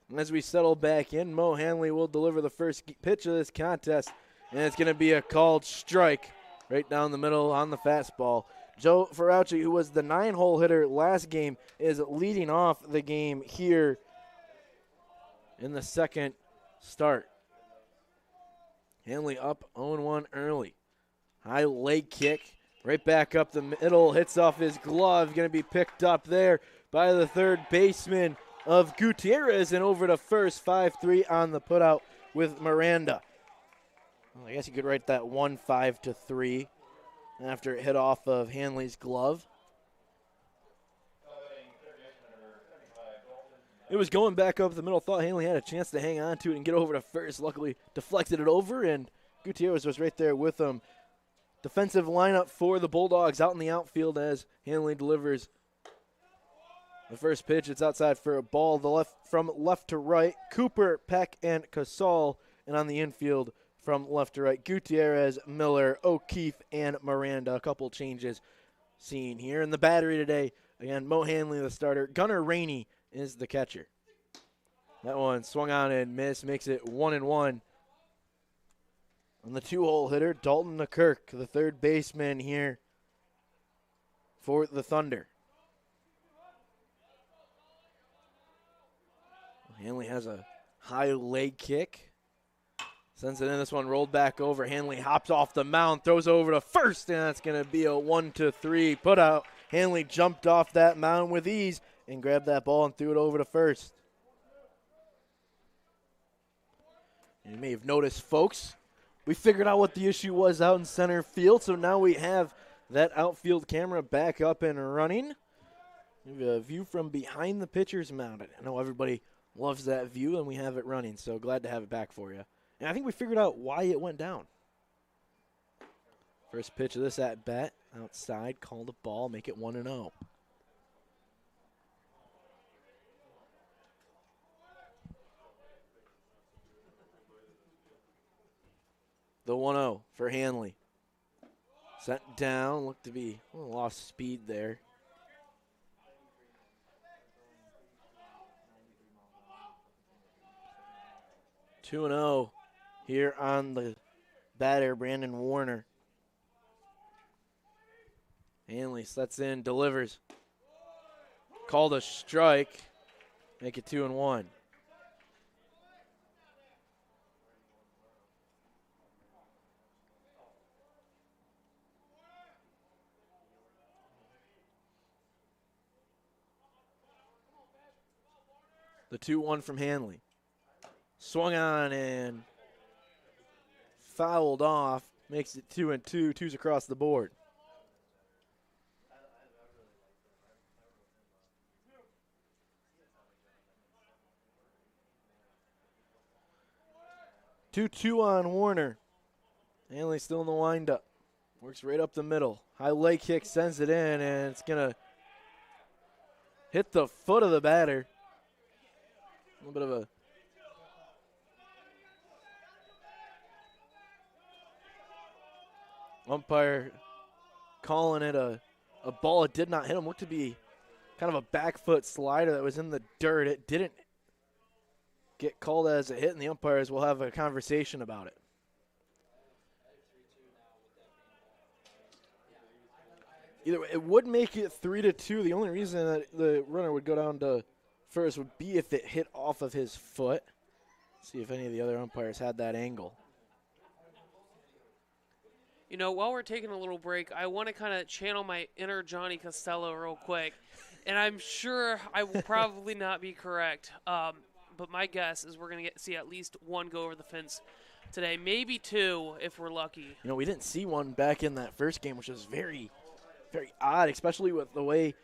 And as we settle back in, Mo Hanley will deliver the first pitch of this contest, and it's going to be a called strike right down the middle on the fastball. Joe Ferrauci, who was the 9-hole hitter last game, is leading off the game here in the second start. Hanley up 0-1 early. High leg kick, right back up the middle, hits off his glove, going to be picked up there by the third baseman of Gutierrez, and over to first, 5-3 on the putout with Miranda. Well, I guess you could write that 1-5-3 after it hit off of Hanley's glove. It was going back up the middle. Thought Hanley had a chance to hang on to it and get over to first. Luckily, deflected it over, and Gutierrez was right there with him. Defensive lineup for the Bulldogs out in the outfield as Hanley delivers the first pitch. It's outside for a ball. From left to right, Cooper, Peck, and Casal. And on the infield, from left to right, Gutierrez, Miller, O'Keefe, and Miranda. A couple changes seen here. In the battery today, again, Mo Hanley the starter. Gunnar Rainey is the catcher. That one swung on and missed, makes it 1-1. On the 2-hole hitter, Dalton McKirk, the third baseman here for the Thunder. Hanley has a high leg kick. Sends it in. This one rolled back over. Hanley hops off the mound, throws over to first, and that's going to be a 1-3 put out. Hanley jumped off that mound with ease and grabbed that ball and threw it over to first. And you may have noticed, folks, we figured out what the issue was out in center field, so now we have that outfield camera back up and running. We have a view from behind the pitcher's mound. I know everybody loves that view, and we have it running, so glad to have it back for you. And I think we figured out why it went down. First pitch of this at bat, outside, call the ball, make it 1-0. The 1-0 for Hanley. Sent down, looked to be lost speed there. Two 2-0 here on the batter, Brandon Warner. Hanley sets in, delivers. Called a strike. Make it 2-1. The 2-1 from Hanley. Swung on and fouled off. Makes it 2-2. Twos across the board. Two on Warner. Hanley still in the windup. Works right up the middle. High leg kick sends it in, and it's going to hit the foot of the batter. A little bit of a umpire calling it a ball. It did not hit him. Looked to be kind of a back foot slider that was in the dirt. It didn't get called as a hit, and the umpires will have a conversation about it. Either way, it would make it 3-2. The only reason that the runner would go down to first would be if it hit off of his foot. See if any of the other umpires had that angle. You know, while we're taking a little break, I want to kind of channel my inner Johnny Costello real quick. And I'm sure I will probably not be correct. But my guess is we're going to see at least one go over the fence today. Maybe two if we're lucky. You know, we didn't see one back in that first game, which was very, very odd, especially with the way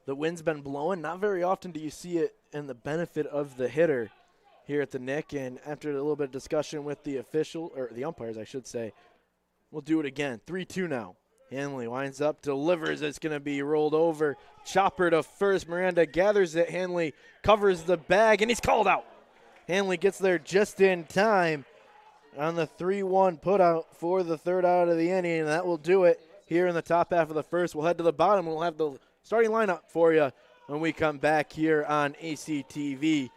the wind's been blowing. Not very often do you see it in the benefit of the hitter here at the Nick. And after a little bit of discussion with the official, or the umpires, I should say, we'll do it again. 3-2 now. Hanley winds up, delivers. It's going to be rolled over. Chopper to first. Miranda gathers it. Hanley covers the bag, and he's called out. Hanley gets there just in time on the 3-1 putout for the third out of the inning, and that will do it here in the top half of the first. We'll head to the bottom. We'll have the starting lineup for you when we come back here on ACTV.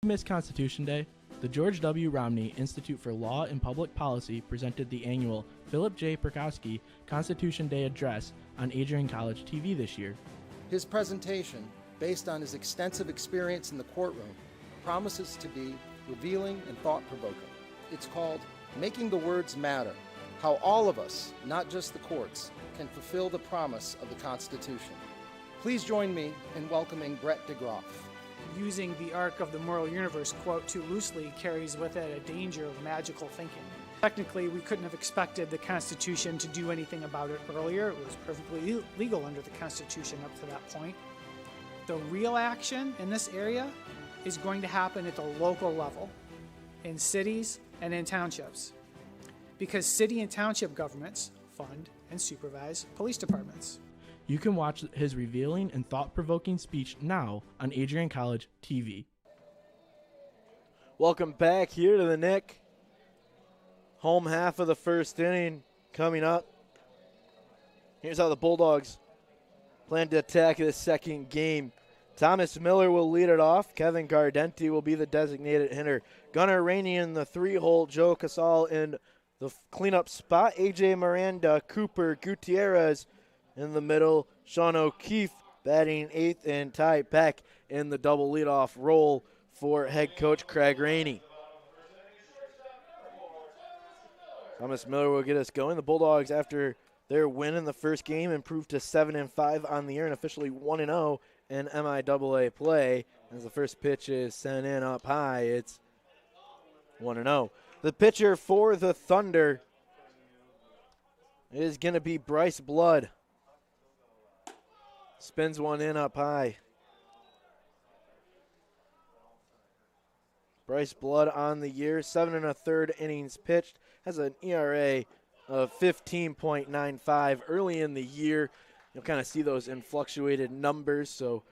Miss Constitution Day, the George W. Romney Institute for Law and Public Policy presented the annual Philip J. Perkowski Constitution Day Address on Adrian College TV this year. His presentation, based on his extensive experience in the courtroom, promises to be revealing and thought-provoking. It's called Making the Words Matter, How All of Us, not just the courts, can fulfill the promise of the Constitution. Please join me in welcoming Brett DeGroff. Using the arc of the moral universe quote too loosely carries with it a danger of magical thinking. Technically, we couldn't have expected the Constitution to do anything about it earlier. It was perfectly legal under the Constitution up to that point. The real action in this area is going to happen at the local level, in cities and in townships, because city and township governments fund and supervise police departments. You can watch his revealing and thought-provoking speech now on Adrian College TV. Welcome back here to the Nick. Home half of the first inning coming up. Here's how the Bulldogs plan to attack this second game. Thomas Miller will lead it off. Kevin Gardenti will be the designated hitter. Gunnar Rainey in the 3-hole. Joe Casal in the cleanup spot. AJ Miranda, Cooper Gutierrez in the middle. Sean O'Keefe batting 8th, and Ty Peck in the double leadoff role for head coach Craig Rainey. Thomas Miller will get us going. The Bulldogs, after their win in the first game, improved to 7-5 on the year and officially 1-0 in MIAA play. As the first pitch is sent in up high, it's 1-0. The pitcher for the Thunder is going to be Bryce Blood. Spins one in up high. Bryce Blood on the year, 7 1/3 innings pitched, has an ERA of 15.95 early in the year. You'll kind of see those in fluctuated numbers, so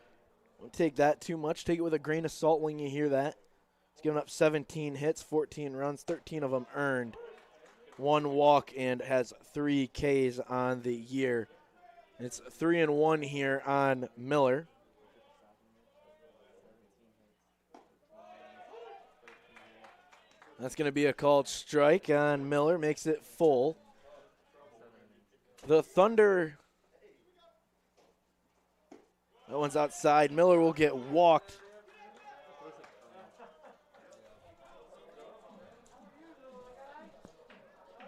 don't take that too much. Take it with a grain of salt when you hear that. He's given up 17 hits, 14 runs, 13 of them earned, 1 walk, and has 3 Ks on the year. It's 3-1 here on Miller. That's going to be a called strike on Miller, makes it full. The Thunder, that one's outside. Miller will get walked.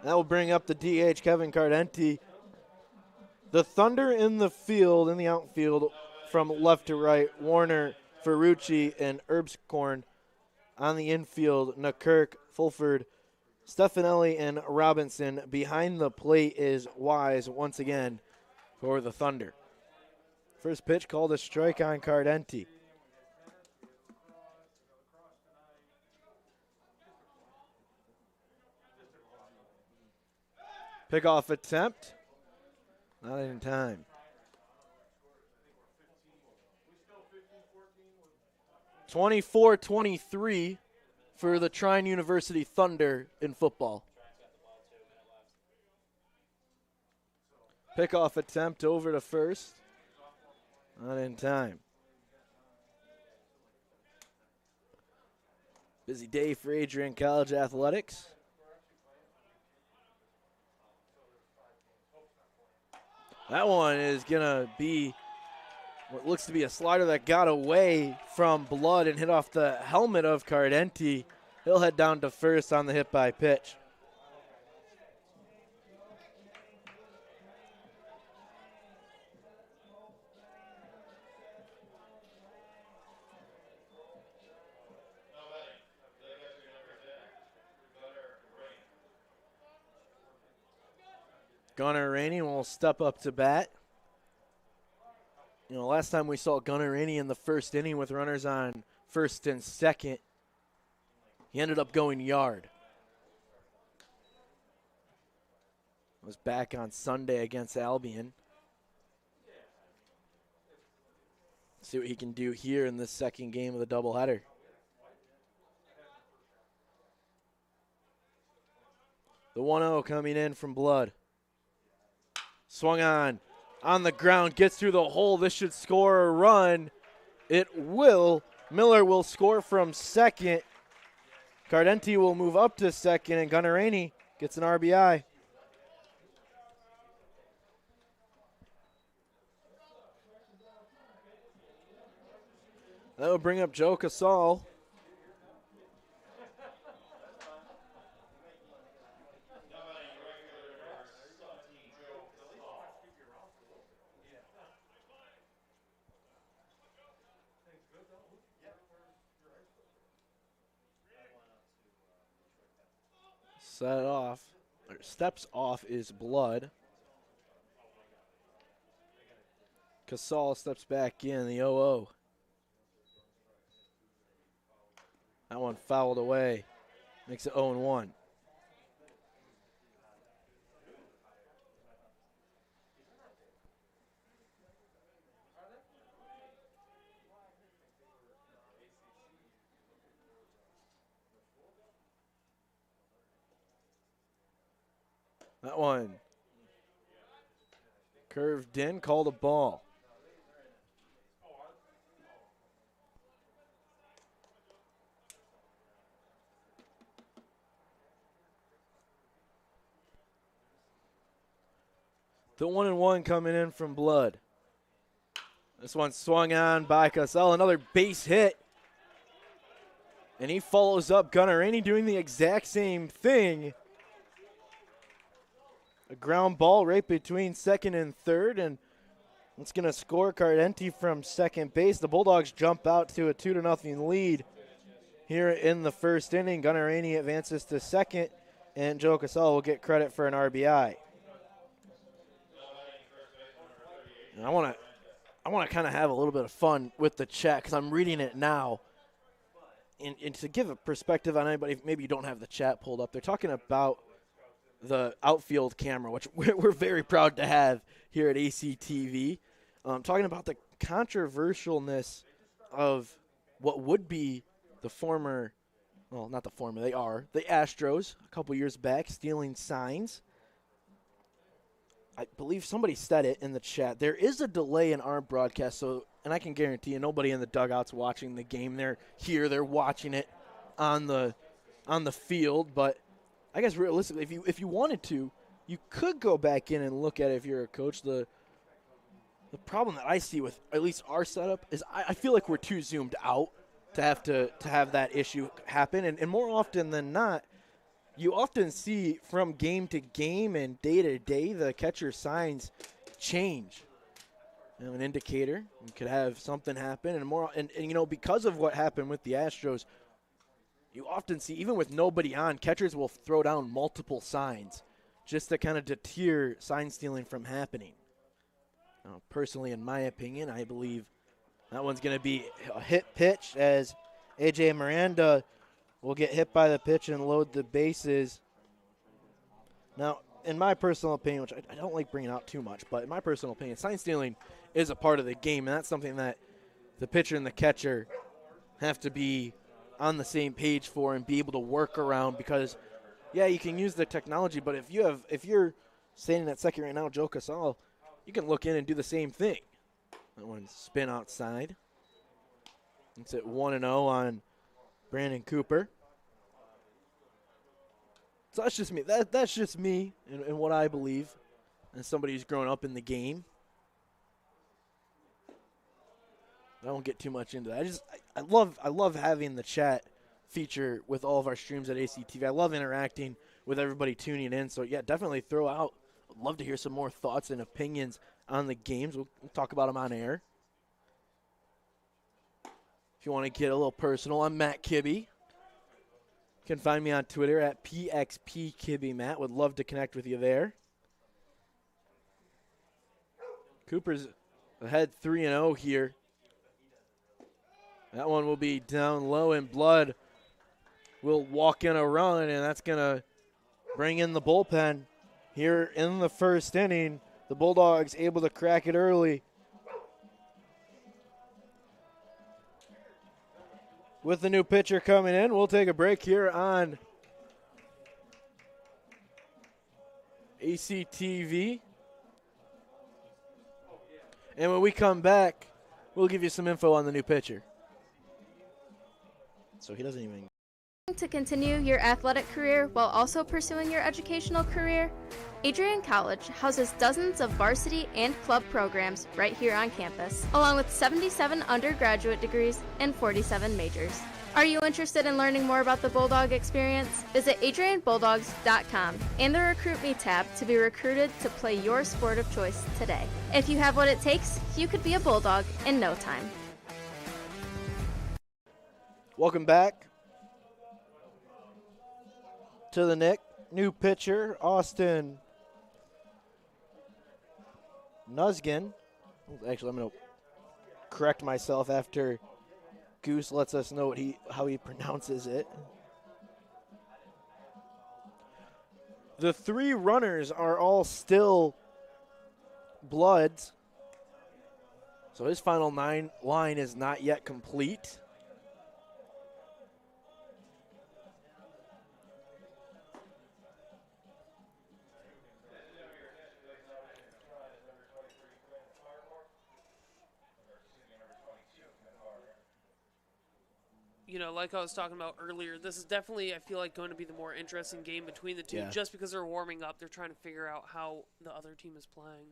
That will bring up the DH, Kevin Cardenti. The Thunder in the field, in the outfield, from left to right, Warner, Ferrucci, and Erbskorn. On the infield, Nakirk, Fulford, Stefanelli, and Robinson. Behind the plate is Wise once again for the Thunder. First pitch called a strike on Cardenti. Pickoff attempt. Not in time. 24-23 for the Trine University Thunder in football. Pickoff attempt over to first. Not in time. Busy day for Adrian College Athletics. That one is going to be what looks to be a slider that got away from Blood and hit off the helmet of Cardenti. He'll head down to first on the hit by pitch. Gunnar Rainey will step up to bat. You know, last time we saw Gunnar Rainey in the first inning with runners on first and second, he ended up going yard. Was back on Sunday against Albion. See what he can do here in this second game of the doubleheader. The 1-0 coming in from Blood. Swung on the ground, gets through the hole. This should score a run. It will. Miller will score from second. Cardenti will move up to second, and Gunnar Rainey gets an RBI. That will bring up Joe Casal. Steps off is Blood. Casal steps back in, the 0-0. That one fouled away. Makes it 0-1. That one curved in, called a ball. The 1-1 coming in from Blood. This one swung on by Casal, another base hit. And he follows up Gunnar Rainey doing the exact same thing. A ground ball right between second and third, and it's going to score Cardenti from second base. The Bulldogs jump out to a 2-0 lead here in the first inning. Gunnar Rainey advances to second, and Joe Casal will get credit for an RBI. And I want to kind of have a little bit of fun with the chat because I'm reading it now. And to give a perspective on anybody, maybe you don't have the chat pulled up, they're talking about the outfield camera, which we're very proud to have here at ACTV. Talking about the controversialness of what would be the former, well, not the former, they are, the Astros a couple years back stealing signs. I believe somebody said it in the chat. There is a delay in our broadcast, so, and I can guarantee you nobody in the dugout's watching the game. They're here, they're watching it on the field, but I guess realistically, if you wanted to, you could go back in and look at it if you're a coach. The problem that I see with at least our setup is I feel like we're too zoomed out to have that issue happen. And more often than not, you often see from game to game and day to day the catcher signs change. You know, an indicator, you could have something happen, and you know, because of what happened with the Astros, you often see, even with nobody on, catchers will throw down multiple signs just to kind of deter sign stealing from happening. Now, personally, in my opinion, I believe that one's going to be a hit pitch as A.J. Miranda will get hit by the pitch and load the bases. Now, in my personal opinion, which I don't like bringing out too much, but in my personal opinion, sign stealing is a part of the game, and that's something that the pitcher and the catcher have to be on the same page for and be able to work around, because, yeah, you can use the technology, but if you're standing at second right now, Joe Casal, you can look in and do the same thing. That one's spin outside. It's at 1-0 on Brandon Cooper. So that's just me. That's just me and what I believe as somebody who's grown up in the game. I won't get too much into that. I love having the chat feature with all of our streams at ACTV. I love interacting with everybody tuning in. So, yeah, definitely throw out. I'd love to hear some more thoughts and opinions on the games. We'll talk about them on air. If you want to get a little personal, I'm Matt Kibbe. You can find me on Twitter at PXPKibbeMatt. Would love to connect with you there. Cooper's ahead 3-0 here. That one will be down low, and Blood will walk in a run, and that's going to bring in the bullpen here in the first inning. The Bulldogs able to crack it early. With the new pitcher coming in, we'll take a break here on ACTV. And when we come back, we'll give you some info on the new pitcher. So he doesn't even... To continue your athletic career while also pursuing your educational career, Adrian College houses dozens of varsity and club programs right here on campus, along with 77 undergraduate degrees and 47 majors. Are you interested in learning more about the Bulldog experience? Visit adrianbulldogs.com and the Recruit Me tab to be recruited to play your sport of choice today. If you have what it takes, you could be a Bulldog in no time. Welcome back to the Nick. New pitcher, Austin Nuzgin. Actually, I'm going to correct myself after Goose lets us know how he pronounces it. The three runners are all still Bloods. So his final line is not yet complete. You know, like I was talking about earlier, this is definitely, I feel like, going to be the more interesting game between the two. Yeah. Just because they're warming up, they're trying to figure out how the other team is playing.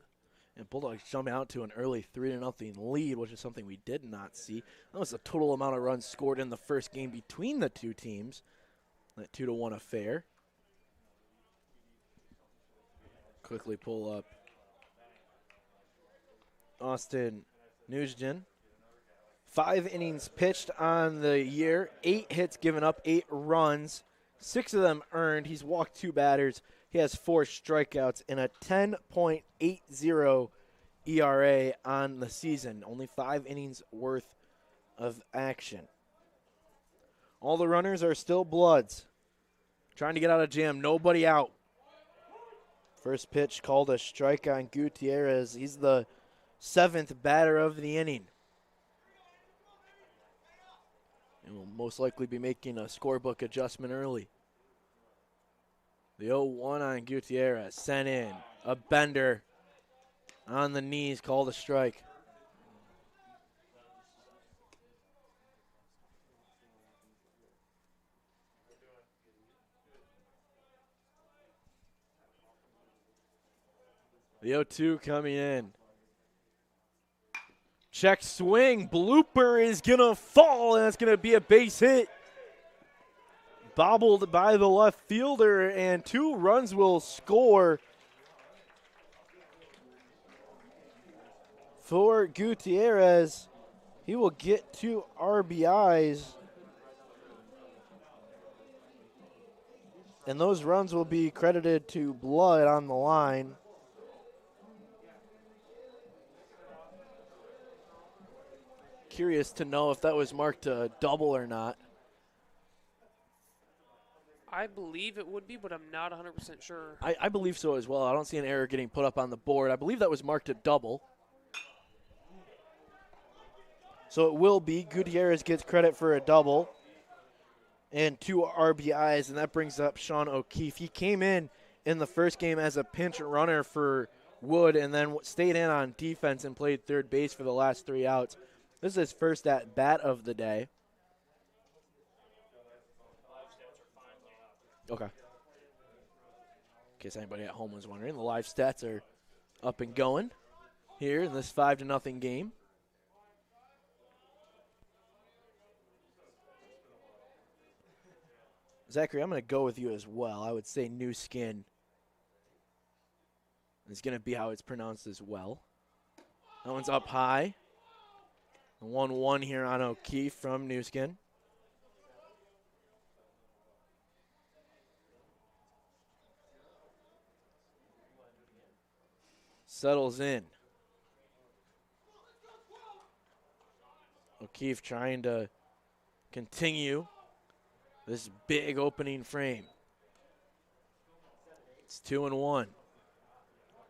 And Bulldogs jumping out to an early 3-0 lead, which is something we did not see. That was the total amount of runs scored in the first game between the two teams. That 2-1 affair. Quickly pull up Austin Nuzgen. 5 innings pitched on the year, 8 hits given up, 8 runs, 6 of them earned. He's walked 2 batters. He has 4 strikeouts and a 10.80 ERA on the season. Only 5 innings worth of action. All the runners are still Bloods. Trying to get out of jam. Nobody out. First pitch called a strike on Gutierrez. He's the 7th batter of the inning. And will most likely be making a scorebook adjustment early. The 0-1 on Gutierrez. Sent in. A bender on the knees, called a strike. The 0-2 coming in. Check swing. Blooper is going to fall, and it's going to be a base hit. Bobbled by the left fielder, and 2 runs will score for Gutierrez. He will get 2 RBIs. And those runs will be credited to Blood on the line. Curious to know if that was marked a double or not. I believe it would be, but I'm not 100% sure. I believe so as well. I don't see an error getting put up on the board. I believe that was marked a double. So it will be. Gutierrez gets credit for a double and 2 RBIs, and that brings up Sean O'Keefe. He came in the first game as a pinch runner for Wood and then stayed in on defense and played third base for the last 3 outs. This is his first at bat of the day. Okay. In case anybody at home was wondering, the live stats are up and going here in this 5-0 game. Zachary, I'm going to go with you as well. I would say New Skin is going to be how it's pronounced as well. That one's up high. 1-1 here on O'Keefe from New Skin. Settles in. O'Keefe trying to continue this big opening frame. It's 2-1.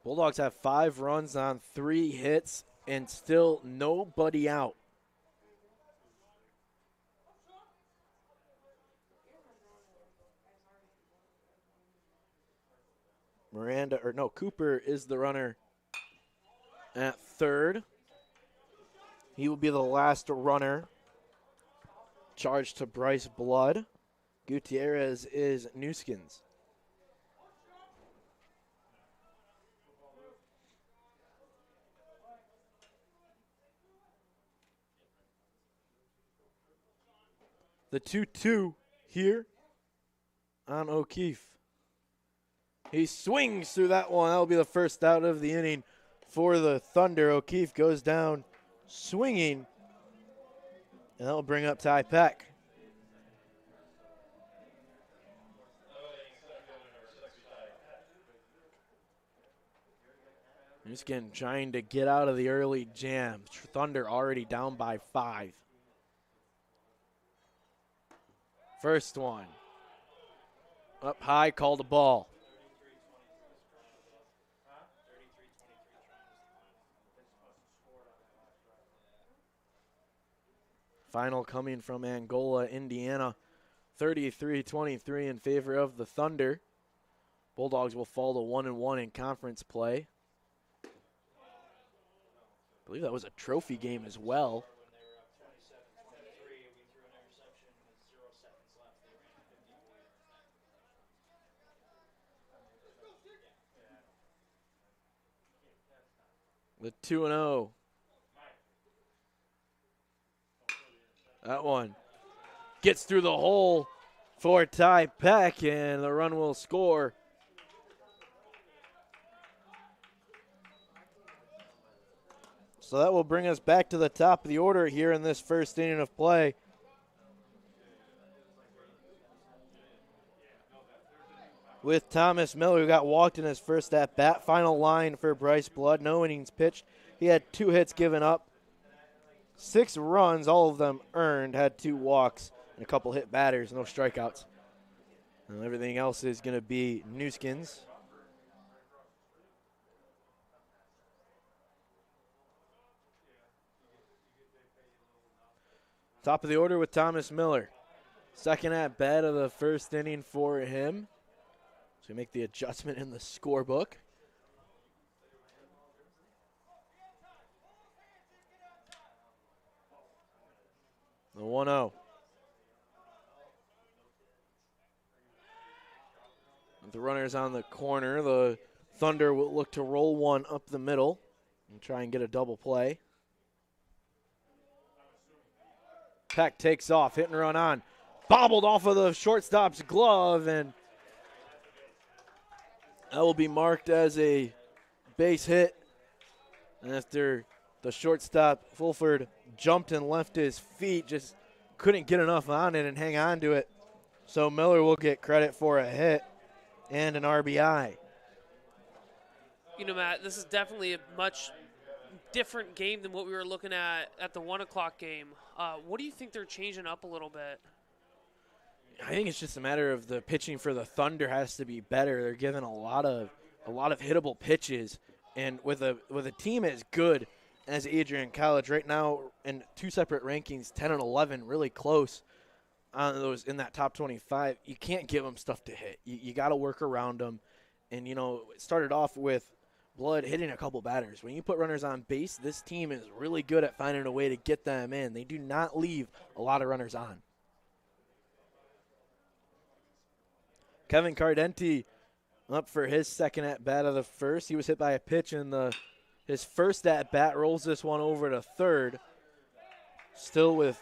Bulldogs have 5 runs on 3 hits and still nobody out. Cooper is the runner at third. He will be the last runner charged to Bryce Blood. Gutierrez is Newskins. The 2-2 here on O'Keefe. He swings through that one. That'll be the first out of the inning for the Thunder. O'Keefe goes down swinging, and that'll bring up Ty Peck. Newskin trying to get out of the early jam. Thunder already down by 5. First one. Up high, called a ball. Final coming from Angola, Indiana. 33-23 in favor of the Thunder. Bulldogs will fall to 1-1 in conference play. I believe that was a trophy game as well. The 2-0. That one gets through the hole for Ty Peck, and the run will score. So that will bring us back to the top of the order here in this first inning of play. With Thomas Miller, who got walked in his first at-bat. Final line for Bryce Blood. No innings pitched. He had 2 hits given up, 6 runs, all of them earned, had 2 walks, and a couple hit batters, no strikeouts. And everything else is going to be new skins. Top of the order with Thomas Miller. Second at bat of the first inning for him. So we make the adjustment in the scorebook. The 1-0. With the runners on the corner, the Thunder will look to roll one up the middle and try and get a double play. Peck takes off, hit and run on. Bobbled off of the shortstop's glove, and that will be marked as a base hit. And after the shortstop, Fulford, jumped and left his feet, just couldn't get enough on it and hang on to it. So Miller will get credit for a hit and an RBI. You know, Matt, this is definitely a much different game than what we were looking at the 1 o'clock game. What do you think they're changing up a little bit? I think it's just a matter of the pitching for the Thunder has to be better. They're given a lot of hittable pitches, and with a team as good as Adrian College right now in 2 separate rankings, 10 and 11, really close on those in that top 25. You can't give them stuff to hit. You got to work around them, and it started off with Blood hitting a couple batters. When you put runners on base, this team is really good at finding a way to get them in. They do not leave a lot of runners on. Kevin Cardenti up for his second at-bat of the first. He was hit by a pitch in his first at-bat, rolls this one over to third. Still with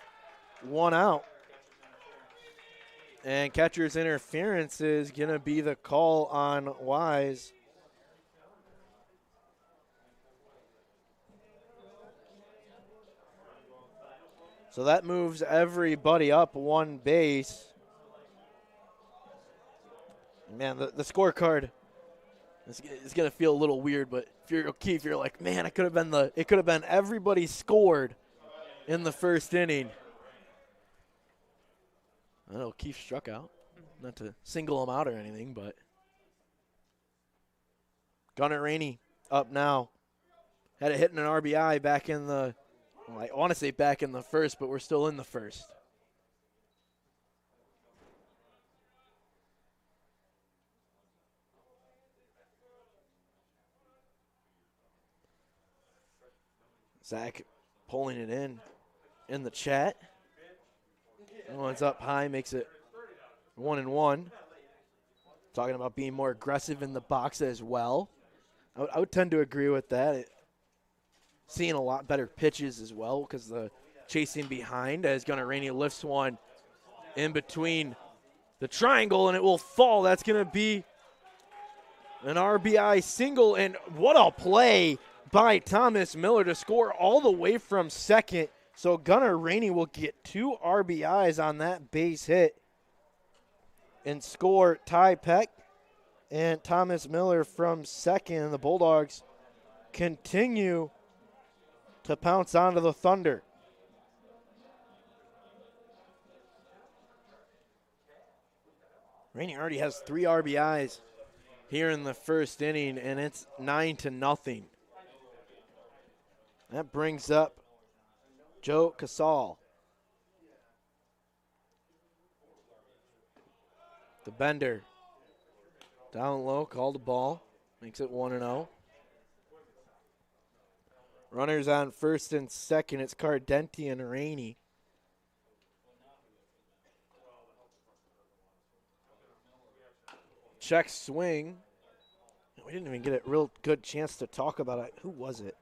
1 out. And catcher's interference is going to be the call on Wise. So that moves everybody up 1 base. Man, the scorecard is going to feel a little weird, but if you're O'Keefe, you're like, man, it could have been everybody scored in the first inning. I know O'Keefe struck out, not to single him out or anything, but Gunnar Rainey up now. Had a hit and an RBI back in the, I want to say back in the first, but we're still in the first. Zach pulling it in the chat. One's up high, makes it 1-1. Talking about being more aggressive in the box as well. I would tend to agree with that. Seeing a lot better pitches as well because the chasing behind as Gunnar Rainey lifts one in between the triangle and it will fall. That's going to be an RBI single, and what a play by Thomas Miller to score all the way from second. So Gunnar Rainey will get 2 RBIs on that base hit and score Ty Peck and Thomas Miller from second. And the Bulldogs continue to pounce onto the Thunder. Rainey already has 3 RBIs here in the first inning, and it's 9-0. That brings up Joe Casal. The bender down low, called the ball, makes it 1-0. Runners on first and second. It's Cardenti and Rainey. Check swing. We didn't even get a real good chance to talk about it. Who was it?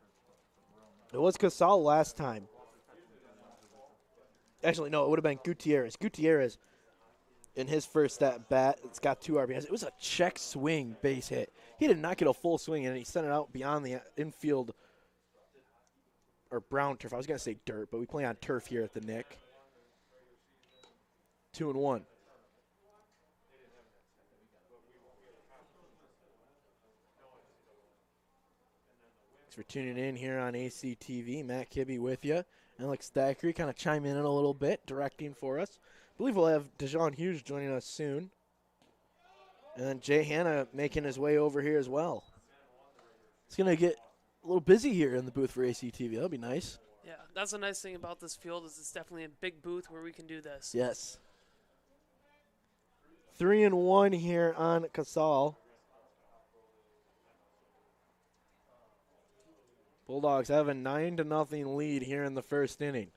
It was Casal last time. Actually, no, it would have been Gutierrez. Gutierrez, in his first at bat, it's got 2 RBIs. It was a check swing base hit. He did not get a full swing, and he sent it out beyond the infield or brown turf. I was going to say dirt, but we play on turf here at the Nick. 2-1. Thanks for tuning in here on ACTV. Matt Kibbe with you. Alex Thackeray kind of chime in a little bit, directing for us. I believe we'll have Dejon Hughes joining us soon. And then Jay Hanna making his way over here as well. It's going to get a little busy here in the booth for ACTV. That'll be nice. Yeah, that's the nice thing about this field is it's definitely a big booth where we can do this. Yes. 3-1 here on Casal. Bulldogs have a 9-0 lead here in the first inning.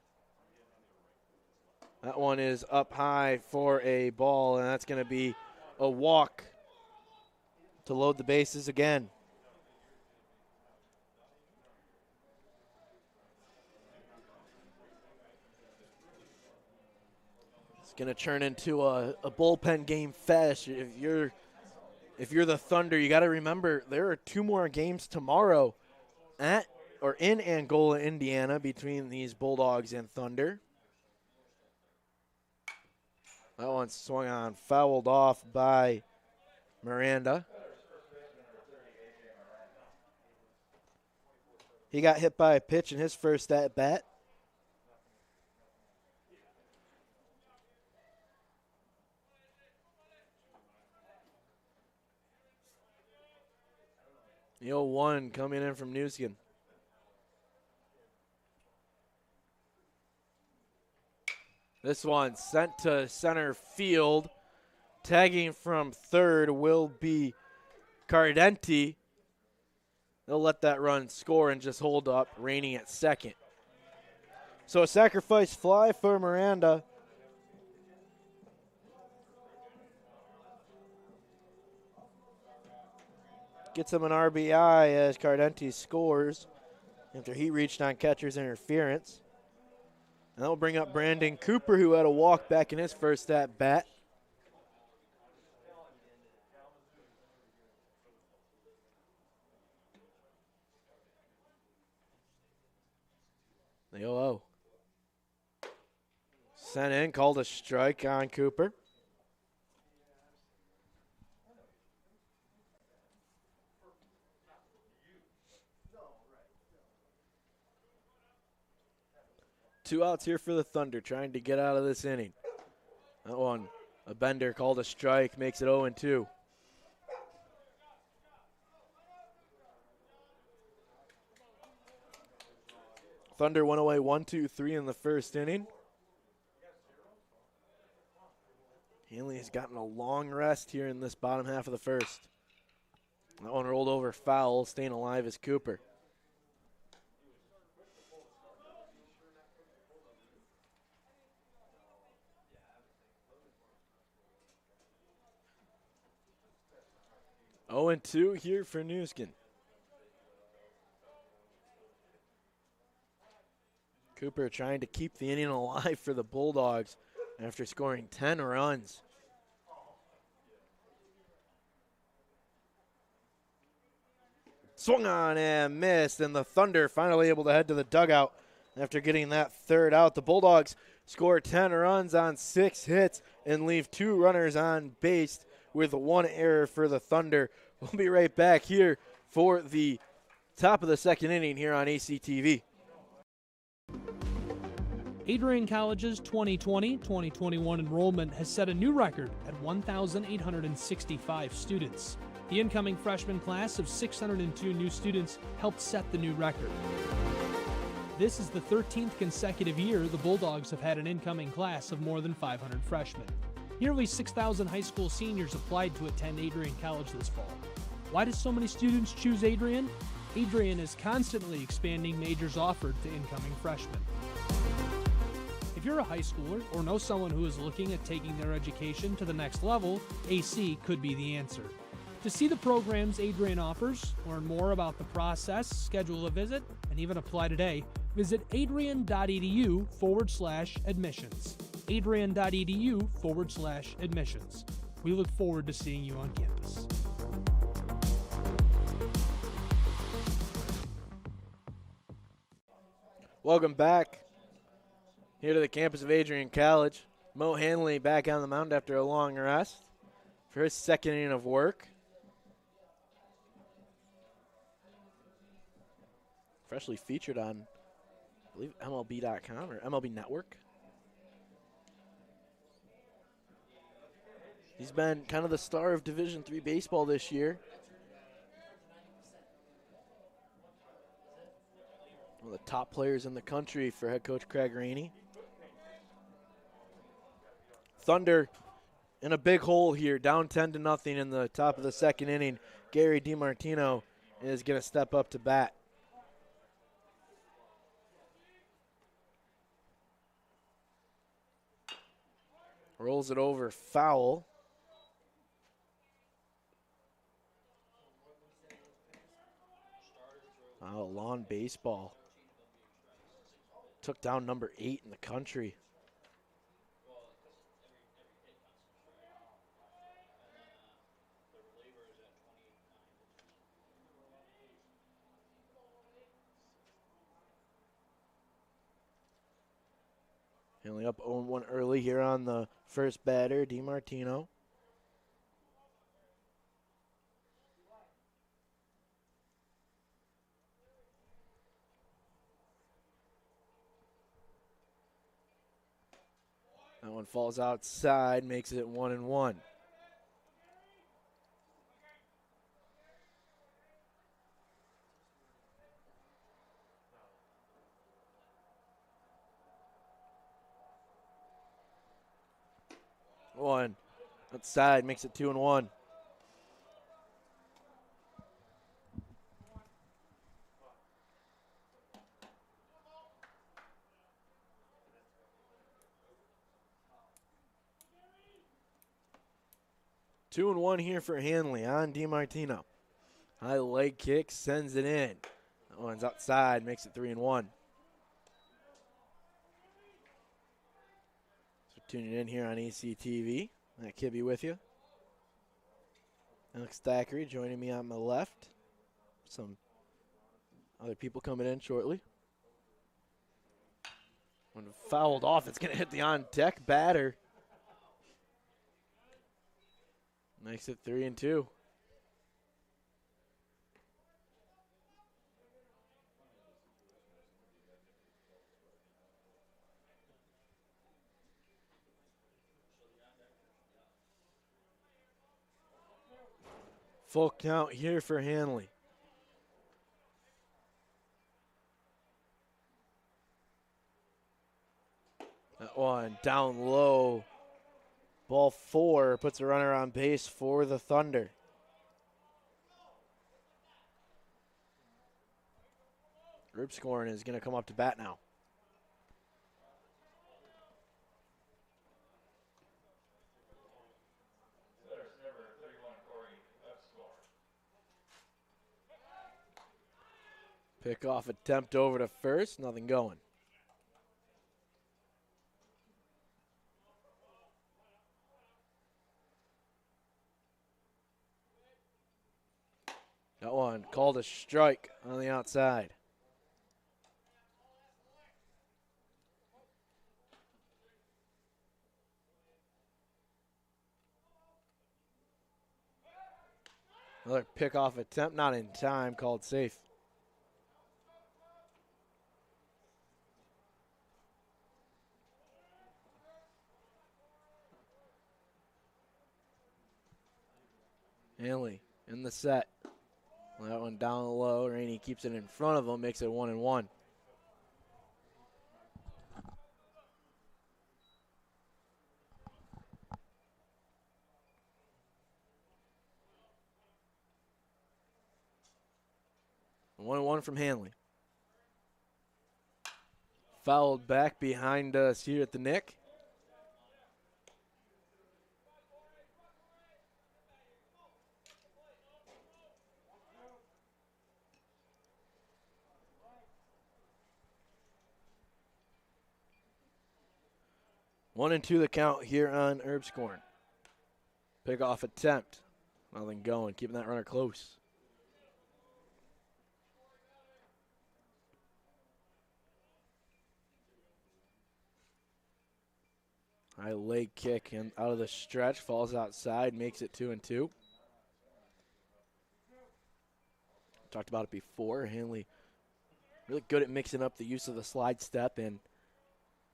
That one is up high for a ball, and that's going to be a walk to load the bases again. It's going to turn into a bullpen game fast. If you're the Thunder, you got to remember there are 2 more games tomorrow at or in Angola, Indiana, between these Bulldogs and Thunder. That one swung on, fouled off by Miranda. He got hit by a pitch in his first at bat. The 0-1 coming in from Newskin. This one sent to center field. Tagging from third will be Cardenti. They'll let that run score and just hold up, reigning at second. So a sacrifice fly for Miranda. Gets him an RBI as Cardenti scores after he reached on catcher's interference. And that will bring up Brandon Cooper, who had a walk back in his first at bat. The 0-0. Sent in, called a strike on Cooper. Two outs here for the Thunder, trying to get out of this inning. That one, a bender called a strike, makes it 0-2. Thunder went away 1-2-3 in the first inning. Hanley has gotten a long rest here in this bottom half of the first. That one rolled over foul, staying alive is Cooper. Oh, and 2 here for Newskin. Cooper trying to keep the inning alive for the Bulldogs after scoring 10 runs. Swung on and missed, and the Thunder finally able to head to the dugout after getting that third out. The Bulldogs score 10 runs on 6 hits and leave 2 runners on base with 1 error for the Thunder. We'll be right back here for the top of the second inning here on ACTV. Adrian College's 2020-2021 enrollment has set a new record at 1,865 students. The incoming freshman class of 602 new students helped set the new record. This is the 13th consecutive year the Bulldogs have had an incoming class of more than 500 freshmen. Nearly 6,000 high school seniors applied to attend Adrian College this fall. Why do so many students choose Adrian? Adrian is constantly expanding majors offered to incoming freshmen. If you're a high schooler or know someone who is looking at taking their education to the next level, AC could be the answer. To see the programs Adrian offers, learn more about the process, schedule a visit, and even apply today, visit adrian.edu/admissions. adrian.edu/admissions. We look forward to seeing you on campus. Welcome back here to the campus of Adrian College. Mo Hanley back on the mound after a long rest for his second inning of work. freshly featured on, I believe, MLB.com or MLB Network. He's been kind of the star of Division III baseball this year. One of the top players in the country for head coach Craig Rainey. Thunder in a big hole here, down 10-0 in the top of the second inning. Gary DiMartino is going to step up to bat. Rolls it over, foul. Oh, lawn baseball. Took down number 8 in the country. Only up 0-1 early here on the first batter, DiMartino. That one falls outside, makes it 1-1. One outside, makes it 2-1. Two and 1 here for Hanley on DiMartino. High leg kick, sends it in. That one's outside, makes it 3-1. So tuning in here on ECTV. That kid be with you. Alex Thackeray joining me on my left. Some other people coming in shortly. When fouled off, it's going to hit the on-deck batter. Makes it 3-2. Full count here for Hanley. That one down low. Ball 4 puts a runner on base for the Thunder. Rupscorn is going to come up to bat now. Pickoff attempt over to first, nothing going. That one called a strike on the outside. Another pickoff attempt, not in time, called safe. Hanley in the set. That one down low. Rainey keeps it in front of him, makes it 1-1. One from Hanley. Fouled back behind us here at the Nick. One and 2 the count here on Erbscorn. Pickoff attempt. Nothing going. Keeping that runner close. High leg kick and out of the stretch. Falls outside. Makes it 2-2. Talked about it before. Hanley really good at mixing up the use of the slide step and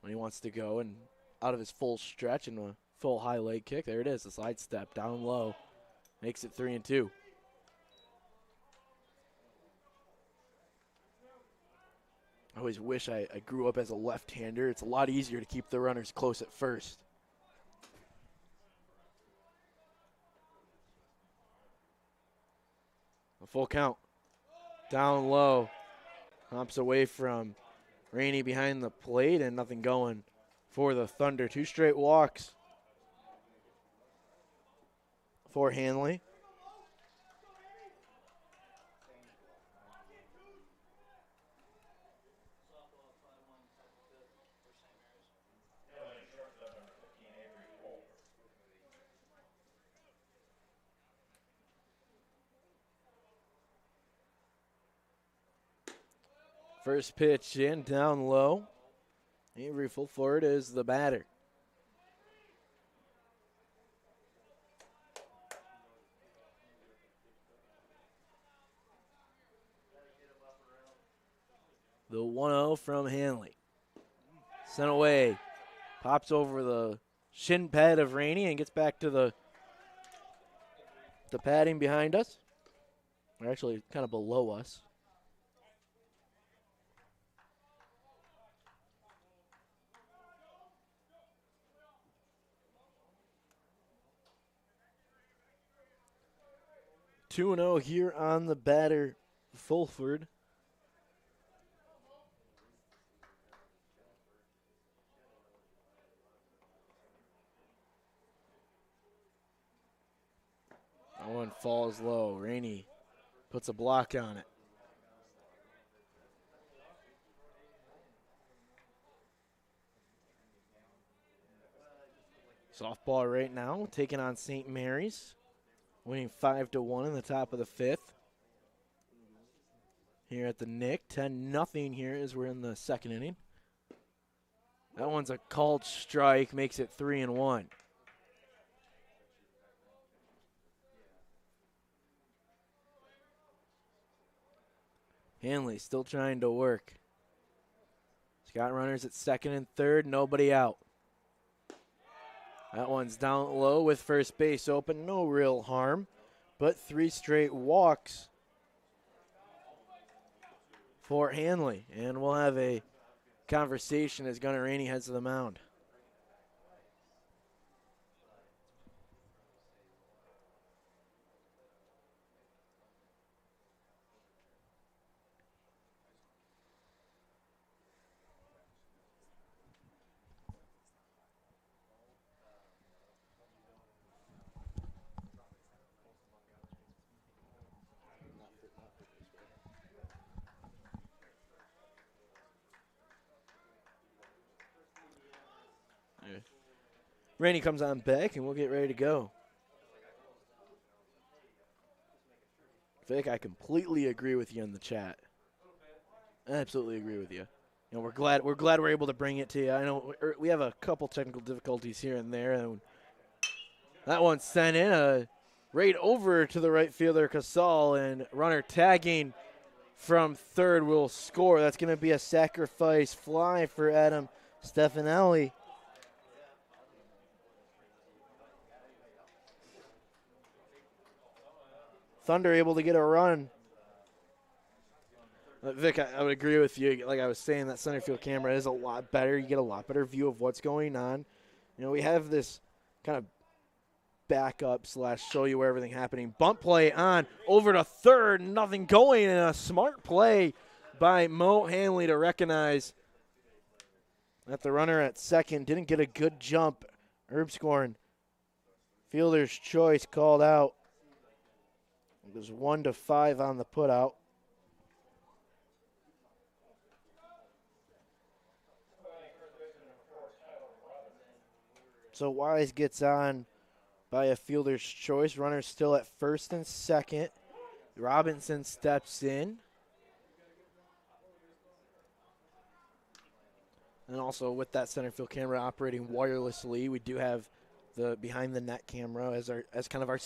when he wants to go and out of his full stretch and a full high leg kick. There it is, the slide step down low. Makes it 3-2. I always wish I grew up as a left-hander. It's a lot easier to keep the runners close at first. A full count. Down low. Hops away from Rainey behind the plate and nothing going for the Thunder. 2 straight walks for Hanley. First pitch in, down low. Avery Fulford is the batter. The 1-0 from Hanley. Sent away. Pops over the shin pad of Rainey and gets back to the padding behind us. Or actually kind of below us. Two 2-0 here on the batter, Fulford. That one falls low. Rainey puts a block on it. Softball right now, taking on St. Mary's. Winning 5-1 in the top of the 5th. Here at the Nick, 10-0 here as we're in the second inning. That one's a called strike, makes it 3-1. Hanley still trying to work. He's got runners at second and third, nobody out. That one's down low with first base open. No real harm, but 3 straight walks for Hanley. And we'll have a conversation as Gunnar Rainey heads to the mound. Rainey comes on back, and we'll get ready to go. Vic, I completely agree with you in the chat. I absolutely agree with you. You know, we're glad we're able to bring it to you. I know we have a couple technical difficulties here and there. And that one sent in right over to the right fielder, Casal, and runner tagging from third will score. That's going to be a sacrifice fly for Adam Stefanelli. Thunder able to get a run. Vic, I would agree with you. Like I was saying, that center field camera is a lot better. You get a lot better view of what's going on. You know, we have this kind of backup / show you where everything happening. Bunt play on over to third, nothing going, and a smart play by Mo Hanley to recognize that the runner at second didn't get a good jump. Erbscorn, fielder's choice called out. It was 1-5 on the putout. So Wise gets on by a fielder's choice. Runner still at first and second. Robinson steps in. And also with that center field camera operating wirelessly, we do have the behind the net camera as kind of our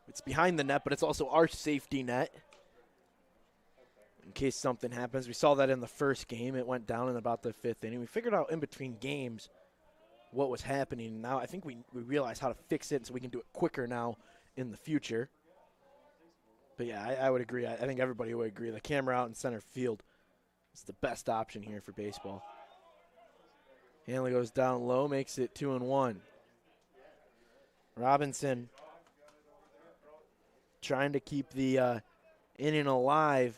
it's behind the net, but it's also our safety net. in case something happens. We saw that in the first game. It went down in about the 5th inning. We figured out in between games what was happening. Now I think we realize how to fix it so we can do it quicker now in the future. But, yeah, I would agree. I think everybody would agree. The camera out in center field is the best option here for baseball. Hanley goes down low, makes it 2-1. Robinson trying to keep the inning alive.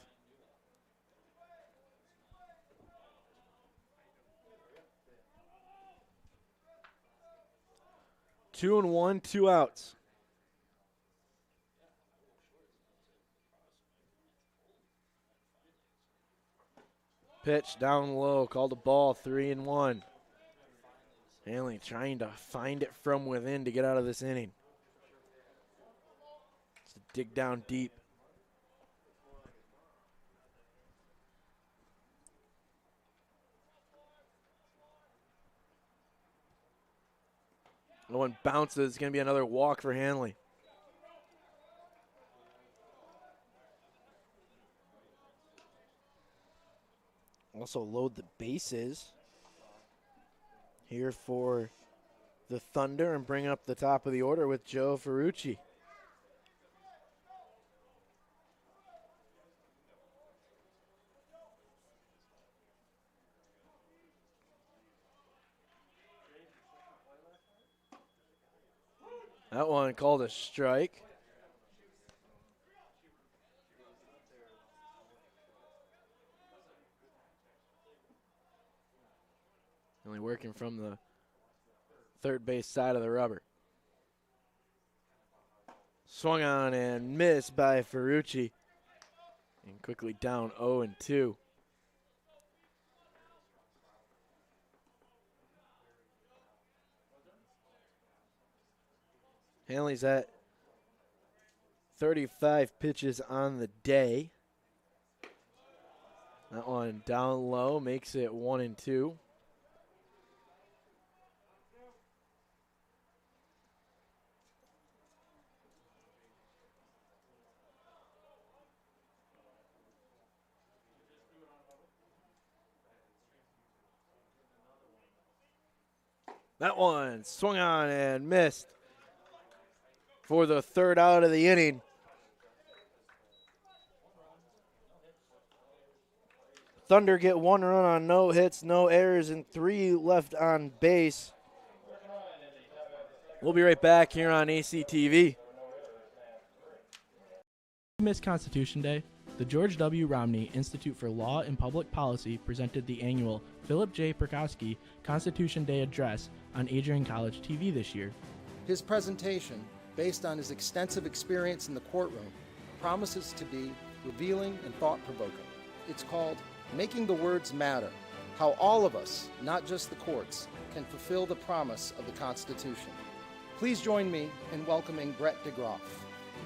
Two and one, 2 outs. Pitch down low, called a ball, 3-1. Hanley trying to find it from within to get out of this inning. To dig down deep. The one bounces. It's going to be another walk for Hanley. Also load the bases here for the Thunder and bring up the top of the order with Joe Ferrucci. That one called a strike. Only working from the third base side of the rubber. Swung on and missed by Ferrucci. And quickly down 0-2. Hanley's at 35 pitches on the day. That one down low makes it 1-2. That one swung on and missed for the third out of the inning. Thunder get 1 run on no hits, no errors, and 3 left on base. We'll be right back here on ACTV. Miss Constitution Day, the George W. Romney Institute for Law and Public Policy presented the annual Philip J. Perkowski Constitution Day Address on Adrian College TV this year. His presentation, based on his extensive experience in the courtroom, promises to be revealing and thought-provoking. It's called Making the Words Matter, How All of Us, Not Just the Courts, Can Fulfill the Promise of the Constitution. Please join me in welcoming Brett DeGroff.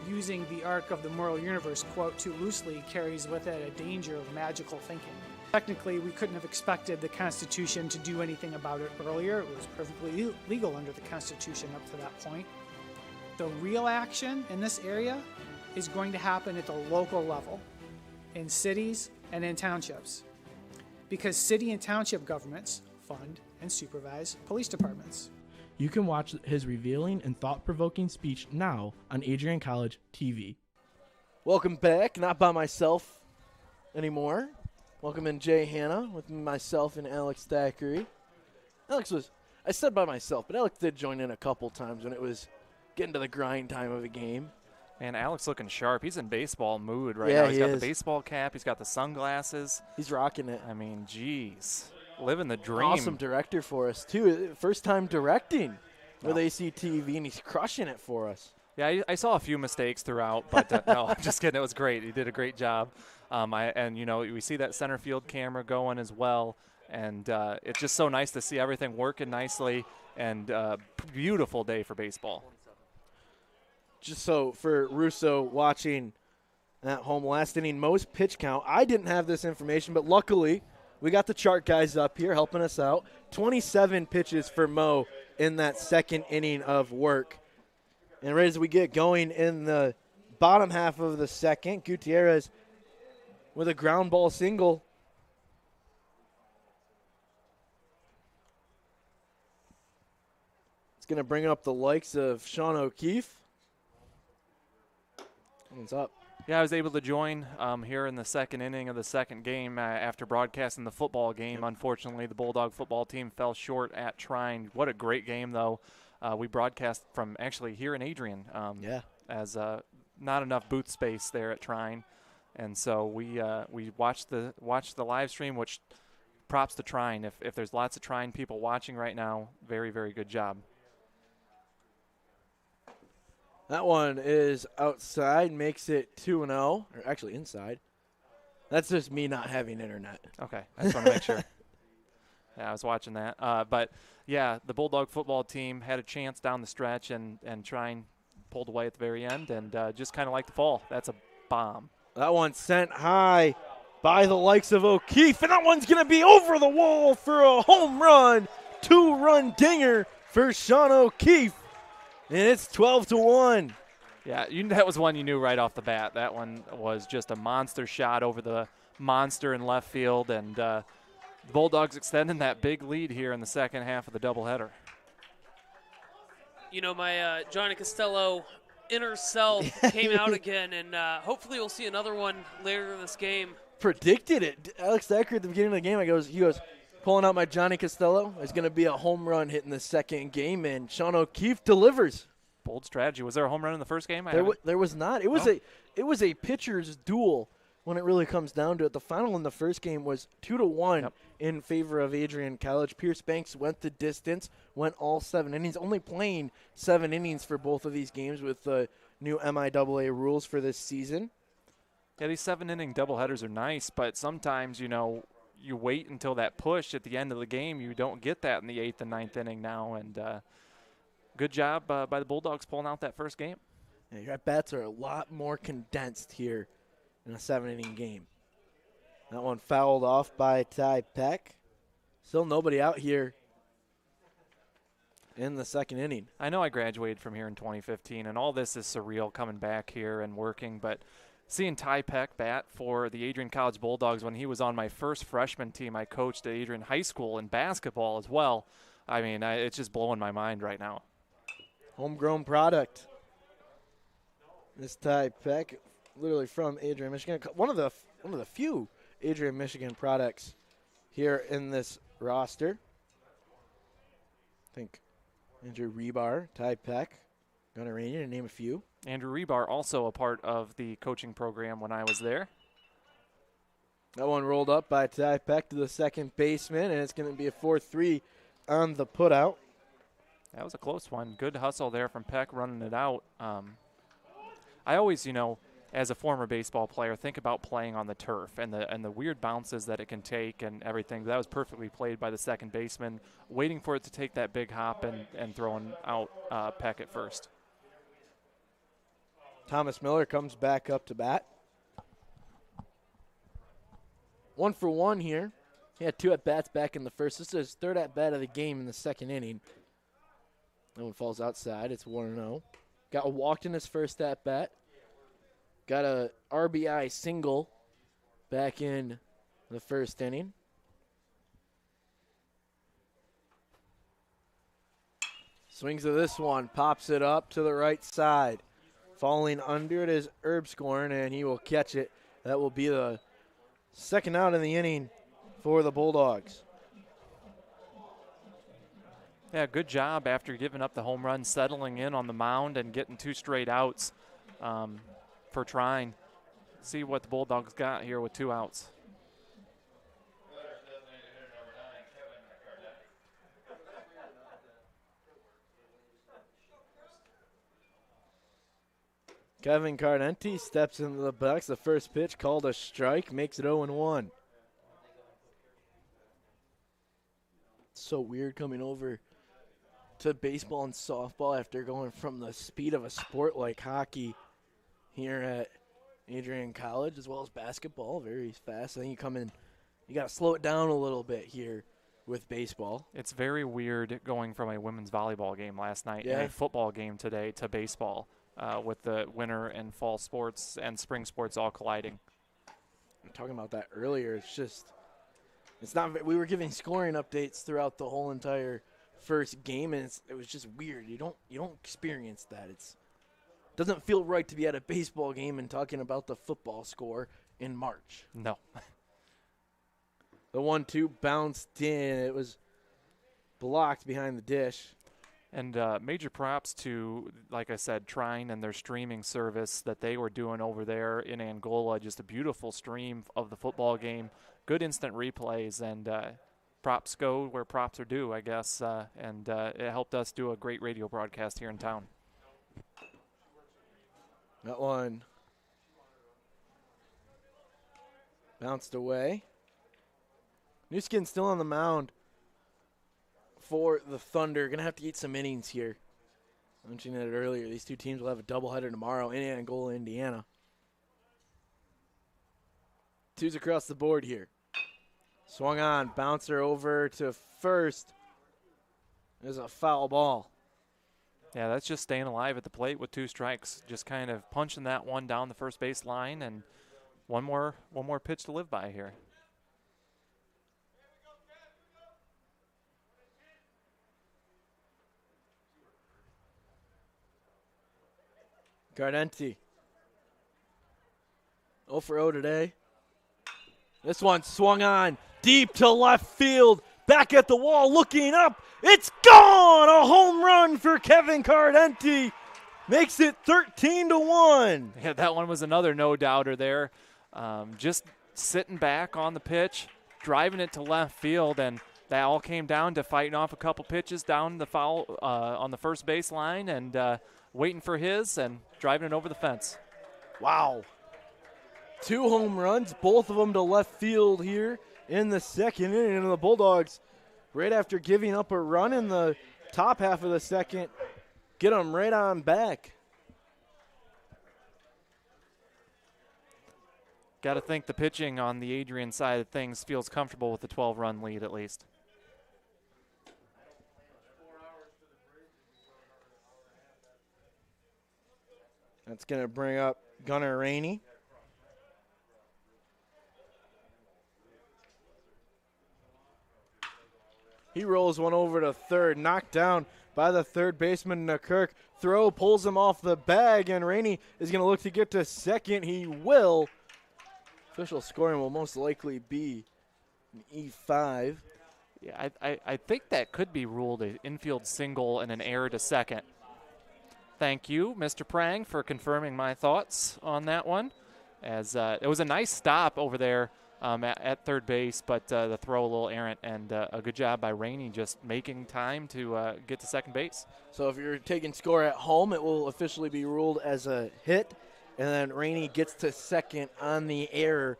Using the arc of the moral universe quote too loosely carries with it a danger of magical thinking. Technically, we couldn't have expected the Constitution to do anything about it earlier. It was perfectly legal under the Constitution up to that point. The real action in this area is going to happen at the local level, in cities and in townships, because city and township governments fund and supervise police departments. You can watch his revealing and thought-provoking speech now on Adrian College TV. Welcome back. Not by myself anymore. Welcome in Jay Hanna with myself and Alex Thackeray. I said by myself, but Alex did join in a couple times when it was getting to the grind time of the game. Man, Alex looking sharp. He's in baseball mood right Yeah, now. He's got is. the baseball cap. He's got the sunglasses. He's rocking it. I mean, geez. Living the dream. Awesome director for us, too. First time directing with ACTV, and he's crushing it for us. Yeah, I saw a few mistakes throughout, but no, I'm just kidding. It was great. He did a great job. We see that center field camera going as well, and it's just so nice to see everything working nicely, and beautiful day for baseball. Just so for Russo watching at home, last inning, most pitch count. I didn't have this information, but luckily we got the chart guys up here helping us out. 27 pitches for Mo in that second inning of work. And right as we get going in the bottom half of the second, Gutierrez with a ground ball single. It's going to bring up the likes of Sean O'Keefe. One's up. Yeah, I was able to join here in the second inning of the second game after broadcasting the football game. Yep. Unfortunately, the Bulldog football team fell short at Trine. What a great game, though. We broadcast from actually here in Adrian. As not enough booth space there at Trine, and so we watched the live stream. Which props to Trine. If there's lots of Trine people watching right now, very, very good job. That one is outside, makes it 2-0, or actually inside. That's just me not having internet. Okay, I just want to make sure. Yeah, I was watching that. But, yeah, the Bulldog football team had a chance down the stretch, and Trine pulled away at the very end, and just kind of like the fall. That's a bomb. That one sent high by the likes of O'Keefe, and that one's going to be over the wall for a home run. 2-run dinger for Sean O'Keefe. And it's 12-1. Yeah, that was one you knew right off the bat. That one was just a monster shot over the monster in left field, and the Bulldogs extending that big lead here in the second half of the doubleheader. You know, my Johnny Costello inner self came out again, and hopefully we'll see another one later in this game. Predicted it. Alex Thacker at the beginning of the game, he goes, pulling out my Johnny Costello. It's going to be a home run hit in the second game, and Sean O'Keefe delivers. Bold strategy. Was there a home run in the first game? There was not. It was a pitcher's duel when it really comes down to it. The final in the first game was 2-1 in favor of Adrian College. Pierce Banks went the distance, went all 7 innings, only playing 7 innings for both of these games with the new MIAA rules for this season. Yeah, these 7-inning doubleheaders are nice, but sometimes, you wait until that push at the end of the game. You don't get that in the 8th and 9th inning now, and good job by the Bulldogs pulling out that first game. Yeah, your at-bats are a lot more condensed here in a 7-inning game. That one fouled off by Ty Peck. Still nobody out here in the second inning. I know I graduated from here in 2015, and all this is surreal coming back here and working, but seeing Ty Peck bat for the Adrian College Bulldogs when he was on my first freshman team I coached at Adrian High School in basketball as well, I mean, it's just blowing my mind right now. Homegrown product. This Ty Peck, literally from Adrian, Michigan. One of the few Adrian, Michigan products here in this roster. I think Andrew Rebar, Ty Peck, Gunnar Rainier, to name a few. Andrew Rebar also a part of the coaching program when I was there. That one rolled up by Ty Peck to the second baseman, and it's going to be a 4-3 on the putout. That was a close one. Good hustle there from Peck running it out. I always, as a former baseball player, think about playing on the turf and the weird bounces that it can take and everything. That was perfectly played by the second baseman, waiting for it to take that big hop and throwing out Peck at first. Thomas Miller comes back up to bat. 1 for 1 here. He had 2 at-bats back in the first. This is his 3rd at-bat of the game in the second inning. That one falls outside. It's 1-0. Got walked in his first at-bat. Got a RBI single back in the first inning. Swings to this one. Pops it up to the right side. Falling under it is Erbscorn, and he will catch it. That will be the second out in the inning for the Bulldogs. Yeah, good job after giving up the home run, settling in on the mound and getting 2 straight outs for Trine. See what the Bulldogs got here with 2 outs. Kevin Cardenti steps into the box. The first pitch called a strike, makes it 0-1. It's so weird coming over to baseball and softball after going from the speed of a sport like hockey here at Adrian College, as well as basketball, very fast. I think you come in, you got to slow it down a little bit here with baseball. It's very weird going from a women's volleyball game last night and a football game today to baseball. With the winter and fall sports and spring sports all colliding. talking about that earlier. It's not. We were giving scoring updates throughout the whole entire first game, and it was just weird. You don't experience that. It doesn't feel right to be at a baseball game and talking about the football score in March. No. The 1-2 bounced in. It was blocked behind the dish. And major props to, like I said, Trine and their streaming service that they were doing over there in Angola. Just a beautiful stream of the football game. Good instant replays, and props go where props are due, I guess. And it helped us do a great radio broadcast here in town. That one bounced away. Newskin's still on the mound for the Thunder. Going to have to eat some innings here. I mentioned it earlier. These two teams will have a doubleheader tomorrow in Angola, Indiana. 2s across the board here. Swung on. Bouncer over to first. There's a foul ball. Yeah, that's just staying alive at the plate with 2 strikes. Just kind of punching that one down the first base line, and one more pitch to live by here. Gardenti. 0 for 0 today. This one swung on deep to left field. Back at the wall, looking up. It's gone! A home run for Kevin Gardenti. Makes it 13-1. Yeah, that one was another no-doubter there. Just sitting back on the pitch, driving it to left field, and that all came down to fighting off a couple pitches down the foul on the first base line and waiting for his and driving it over the fence. Wow. 2 home runs, both of them to left field here in the second inning. And the Bulldogs, right after giving up a run in the top half of the second, get them right on back. Got to think the pitching on the Adrian side of things feels comfortable with the 12-run lead at least. That's going to bring up Gunnar Rainey. He rolls one over to third, knocked down by the third baseman, Nakirk. Throw pulls him off the bag, and Rainey is going to look to get to second. He will. Official scoring will most likely be an E5. Yeah, I think that could be ruled an infield single and an error to second. Thank you, Mr. Prang, for confirming my thoughts on that one. As it was a nice stop over there at third base, but the throw a little errant, and a good job by Rainey just making time to get to second base. So if you're taking score at home, it will officially be ruled as a hit, and then Rainey gets to second on the error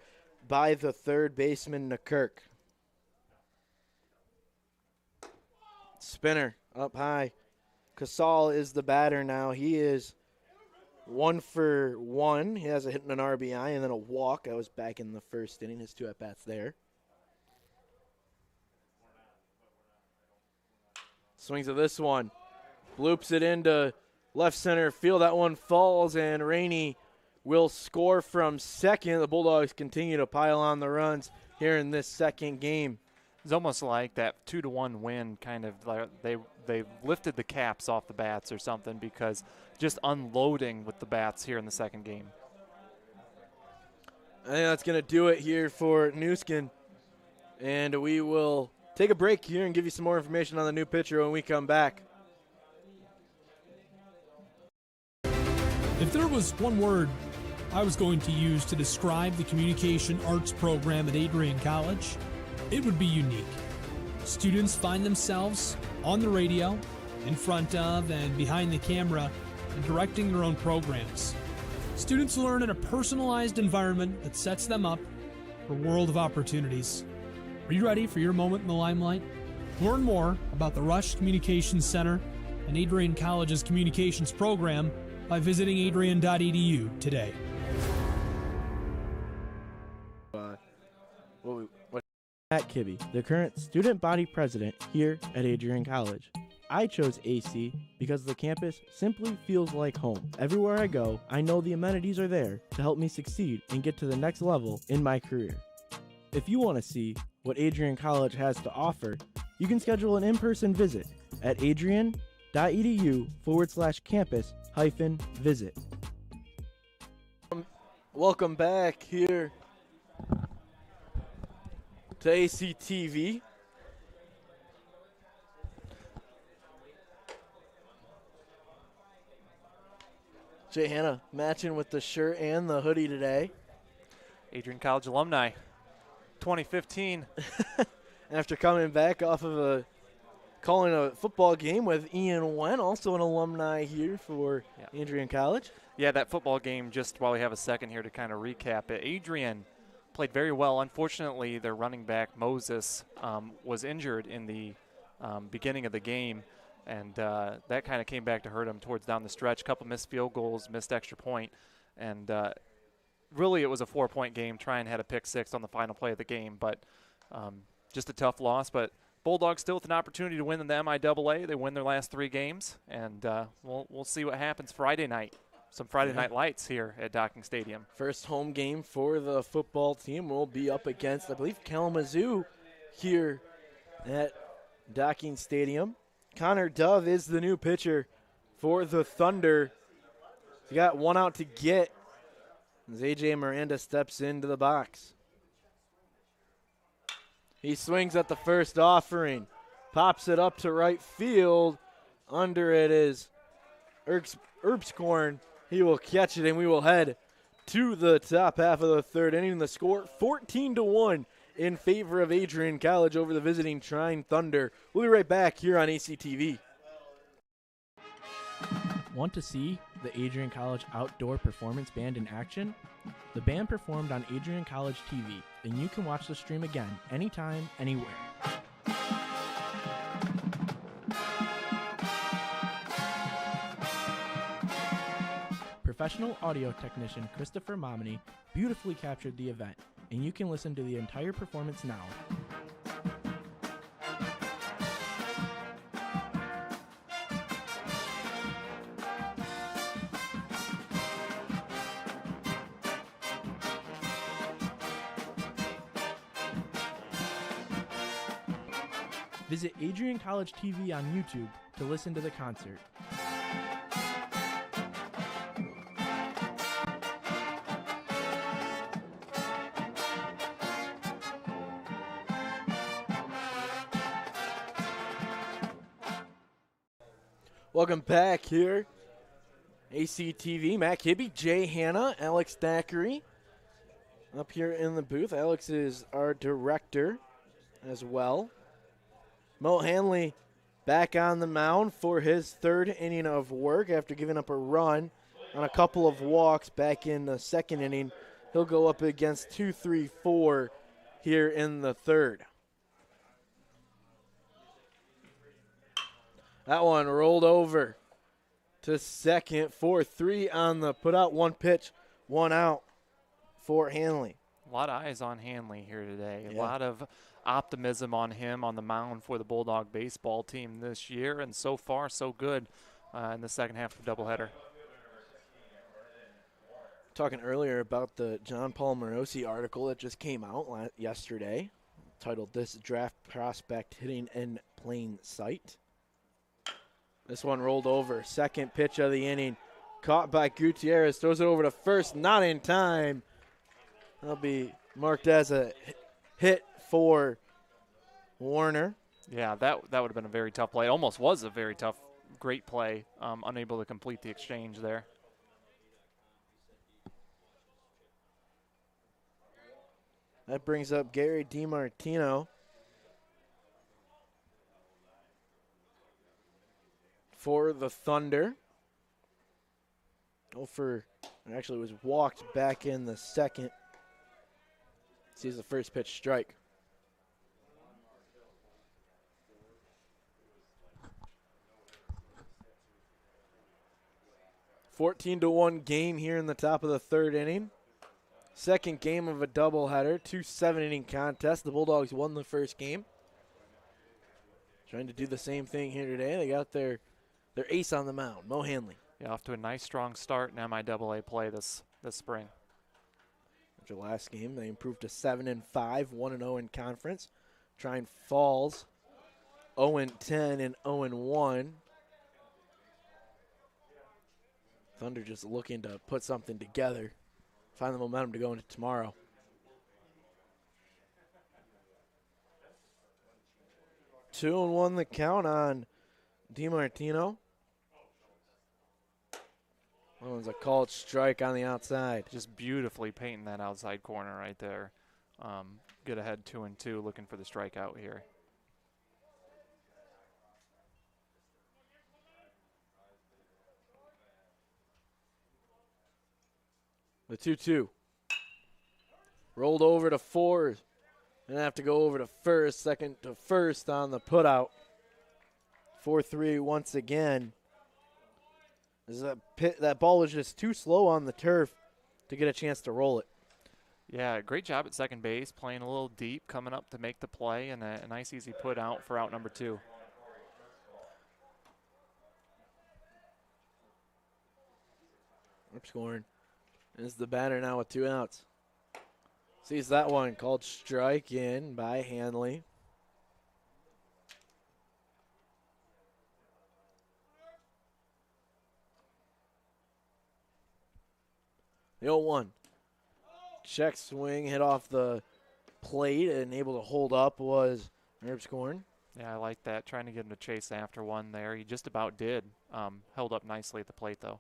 by the third baseman, Nakirk. Spinner up high. Casal is the batter now. He is 1 for 1. He has a hit and an RBI and then a walk. I was back in the first inning. His 2 at-bats there. Swings at this one. Bloops it into left center field. That one falls, and Rainey will score from second. The Bulldogs continue to pile on the runs here in this second game. It's almost like that 2-1 win kind of they lifted the caps off the bats or something, because just unloading with the bats here in the second game. I think that's going to do it here for Newskin. And we will take a break here and give you some more information on the new pitcher when we come back. If there was one word I was going to use to describe the communication arts program at Adrian College, it would be unique. Students find themselves on the radio, in front of and behind the camera, and directing their own programs. Students learn in a personalized environment that sets them up for a world of opportunities. Are you ready for your moment in the limelight? Learn more about the Rush Communications Center and Adrian College's communications program by visiting adrian.edu today. Matt Kibbe, the current student body president here at Adrian College. I chose AC because the campus simply feels like home. Everywhere I go, I know the amenities are there to help me succeed and get to the next level in my career. If you want to see what Adrian College has to offer, you can schedule an in-person visit at adrian.edu/campus-visit. Welcome back here to ACTV. Jay Hanna matching with the shirt and the hoodie today. Adrian College alumni, 2015. After coming back off of calling a football game with Ian Wen, also an alumni here for Adrian College. Yeah, that football game, just while we have a second here to kind of recap it, Adrian played very well. Unfortunately, their running back, Moses, was injured in the beginning of the game, and that kind of came back to hurt him towards down the stretch. A couple missed field goals, missed extra point, and really it was a 4-point game. Trine had a pick six on the final play of the game, but just a tough loss. But Bulldogs still with an opportunity to win in the MIAA. They win their last 3 games, and we'll see what happens Friday night. Some Friday night lights here at Docking Stadium. First home game for the football team will be up against, I believe, Kalamazoo here at Docking Stadium. Connor Dove is the new pitcher for the Thunder. He got one out to get as A.J. Miranda steps into the box. He swings at the first offering, pops it up to right field. Under it is Erbskorn. He will catch it, and we will head to the top half of the third inning. The score 14-1 in favor of Adrian College over the visiting Trine Thunder. We'll be right back here on ACTV. Want to see the Adrian College Outdoor Performance Band in action? The band performed on Adrian College TV, and you can watch the stream again anytime, anywhere. Professional audio technician Christopher Momini beautifully captured the event, and you can listen to the entire performance now. Visit Adrian College TV on YouTube to listen to the concert. Welcome back here. ACTV, Matt Kibbe, Jay Hanna, Alex Thackeray up here in the booth. Alex is our director as well. Mo Hanley back on the mound for his third inning of work after giving up a run on a couple of walks back in the second inning. He'll go up against 2-3-4 here in the third. That one rolled over to second, 4-3 on the put out. One pitch, one out for Hanley. A lot of eyes on Hanley here today. A lot of optimism on him on the mound for the Bulldog baseball team this year, and so far so good in the second half of the doubleheader. Talking earlier about the John Paul Morosi article that just came out yesterday, titled "This Draft Prospect Hitting in Plain Sight." This one rolled over. Second pitch of the inning. Caught by Gutierrez. Throws it over to first. Not in time. That'll be marked as a hit for Warner. Yeah, that would have been a very tough play. It almost was a very tough, great play. Unable to complete the exchange there. That brings up Gary DiMartino for the Thunder. Actually was walked back in the second. Sees the first pitch strike. (14-1) game here in the top of the third inning. Second game of a doubleheader, 2 7-inning contests. The Bulldogs won the first game. trying to do the same thing here today. They got their ace on the mound, Mo Hanley. Yeah, off to a nice, strong start in MIAA play this spring. After last game, they improved to 7-5, 1-0 in conference. Trine falls 0-10 and 0-1. Thunder just looking to put something together, find the momentum to go into tomorrow. Two and one the count on DiMartino. That one's a called strike on the outside. Just beautifully painting that outside corner right there. Good ahead 2-2, looking for the strikeout here. The 2-2. Rolled over to fourth. Gonna have to go over to first, second to first on the putout. 4-3 once again. That ball was just too slow on the turf to get a chance to roll it. Yeah, great job at second base, playing a little deep, coming up to make the play, and a nice easy put out for out number 2. Up scoring is the batter now with 2 outs. Sees that one called strike in by Hanley. The 0-1. Check swing, hit off the plate, and able to hold up was Erbscorn. Yeah, I like that. Trying to get him to chase after one there. He just about did. Held up nicely at the plate, though.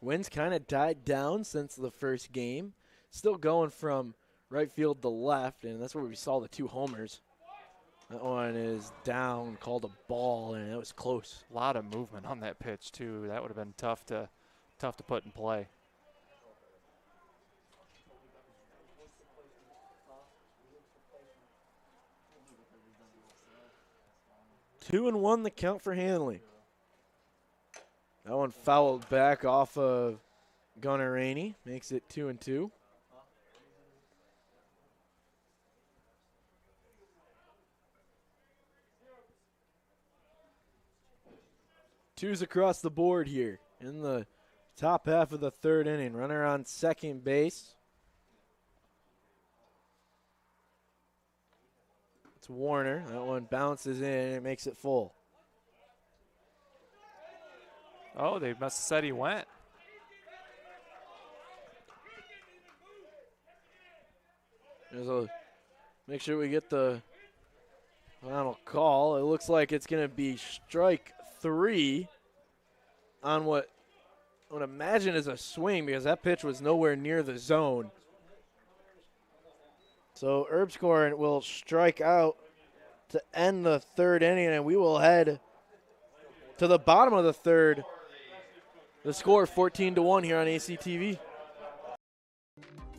Wind's kind of died down since the first game. Still going from right field to left, and that's where we saw the 2 homers. That one is down, called a ball, and it was close. A lot of movement on that pitch, too. That would have been tough to put in play. Two and one the count for Hanley. That one fouled back off of Gunnar Rainey. Makes it 2-2. Twos across the board here in the top half of the 3rd inning. Runner on second base. It's Warner. That one bounces in and it makes it full. Oh, they must have said he went. Make sure we get the final call. It looks like it's going to be strike 3 on what I would imagine is a swing because that pitch was nowhere near the zone. So Erbscorn will strike out to end the 3rd inning, and we will head to the bottom of the 3rd. The score 14-1 here on ACTV.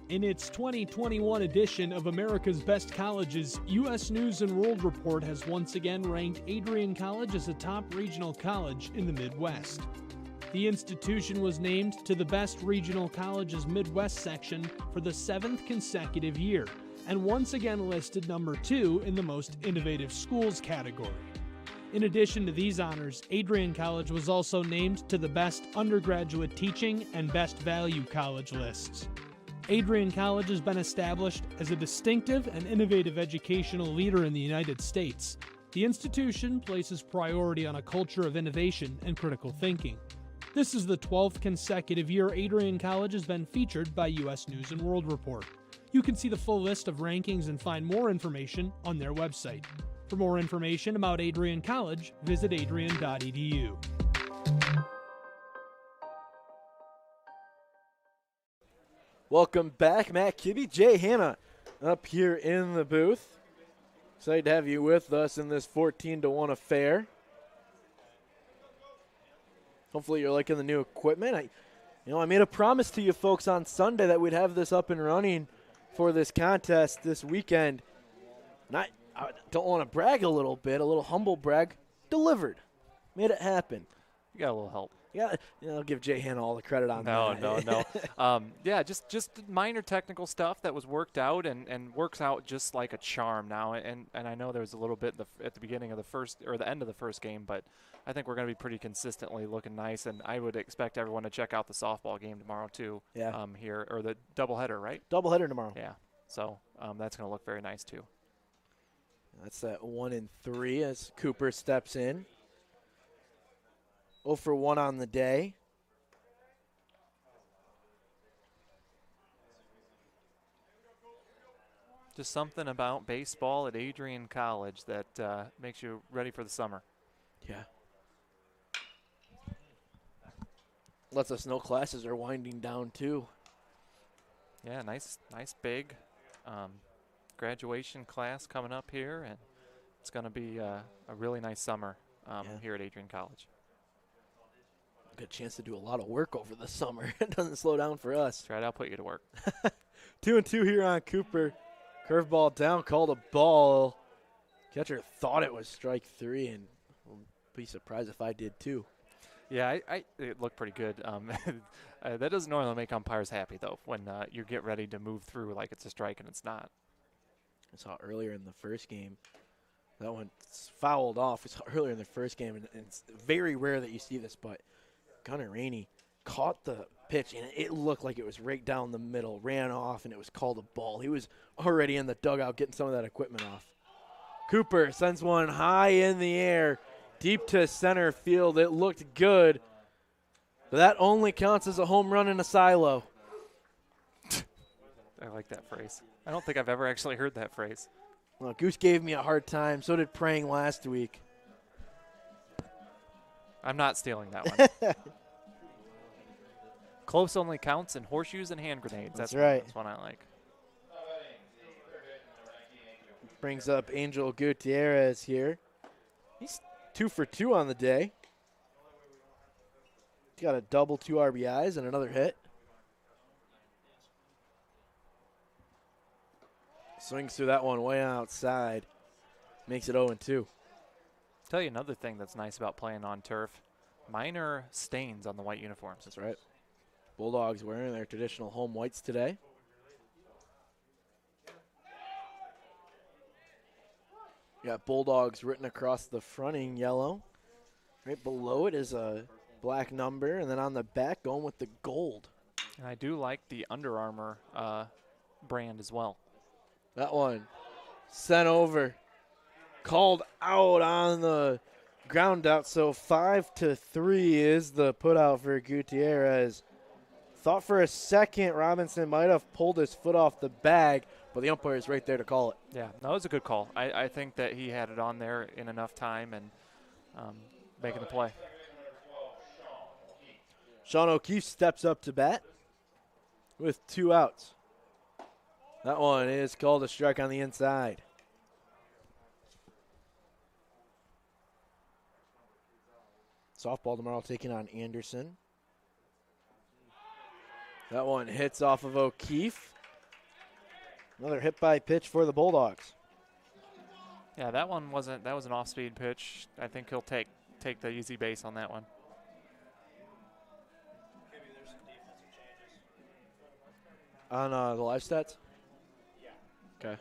In its 2021 edition of America's Best Colleges, U.S. News & World Report has once again ranked Adrian College as a top regional college in the Midwest. The institution was named to the Best Regional Colleges Midwest section for the 7th consecutive year, and once again listed number 2 in the Most Innovative Schools category. In addition to these honors, Adrian College was also named to the Best Undergraduate Teaching and Best Value College lists. Adrian College has been established as a distinctive and innovative educational leader in the United States. The institution places priority on a culture of innovation and critical thinking. This is the 12th consecutive year Adrian College has been featured by U.S. News & World Report. You can see the full list of rankings and find more information on their website. For more information about Adrian College, visit adrian.edu. Welcome back, Matt Kibbe, Jay Hanna up here in the booth. Excited to have you with us in this 14-1 affair. Hopefully you're liking the new equipment. I made a promise to you folks on Sunday that we'd have this up and running for this contest this weekend. I don't want to brag a little bit, a little humble brag. Delivered. Made it happen. You got a little help. Yeah, I'll give Jay Hanna all the credit on that. No. Yeah, just minor technical stuff that was worked out and works out just like a charm now. And I know there was a little bit at the beginning of the first or the end of the first game, but I think we're going to be pretty consistently looking nice. And I would expect everyone to check out the softball game tomorrow too. Yeah. Here or the doubleheader, right? Doubleheader tomorrow. Yeah. So that's going to look very nice too. That's that 1-3 as Cooper steps in. 0 for 1 on the day. Just something about baseball at Adrian College that makes you ready for the summer. Yeah. Lets us know classes are winding down too. Yeah, nice big graduation class coming up here, and it's going to be a really nice summer here at Adrian College. Good chance to do a lot of work over the summer. It doesn't slow down for us. That's right, I'll put you to work. 2-2 here on Cooper. Curveball down, called a ball. Catcher thought it was strike 3, and I'll be surprised if I did too. Yeah, it looked pretty good. That doesn't normally make umpires happy, though, when you get ready to move through like it's a strike and it's not. I saw earlier in the first game. That one fouled off. We saw earlier in the first game, and it's very rare that you see this, but Gunnar Rainey caught the pitch, and it looked like it was right down the middle, ran off, and it was called a ball. He was already in the dugout getting some of that equipment off. Cooper sends one high in the air, deep to center field. It looked good, but that only counts as a home run in a silo. I like that phrase. I don't think I've ever actually heard that phrase. Well, Goose gave me a hard time. So did Prang last week. I'm not stealing that one. Close only counts in horseshoes and hand grenades. That's right. That's one I like. Brings up Angel Gutierrez here. He's 2 for 2 on the day. He's got a double, 2 RBIs, and another hit. Swings through that one way outside. Makes it 0-2. Tell you another thing that's nice about playing on turf. Minor stains on the white uniforms. That's right. Bulldogs wearing their traditional home whites today. Got Bulldogs written across the front in yellow. Right below it is a black number, and then on the back going with the gold. And I do like the Under Armour brand as well. That one sent over. Called out on the ground out, so 5-3 is the put out for Gutierrez. Thought for a second Robinson might have pulled his foot off the bag, but the umpire is right there to call it. Yeah, that was a good call. I think that he had it on there in enough time and making the play. Sean O'Keefe steps up to bat with 2 outs. That one is called a strike on the inside. Softball tomorrow taking on Anderson. That one hits off of O'Keefe. Another hit by pitch for the Bulldogs. Yeah, that was an off-speed pitch. I think he'll take the easy base on that one. On the live stats? Yeah. Okay.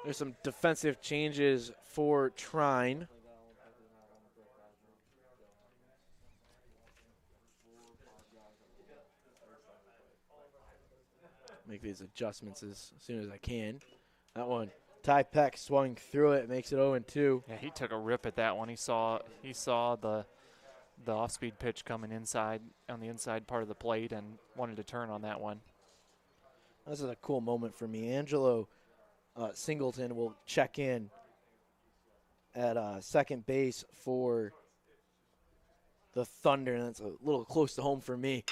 There's some defensive changes for Trine. Make these adjustments as soon as I can. That one, Ty Peck swung through it, makes it 0-2. Yeah, he took a rip at that one. He saw the off-speed pitch coming inside on the inside part of the plate and wanted to turn on that one. This is a cool moment for me. Angelo Singleton will check in at second base for the Thunder, and that's a little close to home for me.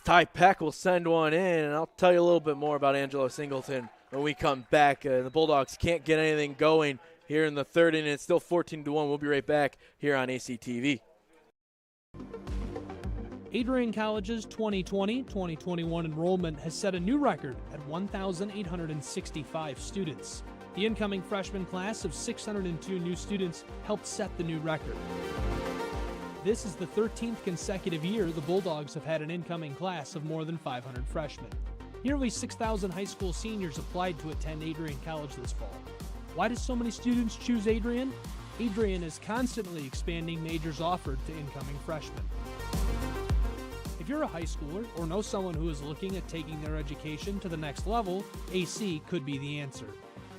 Ty Peck will send one in, and I'll tell you a little bit more about Angelo Singleton when we come back. The Bulldogs can't get anything going here in the third inning. It's still 14-1. We'll be right back here on ACTV. Adrian College's 2020-2021 enrollment has set a new record at 1,865 students. The incoming freshman class of 602 new students helped set the new record. This is the 13th consecutive year the Bulldogs have had an incoming class of more than 500 freshmen. Nearly 6,000 high school seniors applied to attend Adrian College this fall. Why do so many students choose Adrian? Adrian is constantly expanding majors offered to incoming freshmen. If you're a high schooler or know someone who is looking at taking their education to the next level, AC could be the answer.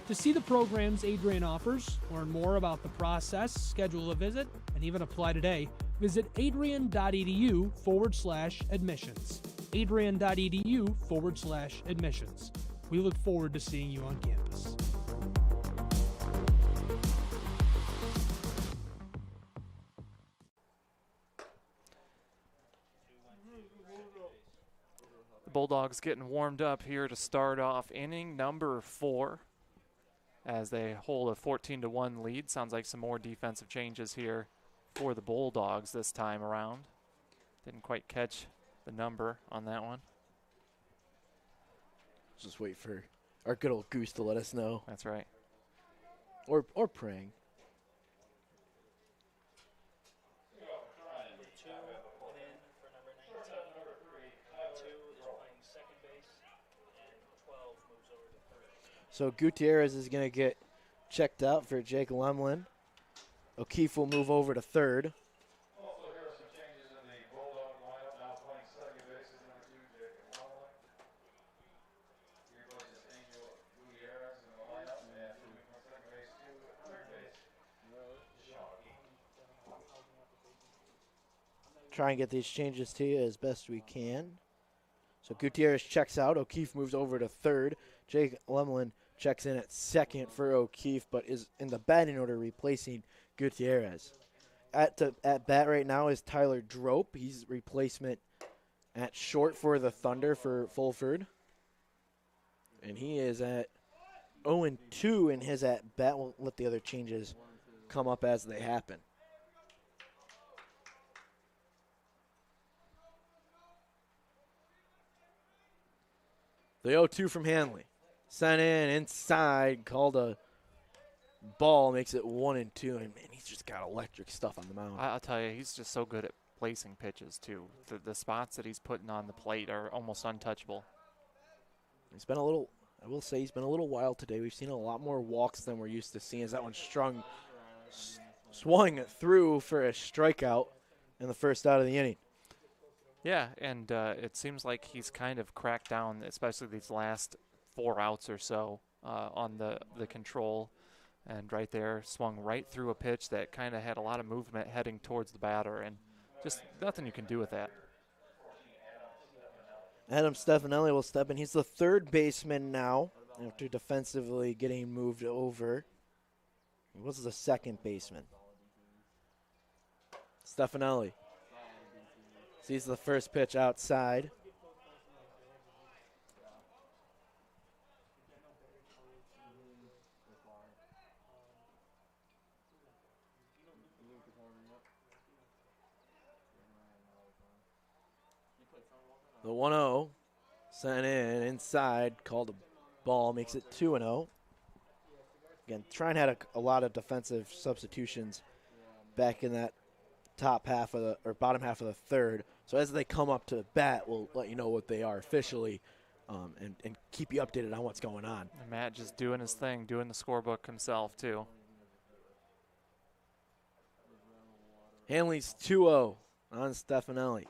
To see the programs Adrian offers, learn more about the process, schedule a visit, and even apply today, visit adrian.edu/admissions. adrian.edu/admissions. We look forward to seeing you on campus. The Bulldogs getting warmed up here to start off inning number 4 as they hold a 14-1 lead. Sounds like some more defensive changes here for the Bulldogs this time around. Didn't quite catch the number on that one. Just wait for our good old Goose to let us know. That's right. Or praying. So Gutierrez is going to get checked out for Jake Lemlin. O'Keefe will move over to third. Try and get these changes to you as best we can. So Gutierrez checks out. O'Keefe moves over to third. Jake Lemlin checks in at second for O'Keefe, but is in the batting order replacing Gutierrez. At bat right now is Tyler Drope. He's replacement at short for the Thunder for Fulford. And he is at 0-2 in his at bat. We'll let the other changes come up as they happen. The 0-2 from Hanley. Sent in inside, called a ball, makes it 1-2. And man, he's just got electric stuff on the mound. I'll tell you, he's just so good at placing pitches too. The spots that he's putting on the plate are almost untouchable. He's been a little, I will say, he's been a little wild today. We've seen a lot more walks than we're used to seeing. As that one swung through for a strikeout in the first out of the inning. Yeah, and it seems like he's kind of cracked down, especially these last 4 outs or so on the control. And right there, swung right through a pitch that kind of had a lot of movement heading towards the batter, and just nothing you can do with that. Adam Stefanelli will step in. He's the third baseman now after defensively getting moved over. He was the second baseman. Stefanelli sees the first pitch outside. The 1-0 sent in inside, called a ball, makes it 2-0. Again, Trine had a lot of defensive substitutions back in that top half of bottom half of the third. So as they come up to bat, we'll let you know what they are officially, and keep you updated on what's going on. And Matt just doing his thing, doing the scorebook himself too. Hanley's 2-0 on Stefanelli.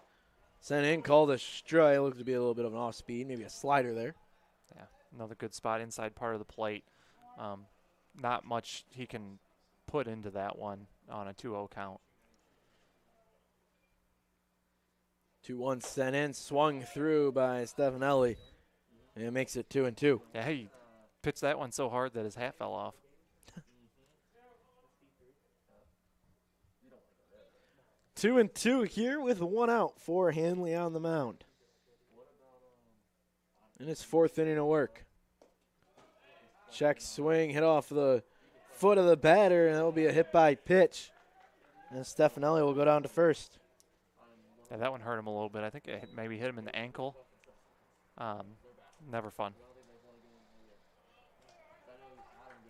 Sent in, called a strike. Looked to be a little bit of an off speed, maybe a slider there. Yeah, another good spot inside part of the plate. Not much he can put into that one on a 2-0 count. 2-1 sent in, swung through by Stefanelli, and it makes it 2-2. Yeah, he pitched that one so hard that his hat fell off. 2-2 here with 1 out for Hanley on the mound. In his 4th inning of work. Check swing, hit off the foot of the batter, and that will be a hit by pitch. And Stefanelli will go down to first. Yeah, that one hurt him a little bit. I think it maybe hit him in the ankle. Never fun.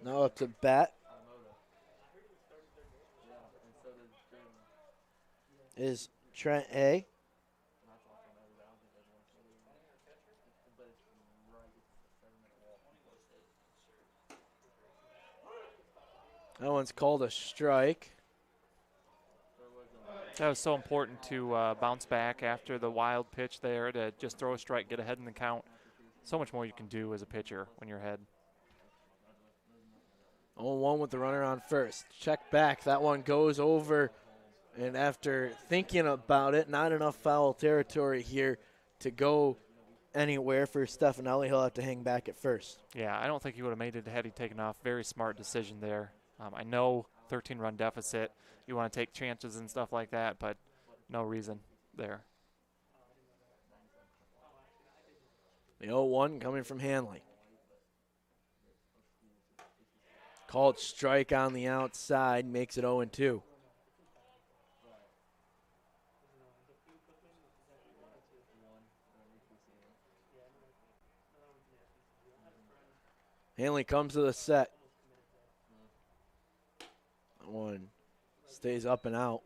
Now up to bat is Trent A. That one's called a strike. That was so important to bounce back after the wild pitch there, to just throw a strike, get ahead in the count. So much more you can do as a pitcher when you're ahead. 0-1 with the runner on first. Check back. That one goes over. And after thinking about it, not enough foul territory here to go anywhere for Stefanelli. He'll have to hang back at first. Yeah, I don't think he would have made it had he taken off. Very smart decision there. I know 13-run deficit. You want to take chances and stuff like that, but no reason there. The 0-1 coming from Hanley. Called strike on the outside, makes it 0-2. Hanley comes to the set. That one stays up and out.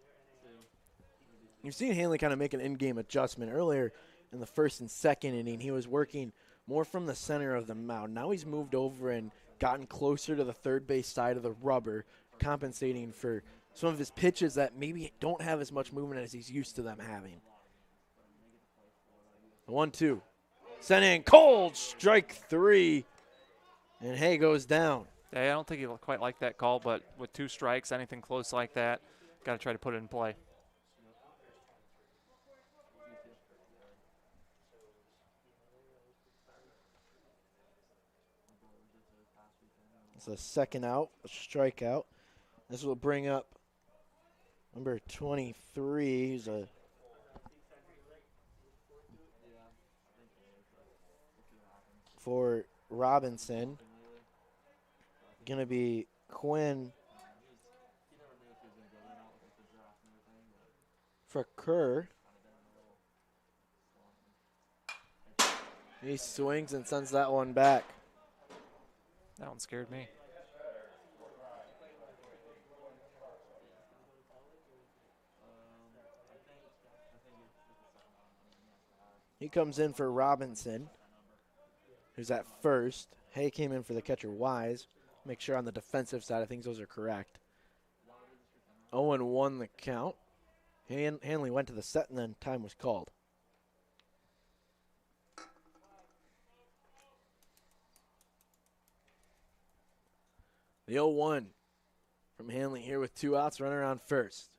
You've seen Hanley kind of make an in-game adjustment. Earlier in the first and second inning, he was working more from the center of the mound. Now he's moved over and gotten closer to the third base side of the rubber, compensating for some of his pitches that maybe don't have as much movement as he's used to them having. The 1-2. Sent in cold, strike 3, and Hay goes down. Yeah, I don't think he quite like that call, but with 2 strikes, anything close like that, got to try to put it in play. It's a second out, a strikeout. This will bring up number 23. He's a for Robinson. Going to be Quinn for Kerr. He swings and sends that one back. That one scared me. He comes in for Robinson, who's at first. Hay came in for the catcher Wise. Make sure on the defensive side of things those are correct. 0-1 the count. Hanley went to the set and then time was called. The 0-1 from Hanley here with 2 outs, runner on first.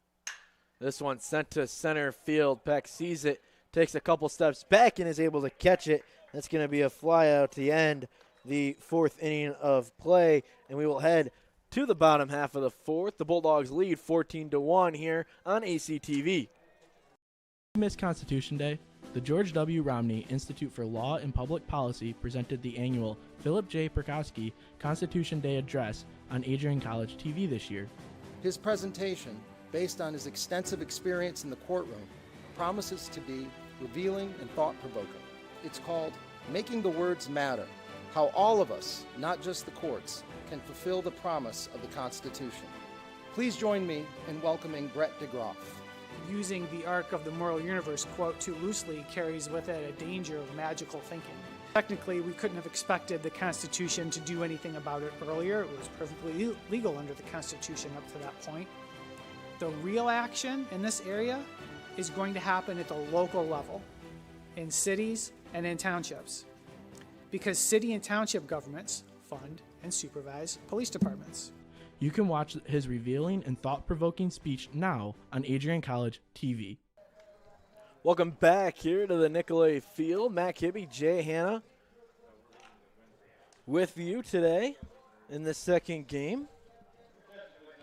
This one sent to center field. Peck sees it, takes a couple steps back and is able to catch it. That's going to be a fly out to end the 4th inning of play, and we will head to the bottom half of the 4th. The Bulldogs lead 14-1 here on ACTV. Miss Constitution Day, the George W. Romney Institute for Law and Public Policy presented the annual Philip J. Perkowski Constitution Day Address on Adrian College TV this year. His presentation, based on his extensive experience in the courtroom, promises to be revealing and thought-provoking. It's called Making the Words Matter, How All of Us, Not Just the Courts, Can Fulfill the Promise of the Constitution. Please join me in welcoming Brett DeGroff. Using the arc of the moral universe quote too loosely carries with it a danger of magical thinking. Technically, we couldn't have expected the Constitution to do anything about it earlier. It was perfectly legal under the Constitution up to that point. The real action in this area is going to happen at the local level, in cities and in townships, because city and township governments fund and supervise police departments. You can watch his revealing and thought-provoking speech now on Adrian College TV. Welcome back here to the Nicolay Field. Matt Kibbe, Jay Hanna with you today in the second game.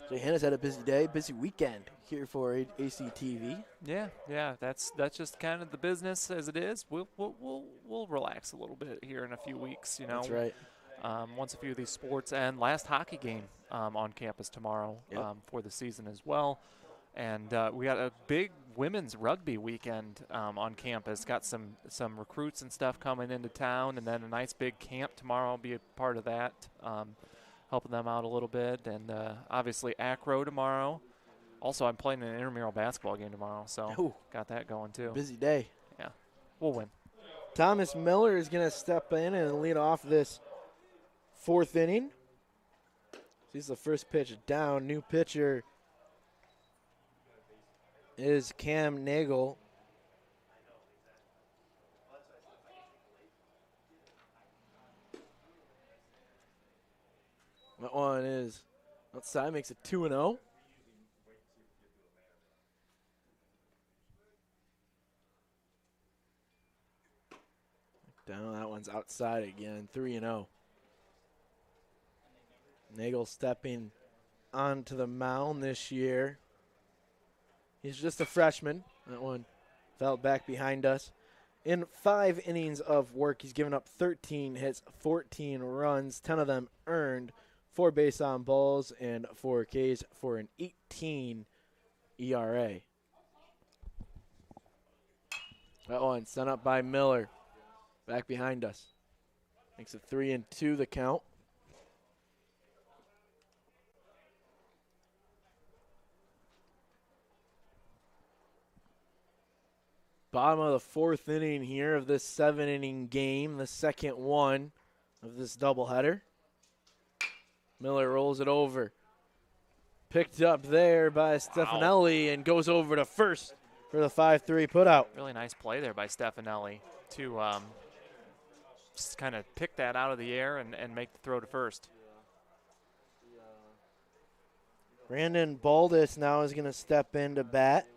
Jay Hanna's had a busy day, busy weekend here for ACTV. Yeah, that's just kind of the business as it is. We'll relax a little bit here in a few weeks, you know. That's right. Once a few of these sports and last hockey game on campus tomorrow for the season as well. And we got a big women's rugby weekend on campus. Got some recruits and stuff coming into town, and then a nice big camp tomorrow. I'll be a part of that, helping them out a little bit. And obviously acro tomorrow. Also, I'm playing an intramural basketball game tomorrow, so got that going too. Busy day. Yeah, we'll win. Thomas Miller is going to step in and lead off this 4th inning. He's the first pitch down. New pitcher is Cam Nagel. That one is outside, makes it 2-0. Down, that one's outside again, 3-0. Nagel stepping onto the mound this year. He's just a freshman. That one fell back behind us. In 5 innings of work, he's given up 13 hits, 14 runs, 10 of them earned, 4 base on balls, and 4 Ks for an 18 ERA. That one sent up by Miller. Back behind us. Makes it 3-2 the count. Bottom of the 4th inning here of this 7-inning game, the second one of this doubleheader. Miller rolls it over. Picked up there by Stefanelli and goes over to first for the 5-3 putout. Really nice play there by Stefanelli to just kind of pick that out of the air and make the throw to first. Brandon Baldus now is going to step in to bat.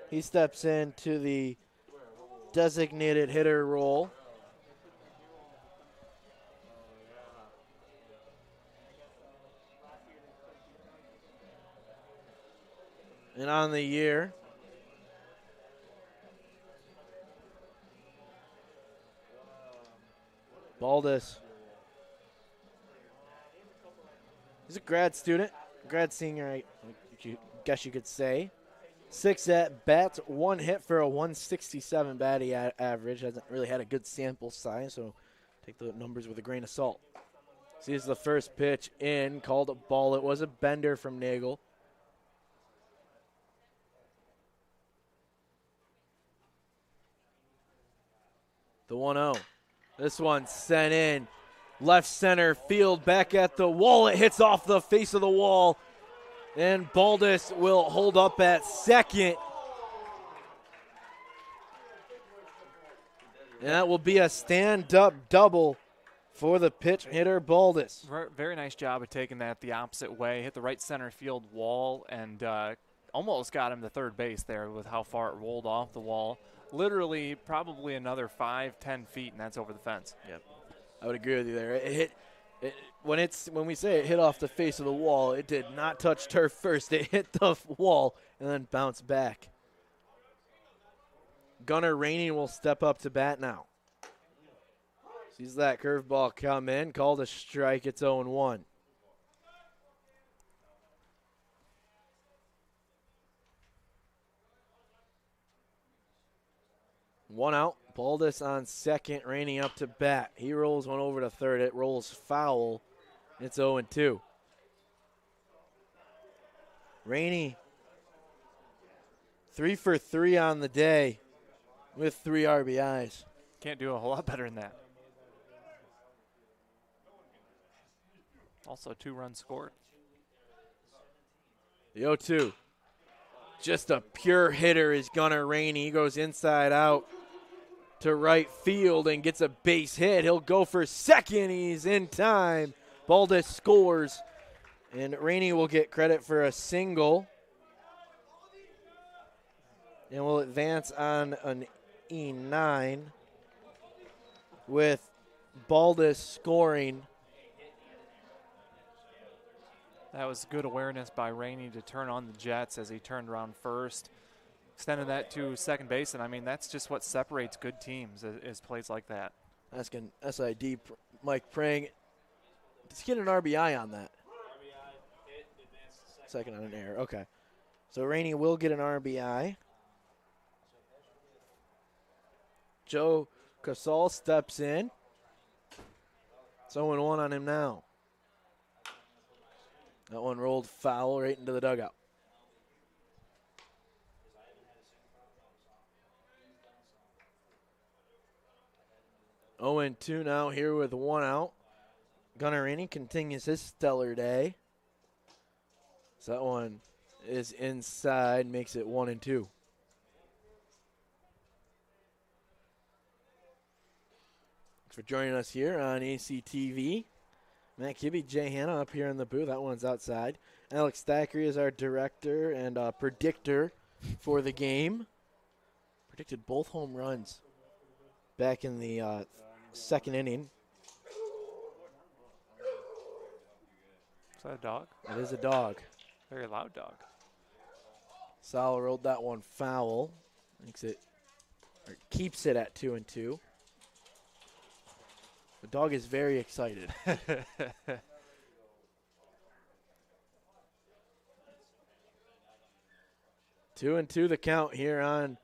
He steps into the designated hitter role. And on the year, Baldus. He's a grad student, grad senior, I guess you could say. 6 at bats, 1 hit for a 167 batting average. Hasn't really had a good sample size, so take the numbers with a grain of salt. Sees the first pitch in, called a ball. It was a bender from Nagel. The 1-0. This one sent in. Left center field, back at the wall. It hits off the face of the wall. And Baldus will hold up at second. And that will be a stand-up double for the pitch hitter, Baldus. Very nice job of taking that the opposite way. Hit the right center field wall and almost got him to third base there with how far it rolled off the wall. Literally probably another 5-10 feet, and that's over the fence. Yep, I would agree with you there. It hit when we say it hit off the face of the wall. It did not touch turf first. It hit the wall and then bounced back. Gunnar Rainey will step up to bat now. Sees that curveball come in, called a strike. It's 0-1. One out. Baldus on second. Rainey up to bat. He rolls one over to third. It rolls foul. It's 0-2. Rainey 3 for 3 on the day with 3 RBIs. Can't do a whole lot better than that. Also 2 runs scored. The 0-2. Just a pure hitter is Gunnar Rainey. He goes inside out to right field and gets a base hit. He'll go for second. He's in time. Baldus scores, and Rainey will get credit for a single. And will advance on an E9 with Baldus scoring. That was good awareness by Rainey to turn on the Jets as he turned around first. Extended that to second base, and I mean, that's just what separates good teams is plays like that. Asking SID Mike praying. Let's get an RBI on that. Second on an error. Okay. So Rainey will get an RBI. Joe Casal steps in. 0-1 on him now. That one rolled foul right into the dugout. Oh, 2 now here with 1 out. Gunnar Rainey continues his stellar day. So that one is inside, makes it 1-2. Thanks for joining us here on ACTV. Matt Kibbe, Jay Hanna up here in the booth. That one's outside. Alex Thackeray is our director and predictor for the game. Predicted both home runs back in the second inning. Is that a dog? It is a dog. Very loud dog. Sal rolled that one foul. Keeps it at 2-2. The dog is very excited. 2-2 the count here on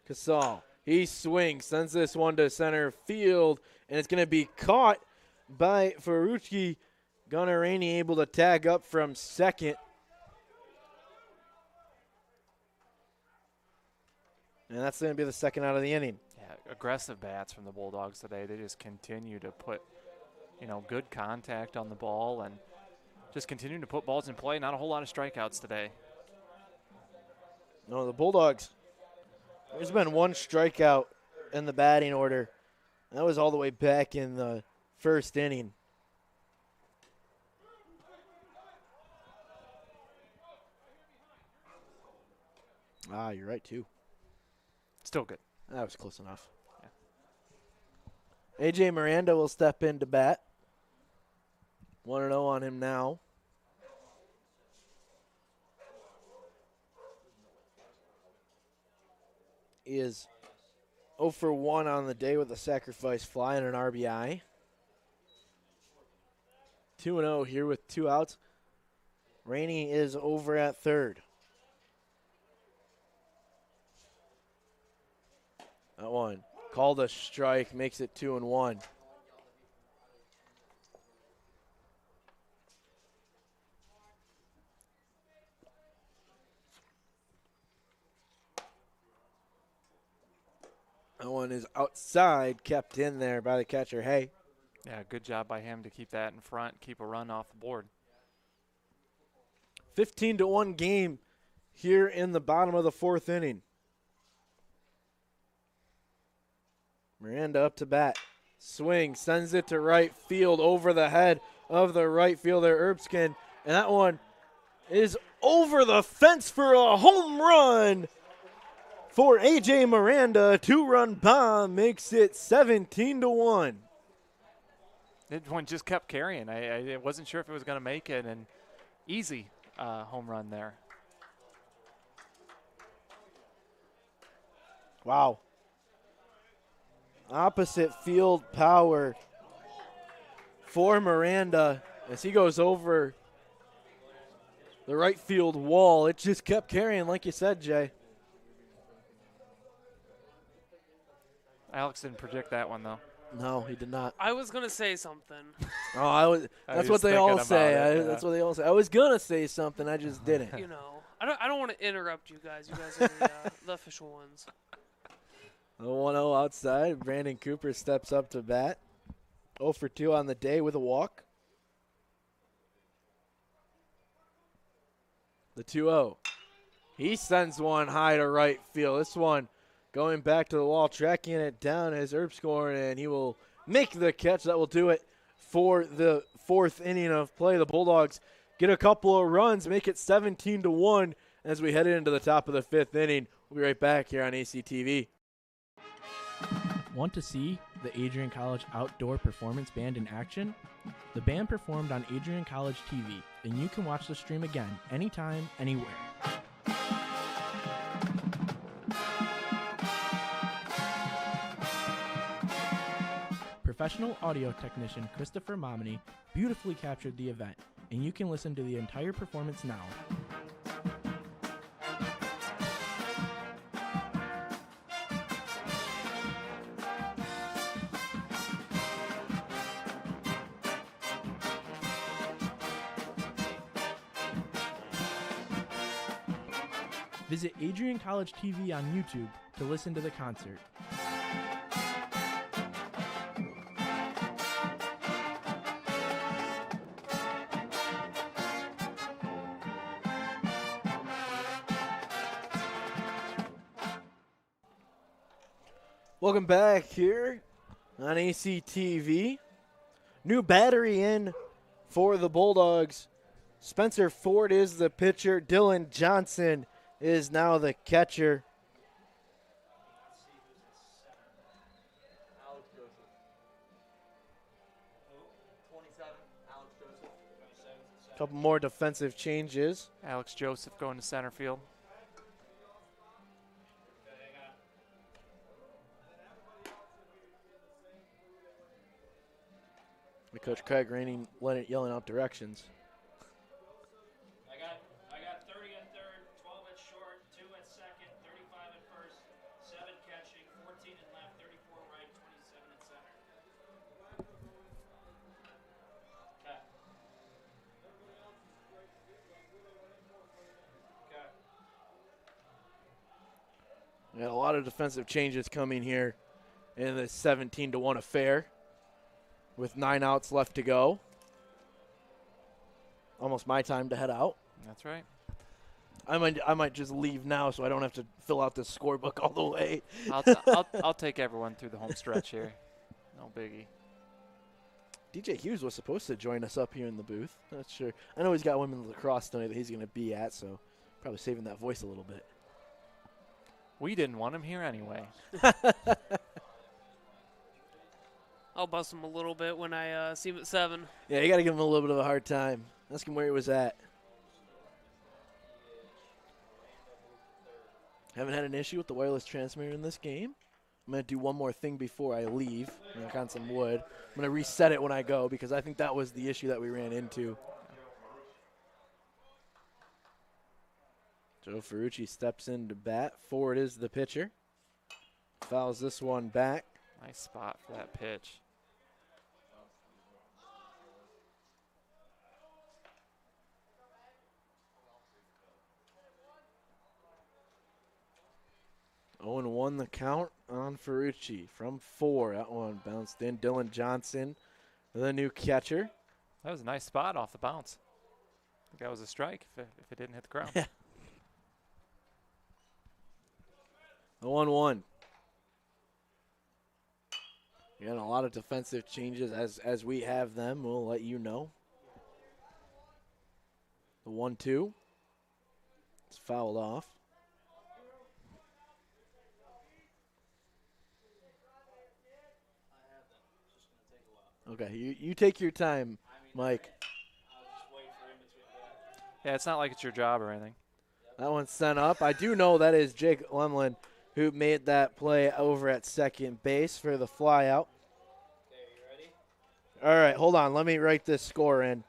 Casal. He swings, sends this one to center field, and it's going to be caught by Ferrucci. Gunnar Rainey able to tag up from second. And that's going to be the second out of the inning. Yeah, aggressive bats from the Bulldogs today. They just continue to put, good contact on the ball and just continuing to put balls in play. Not a whole lot of strikeouts today. No, the Bulldogs, there's been one strikeout in the batting order. That was all the way back in the first inning. Ah, you're right, too. Still good. That was close enough. Yeah. AJ Miranda will step in to bat. 1-0 on him now. He is 0 for 1 on the day with a sacrifice fly and an RBI. 2-0 here with 2 outs. Rainey is over at third. That one called a strike, makes it 2-1. That one is outside, kept in there by the catcher, Hay. Yeah, good job by him to keep that in front, keep a run off the board. 15-1 game here in the bottom of the fourth inning. Miranda up to bat. Swing, sends it to right field over the head of the right fielder, Erskine. And that one is over the fence for a home run for A.J. Miranda. 2-run bomb makes it 17-1. That one just kept carrying. I wasn't sure if it was going to make it, and easy home run there. Wow. Opposite field power for Miranda as he goes over the right field wall. It just kept carrying, like you said, Jay. Alex didn't predict that one, though. No, he did not. I was going to say something. Oh, that's what they all say. That's what they all say. I was going to say something. I just didn't. I don't want to interrupt you guys. You guys are the official ones. The 1-0 outside. Brandon Cooper steps up to bat. 0 for 2 on the day with a walk. The 2-0. He sends one high to right field. This one going back to the wall, tracking it down as Erskine, and he will make the catch. That will do it for the fourth inning of play. The Bulldogs get a couple of runs, make it 17-1 as we head into the top of the fifth inning. We'll be right back here on ACTV. Want to see the Adrian College Outdoor Performance Band in action? The band performed on Adrian College TV, and you can watch the stream again anytime, anywhere. professional audio technician Christopher Momini beautifully captured the event, and you can listen to the entire performance now. Visit Adrian College TV on YouTube to listen to the concert. Welcome back here on ACTV. New battery in for the Bulldogs. Spencer Ford is the pitcher. Dylan Johnson is now the catcher. A couple more defensive changes. Alex Joseph going to center field. Coach Craig Rainey yelling out directions. I got 30 at third, 12 at short, 2 at second, 35 at first, 7 catching, 14 in left, 34 right, 27 at center. Okay. Okay. We got a lot of defensive changes coming here in this 17-1 affair with 9 outs left to go. Almost my time to head out. That's right. I might just leave now so I don't have to fill out this scorebook all the way. I'll take everyone through the home stretch here. No biggie. DJ Hughes was supposed to join us up here in the booth. Not sure. I know he's got women's lacrosse tonight that he's going to be at, so probably saving that voice a little bit. We didn't want him here anyway. I'll bust him a little bit when I see him at 7. Yeah, you got to give him a little bit of a hard time. Ask him where he was at. Haven't had an issue with the wireless transmitter in this game. I'm going to do one more thing before I leave. Knock on some wood. I'm going to reset it when I go because I think that was the issue that we ran into. Joe Ferrucci steps in to bat. Ford is the pitcher. Fouls this one back. Nice spot for that pitch. Oh, and 1 the count on Ferrucci from 4. That one bounced in. Dylan Johnson, the new catcher. That was a nice spot off the bounce. I think that was a strike if it didn't hit the ground. Yeah. The 1-1. Again, a lot of defensive changes as we have them. We'll let you know. The 1-2. It's fouled off. Okay, you take your time, Mike. Yeah, it's not like it's your job or anything. That one's sent up. I do know that is Jake Lemlin who made that play over at second base for the fly out. All right, hold on. Let me write this score in.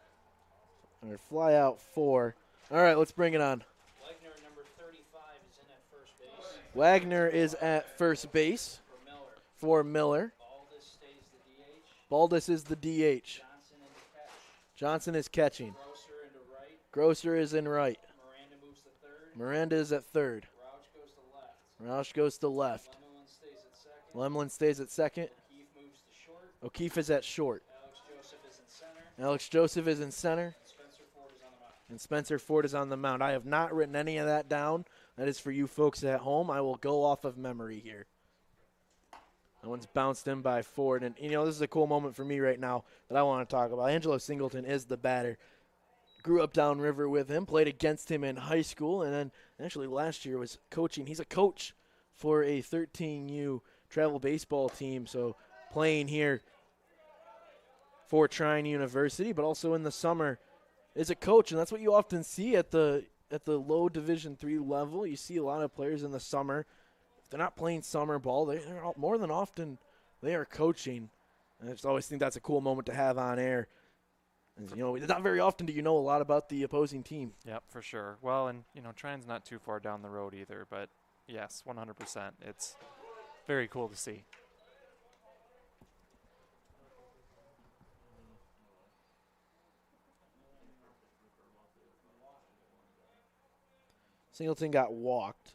Or fly out 4. All right, let's bring it on. Wagner, number 35, is in at first base. Wagner is at first base for Miller. Baldus stays the DH. Baldus is the DH. Johnson in the catch. Johnson is catching. Grosser into right. Grosser is in right. Miranda moves to third. Miranda is at third. Roush goes to left. Roush goes to left. Lemlin stays at second. Lemlin stays at second. O'Keefe moves to short. O'Keefe is at short. Alex Joseph is in center. Alex Joseph is in center. Spencer Ford is on the mound. And Spencer Ford is on the mound. I have not written any of that down. That is for you folks at home. I will go off of memory here. That one's bounced in by Ford. And, you know, this is a cool moment for me right now that I want to talk about. Angelo Singleton is the batter. Grew up downriver with him, played against him in high school, and then actually last year was coaching. He's a coach for a 13U travel baseball team, so playing here for Trine University, but also in the summer is a coach, and that's what you often see at the low Division III level. You see a lot of players in the summer. If they're not playing summer ball, they're more than often they are coaching. I just always think that's a cool moment to have on air. And, you know, not very often do you know a lot about the opposing team. Yep, for sure. Well, and, you know, Trine's not too far down the road either, but yes, 100%. It's very cool to see. Singleton got walked.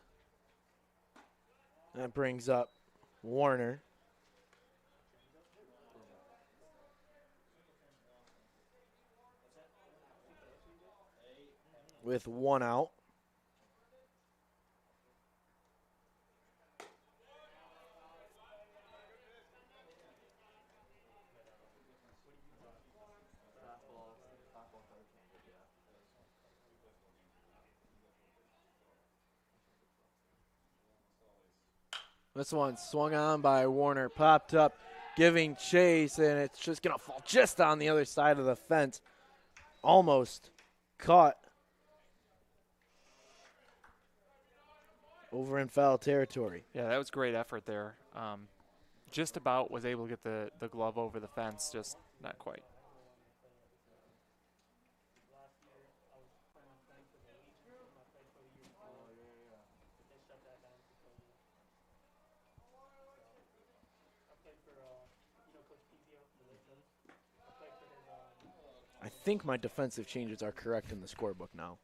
That brings up Warner. With 1 out. This one swung on by Warner, popped up, giving chase, and it's just going to fall just on the other side of the fence. Almost caught over in foul territory. Yeah, that was great effort there. Just about was able to get the glove over the fence, just not quite. I think my defensive changes are correct in the scorebook now.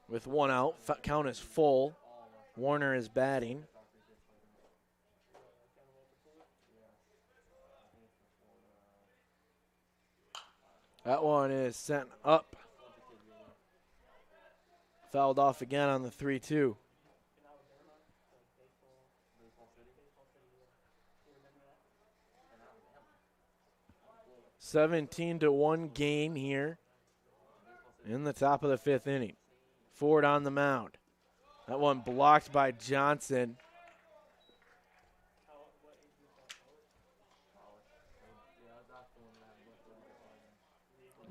With 1 out, count is full. Warner is batting. That one is sent up. Fouled off again on the 3-2. (17-1) gain here in the top of the 5th inning. Ford on the mound. That one blocked by Johnson.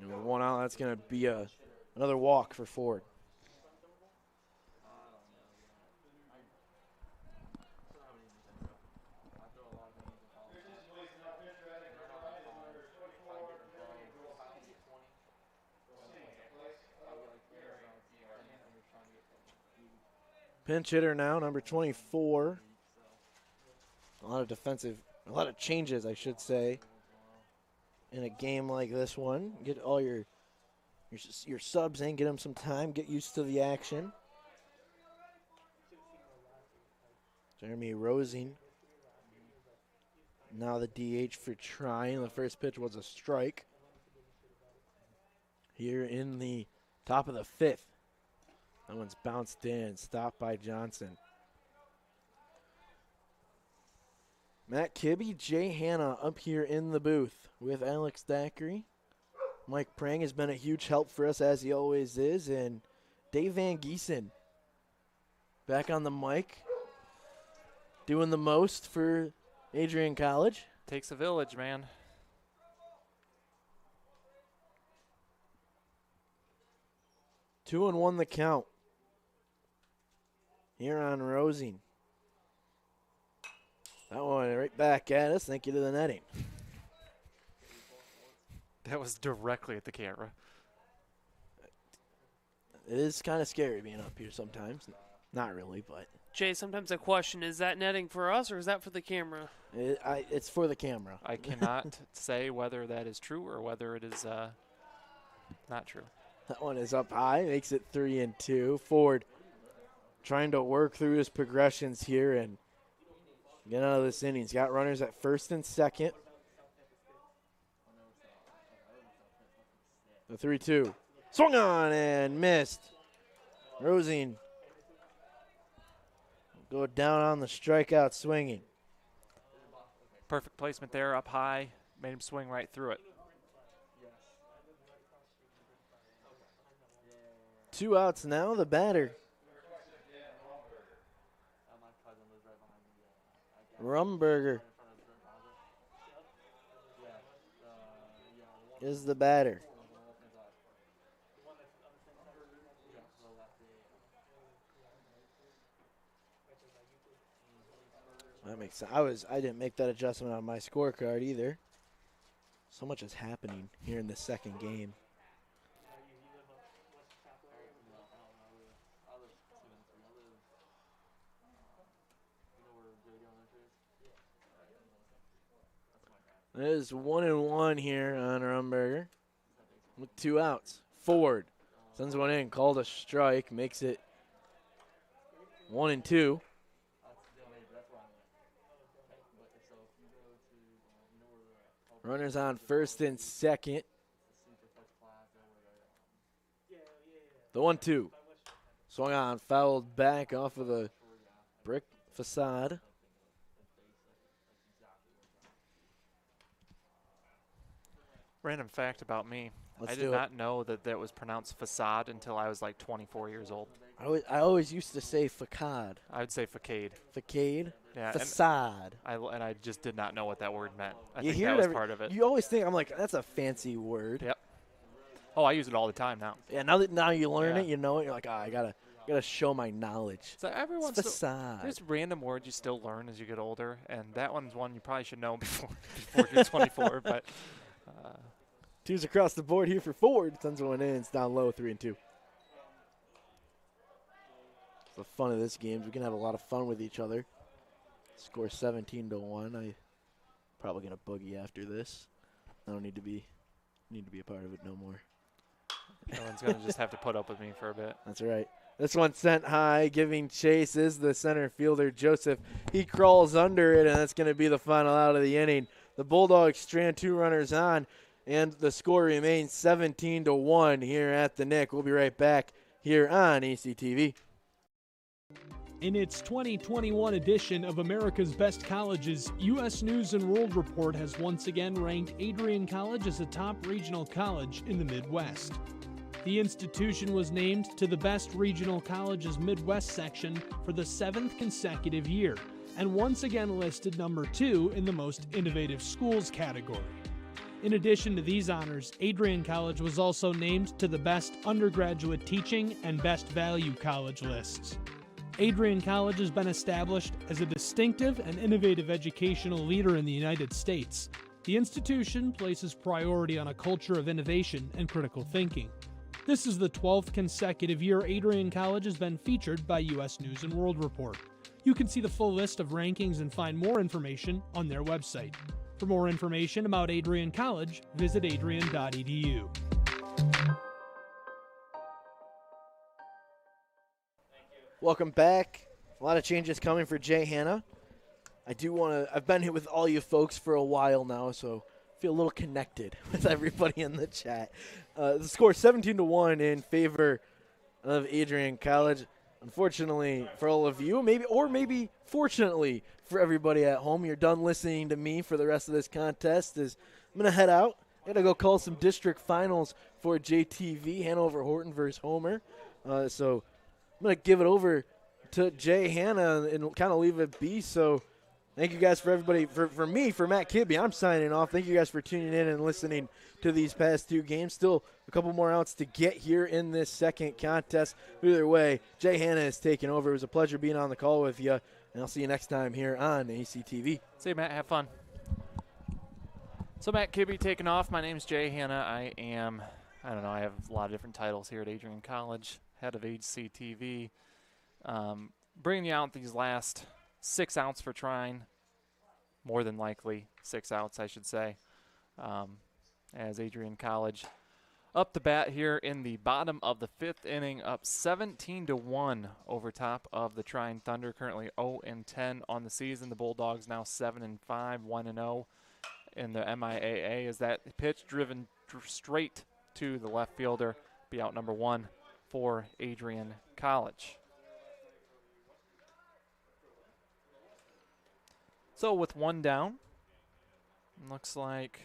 And with 1 out, that's going to be another walk for Ford. Pinch hitter now, number 24. A lot of changes, I should say, in a game like this one. Get all your subs in, get them some time, get used to the action. Jeremy Rosing. Now the DH for Trine. The first pitch was a strike. Here in the top of the 5th. That one's bounced in, stopped by Johnson. Matt Kibbe, Jay Hanna up here in the booth with Alex Daiquiri. Mike Prang has been a huge help for us, as he always is. And Dave Van Giesen back on the mic, doing the most for Adrian College. Takes a village, man. Two and 1 the count. Here on Rosing. That one right back at us. Thank you to the netting. That was directly at the camera. It is kind of scary being up here sometimes. Not really, but. Jay, sometimes I question, is that netting for us or is that for the camera? It's for the camera. I cannot say whether that is true or whether it is not true. That one is up high, makes it 3-2. Ford trying to work through his progressions here and get out of this inning. He's got runners at first and second. The 3-2. Swung on and missed. Rosing go down on the strikeout swinging. Perfect placement there, up high. Made him swing right through it. 2 outs now, the batter. Rumberger is the batter. That makes sense. I didn't make that adjustment on my scorecard either. So much is happening here in the second game. It is 1-1 here on Rumberger with 2 outs. Ford sends one in, called a strike, makes it 1-2. Runners on first and second. The 1-2. Swung on, fouled back off of the brick facade. Random fact about me. Let's I do did it. not know that was pronounced facade until I was like 24 years old. I always used to say facade. I would say facade. Facade? Yeah. Facade. And I just did not know what that word meant. I You think hear that it was every- part of it. You always think, I'm like, that's a fancy word. Yep. Oh, I use it all the time now. Yeah, now you learn Yeah. it, you know it, you're like, I gotta show my knowledge. So everyone's It's facade. there's random words you still learn as you get older, and that one's one you probably should know before you're 24. But Twos across the board here for Ford. Sends one in. It's down low, 3-2. It's the fun of this game. We can have a lot of fun with each other. Score 17-1. I probably gonna boogie after this. I don't need to be a part of it no more. no one's gonna just have to put up with me for a bit. That's right. This one sent high, giving chase is the center fielder, Joseph. He crawls under it, and that's going to be the final out of the inning. The Bulldogs strand 2 runners on, and the score remains 17-1 here at the Nick. We'll be right back here on ACTV. In its 2021 edition of America's Best Colleges, U.S. News & World Report has once again ranked Adrian College as a top regional college in the Midwest. The institution was named to the Best Regional Colleges Midwest section for the 7th consecutive year, and once again listed number 2 in the Most Innovative Schools category. In addition to these honors, Adrian College was also named to the Best Undergraduate Teaching and Best Value College lists. Adrian College has been established as a distinctive and innovative educational leader in the United States. The institution places priority on a culture of innovation and critical thinking. This is the 12th consecutive year Adrian College has been featured by U.S. News & World Report. You can see the full list of rankings and find more information on their website. For more information about Adrian College, visit adrian.edu. Welcome back. A lot of changes coming for Jay Hanna. I've been here with all you folks for a while now, so feel a little connected with everybody in the chat. The score 17-1 in favor of Adrian College. Unfortunately for all of you, maybe fortunately for everybody at home, you're done listening to me for the rest of this contest. I'm going to head out. I got to go call some district finals for JTV, Hanover Horton versus Homer. So I'm going to give it over to Jay Hanna and kind of leave it be. So thank you guys for everybody. For me, for Matt Kibbe, I'm signing off. Thank you guys for tuning in and listening to these past 2 games. Still a couple more outs to get here in this second contest. Either way, Jay Hanna is taking over. It was a pleasure being on the call with you, and I'll see you next time here on ACTV. See you, Matt. Have fun. So Matt Kibbe taking off. My name's Jay Hanna. I have a lot of different titles here at Adrian College, head of ACTV. Bringing you out these last 6 outs for Trine, more than likely 6 outs, I should say, as Adrian College up to bat here in the bottom of the 5th inning, up 17-1 over top of the Trine Thunder, currently 0-10 on the season. The Bulldogs now 7-5, 1-0 in the MIAA, as that pitch driven straight to the left fielder, be out number 1 for Adrian College. So with 1 down, looks like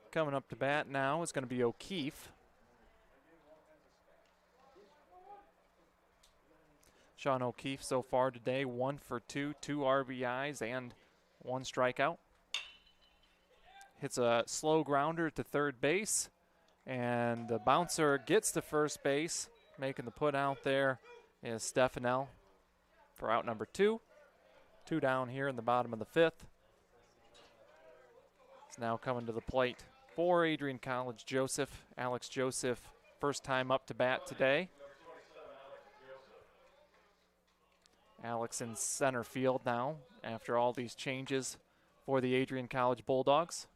coming up to bat now is going to be O'Keefe. Sean O'Keefe so far today, 1 for 2, 2 RBIs and 1 strikeout. Hits a slow grounder to third base, and the bouncer gets to first base. Making the put out there is Stefanel for out number 2. 2 down here in the bottom of the 5th. It's now coming to the plate for Adrian College. Alex Joseph, first time up to bat today. Alex in center field now after all these changes for the Adrian College Bulldogs.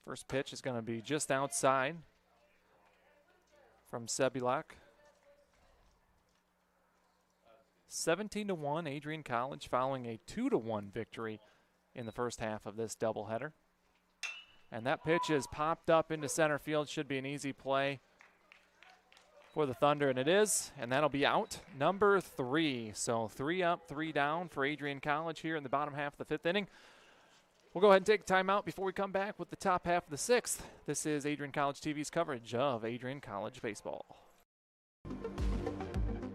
First pitch is going to be just outside from Sebulak. 17-1 Adrian College following a 2-1 victory in the first half of this doubleheader. And that pitch is popped up into center field. Should be an easy play for the Thunder, and it is, and that'll be out. Number 3. So 3 up, 3 down for Adrian College here in the bottom half of the 5th inning. We'll go ahead and take a timeout before we come back with the top half of the 6th. This is Adrian College TV's coverage of Adrian College baseball.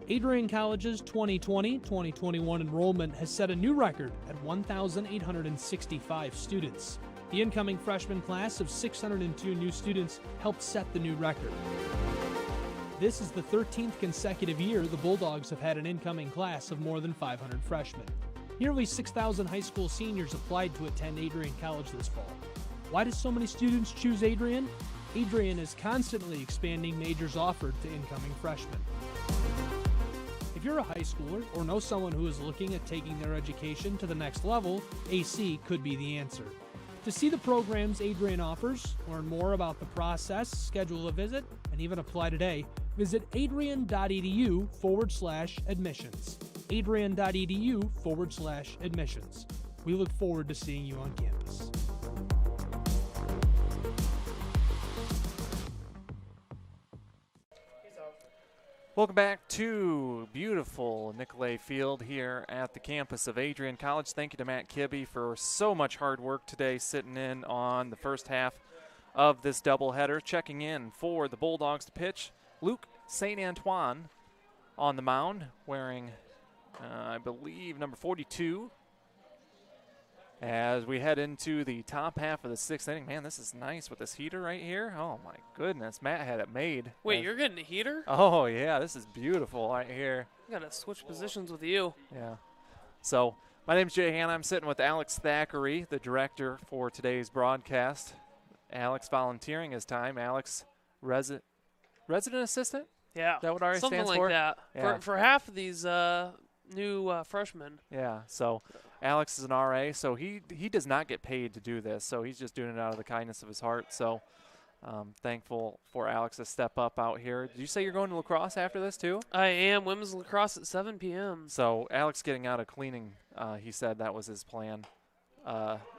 Adrian College's 2020-2021 enrollment has set a new record at 1,865 students. The incoming freshman class of 602 new students helped set the new record. This is the 13th consecutive year the Bulldogs have had an incoming class of more than 500 freshmen. Nearly 6,000 high school seniors applied to attend Adrian College this fall. Why do so many students choose Adrian? Adrian is constantly expanding majors offered to incoming freshmen. If you're a high schooler or know someone who is looking at taking their education to the next level, AC could be the answer. To see the programs Adrian offers, learn more about the process, schedule a visit, and even apply today, visit adrian.edu/admissions. adrian.edu/admissions. We look forward to seeing you on campus. Welcome back to beautiful Nicolay Field here at the campus of Adrian College. Thank you to Matt Kibbe for so much hard work today sitting in on the first half of this doubleheader. Checking in for the Bulldogs to pitch, Luke St. Antoine on the mound wearing, I believe, number 42. As we head into the top half of the 6th inning. Man, this is nice with this heater right here. Oh, my goodness. Matt had it made. Wait, you're getting a heater? Oh, yeah. This is beautiful right here. I got to switch positions with you. Yeah. So, my name's Jay Hanna. I'm sitting with Alex Thackeray, the director for today's broadcast. Alex volunteering his time. Alex, resident assistant? Yeah. Is that what RA Something stands like for? that. Yeah. For half of these new freshmen. Yeah, so Alex is an RA, so he does not get paid to do this, so he's just doing it out of the kindness of his heart. So thankful for Alex to step up out here. Did you say you're going to lacrosse after this too? I am. Women's lacrosse at 7 p.m. So Alex getting out of cleaning, he said that was his plan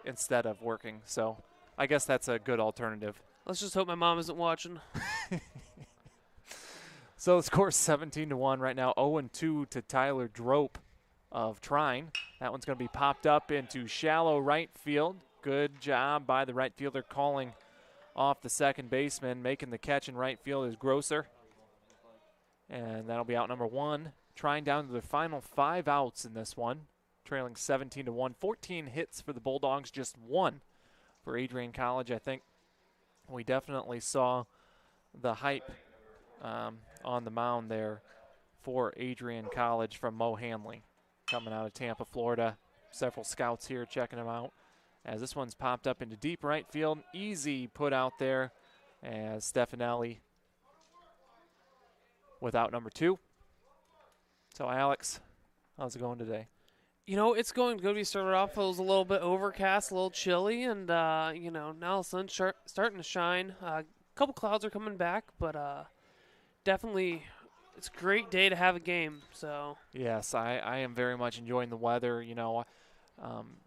instead of working. So I guess that's a good alternative. Let's just hope my mom isn't watching. So the score is 17-1 right now, 0-2 to Tyler Drope of Trine. That one's going to be popped up into shallow right field. Good job by the right fielder calling off the second baseman. Making the catch in right field is Grosser. And that'll be out number 1. Trine down to the final 5 outs in this one, trailing 17-1. 14 hits for the Bulldogs, just 1 for Adrian College. I think we definitely saw the hype on the mound there for Adrian College from Mo Hanley coming out of Tampa, Florida. Several scouts here checking him out as this one's popped up into deep right field. Easy put out there as Stefanelli without number 2. So Alex, how's it going today? You know, it's going good. We started off, it was a little bit overcast, a little chilly, and, you know, now the sun's starting to shine. A couple clouds are coming back, but definitely it's a great day to have a game. So yes, I am very much enjoying the weather. You know,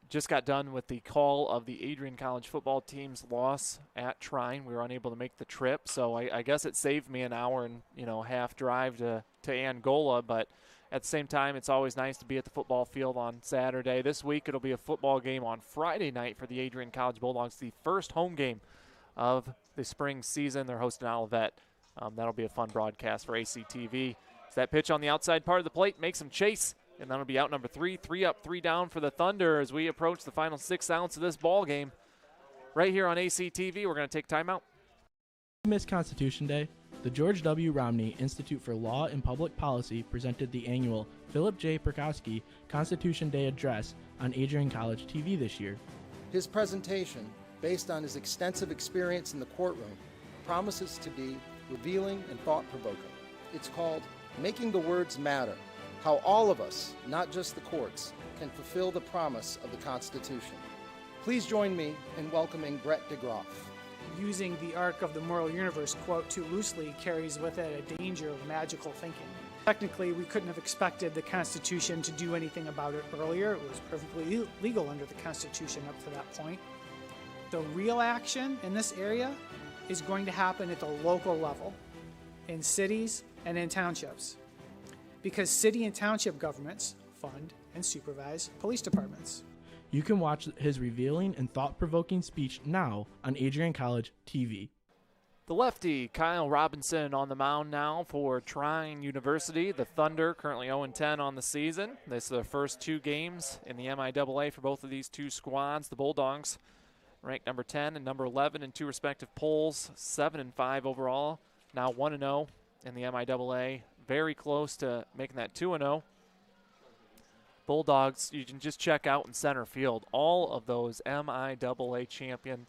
just got done with the call of the Adrian College football team's loss at Trine. We were unable to make the trip, so I guess it saved me an hour and half drive to Angola. But at the same time, it's always nice to be at the football field on Saturday. This week it'll be a football game on Friday night for the Adrian College Bulldogs, the first home game of the spring season. They're hosting Olivet. That'll be a fun broadcast for ACTV. So that pitch on the outside part of the plate makes him chase, and that'll be out number 3. 3 up, 3 down for the Thunder as we approach the final 6 ounce of this ball game. Right here on ACTV, we're going to take timeout. Miss Constitution Day? The George W. Romney Institute for Law and Public Policy presented the annual Philip J. Perkowski Constitution Day Address on Adrian College TV this year. His presentation, based on his extensive experience in the courtroom, promises to be revealing and thought-provoking. It's called Making the Words Matter: How All of Us, Not Just the Courts, Can Fulfill the Promise of the Constitution. Please join me in welcoming Brett DeGroff. Using the arc of the moral universe quote too loosely carries with it a danger of magical thinking. Technically, we couldn't have expected the Constitution to do anything about it earlier. It was perfectly legal under the Constitution up to that point. The real action in this area is going to happen at the local level, in cities and in townships, because city and township governments fund and supervise police departments. You can watch his revealing and thought-provoking speech now on Adrian College TV. The lefty, Kyle Robinson, on the mound now for Trine University. The Thunder currently 0-10 on the season. This are the first two games in the MIAA for both of these two squads. The Bulldogs ranked number 10 and number 11 in two respective polls, 7-5 overall. Now 1-0 in the MIAA. Very close to making that 2-0. Bulldogs, you can just check out in center field all of those MIAA champion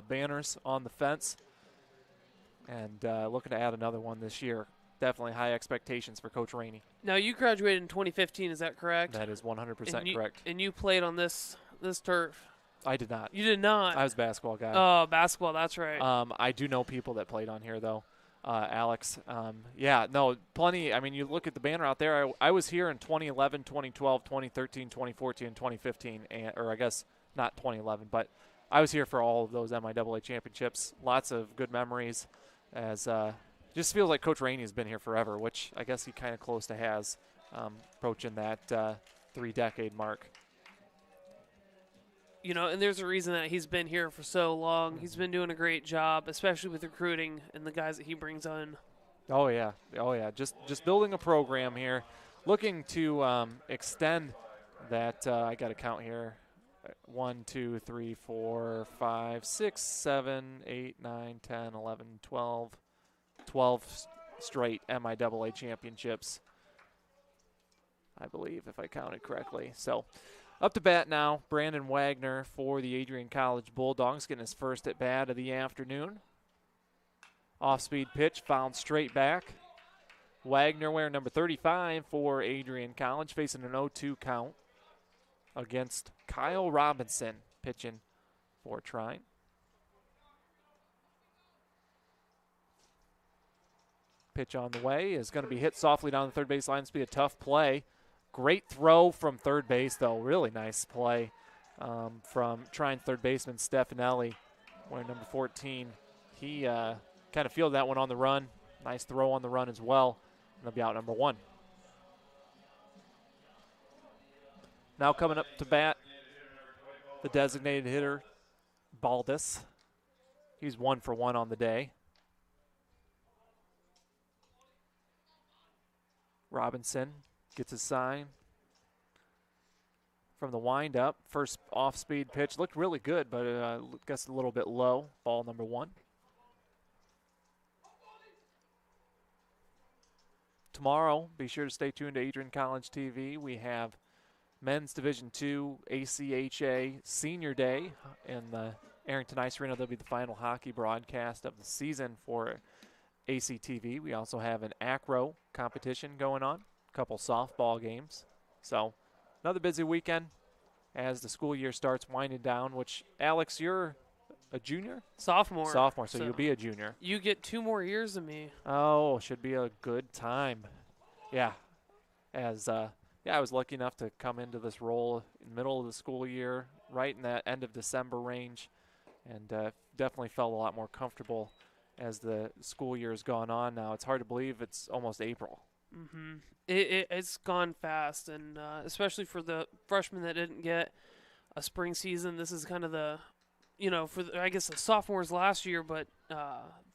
banners on the fence. And looking to add another one this year. Definitely high expectations for Coach Rainey. Now, you graduated in 2015, is that correct? That is 100% correct. And you played on this turf? I did not. You did not? I was a basketball guy. Oh, basketball, that's right. I do know people that played on here, though. Alex. Yeah, no, plenty. I mean, you look at the banner out there. I was here in 2011, 2012, 2013, 2014, and 2015. Or I guess not 2011, but I was here for all of those MIAA championships. Lots of good memories. As just feels like Coach Rainey has been here forever, which I guess he kind of close to has, approaching that 3-decade mark. You know, and there's a reason that he's been here for so long. He's been doing a great job, especially with recruiting and the guys that he brings on. Oh yeah. Just building a program here, looking to extend that. I got to count here. 1, 2, 3, 4, 5, 6, 7, 8, 9, 10, 11, 12. 12 straight MIAA championships, I believe, if I counted correctly. So up to bat now, Brandon Wagner for the Adrian College Bulldogs, getting his first at bat of the afternoon. Off-speed pitch, fouled straight back. Wagner wearing number 35 for Adrian College, facing an 0-2 count against Kyle Robinson, pitching for Trine. Pitch on the way is going to be hit softly down the third base line. This will be a tough play. Great throw from third base, though. Really nice play from Trine third baseman Stefanelli, wearing number 14. He kind of fielded that one on the run. Nice throw on the run as well. And they'll be out number 1. Now coming up to bat, the designated hitter, Baldus. He's 1 for 1 on the day. Robinson gets his sign from the windup. First off-speed pitch looked really good, but guess a little bit low. Ball number 1. Tomorrow, be sure to stay tuned to Adrian College TV. We have Men's Division II ACHA Senior Day in the Arrington Ice Arena. That'll be the final hockey broadcast of the season for ACTV. We also have an acro competition going on, a couple softball games. So another busy weekend as the school year starts winding down, which, Alex, you're a junior? Sophomore. So you'll be a junior. You get 2 more years than me. Oh, should be a good time. Yeah. I was lucky enough to come into this role in the middle of the school year, right in that end of December range, and definitely felt a lot more comfortable as the school year has gone on now. It's hard to believe it's almost April. Mm-hmm. It's gone fast, and especially for the freshmen that didn't get a spring season. This is kind of the, I guess the sophomores last year, but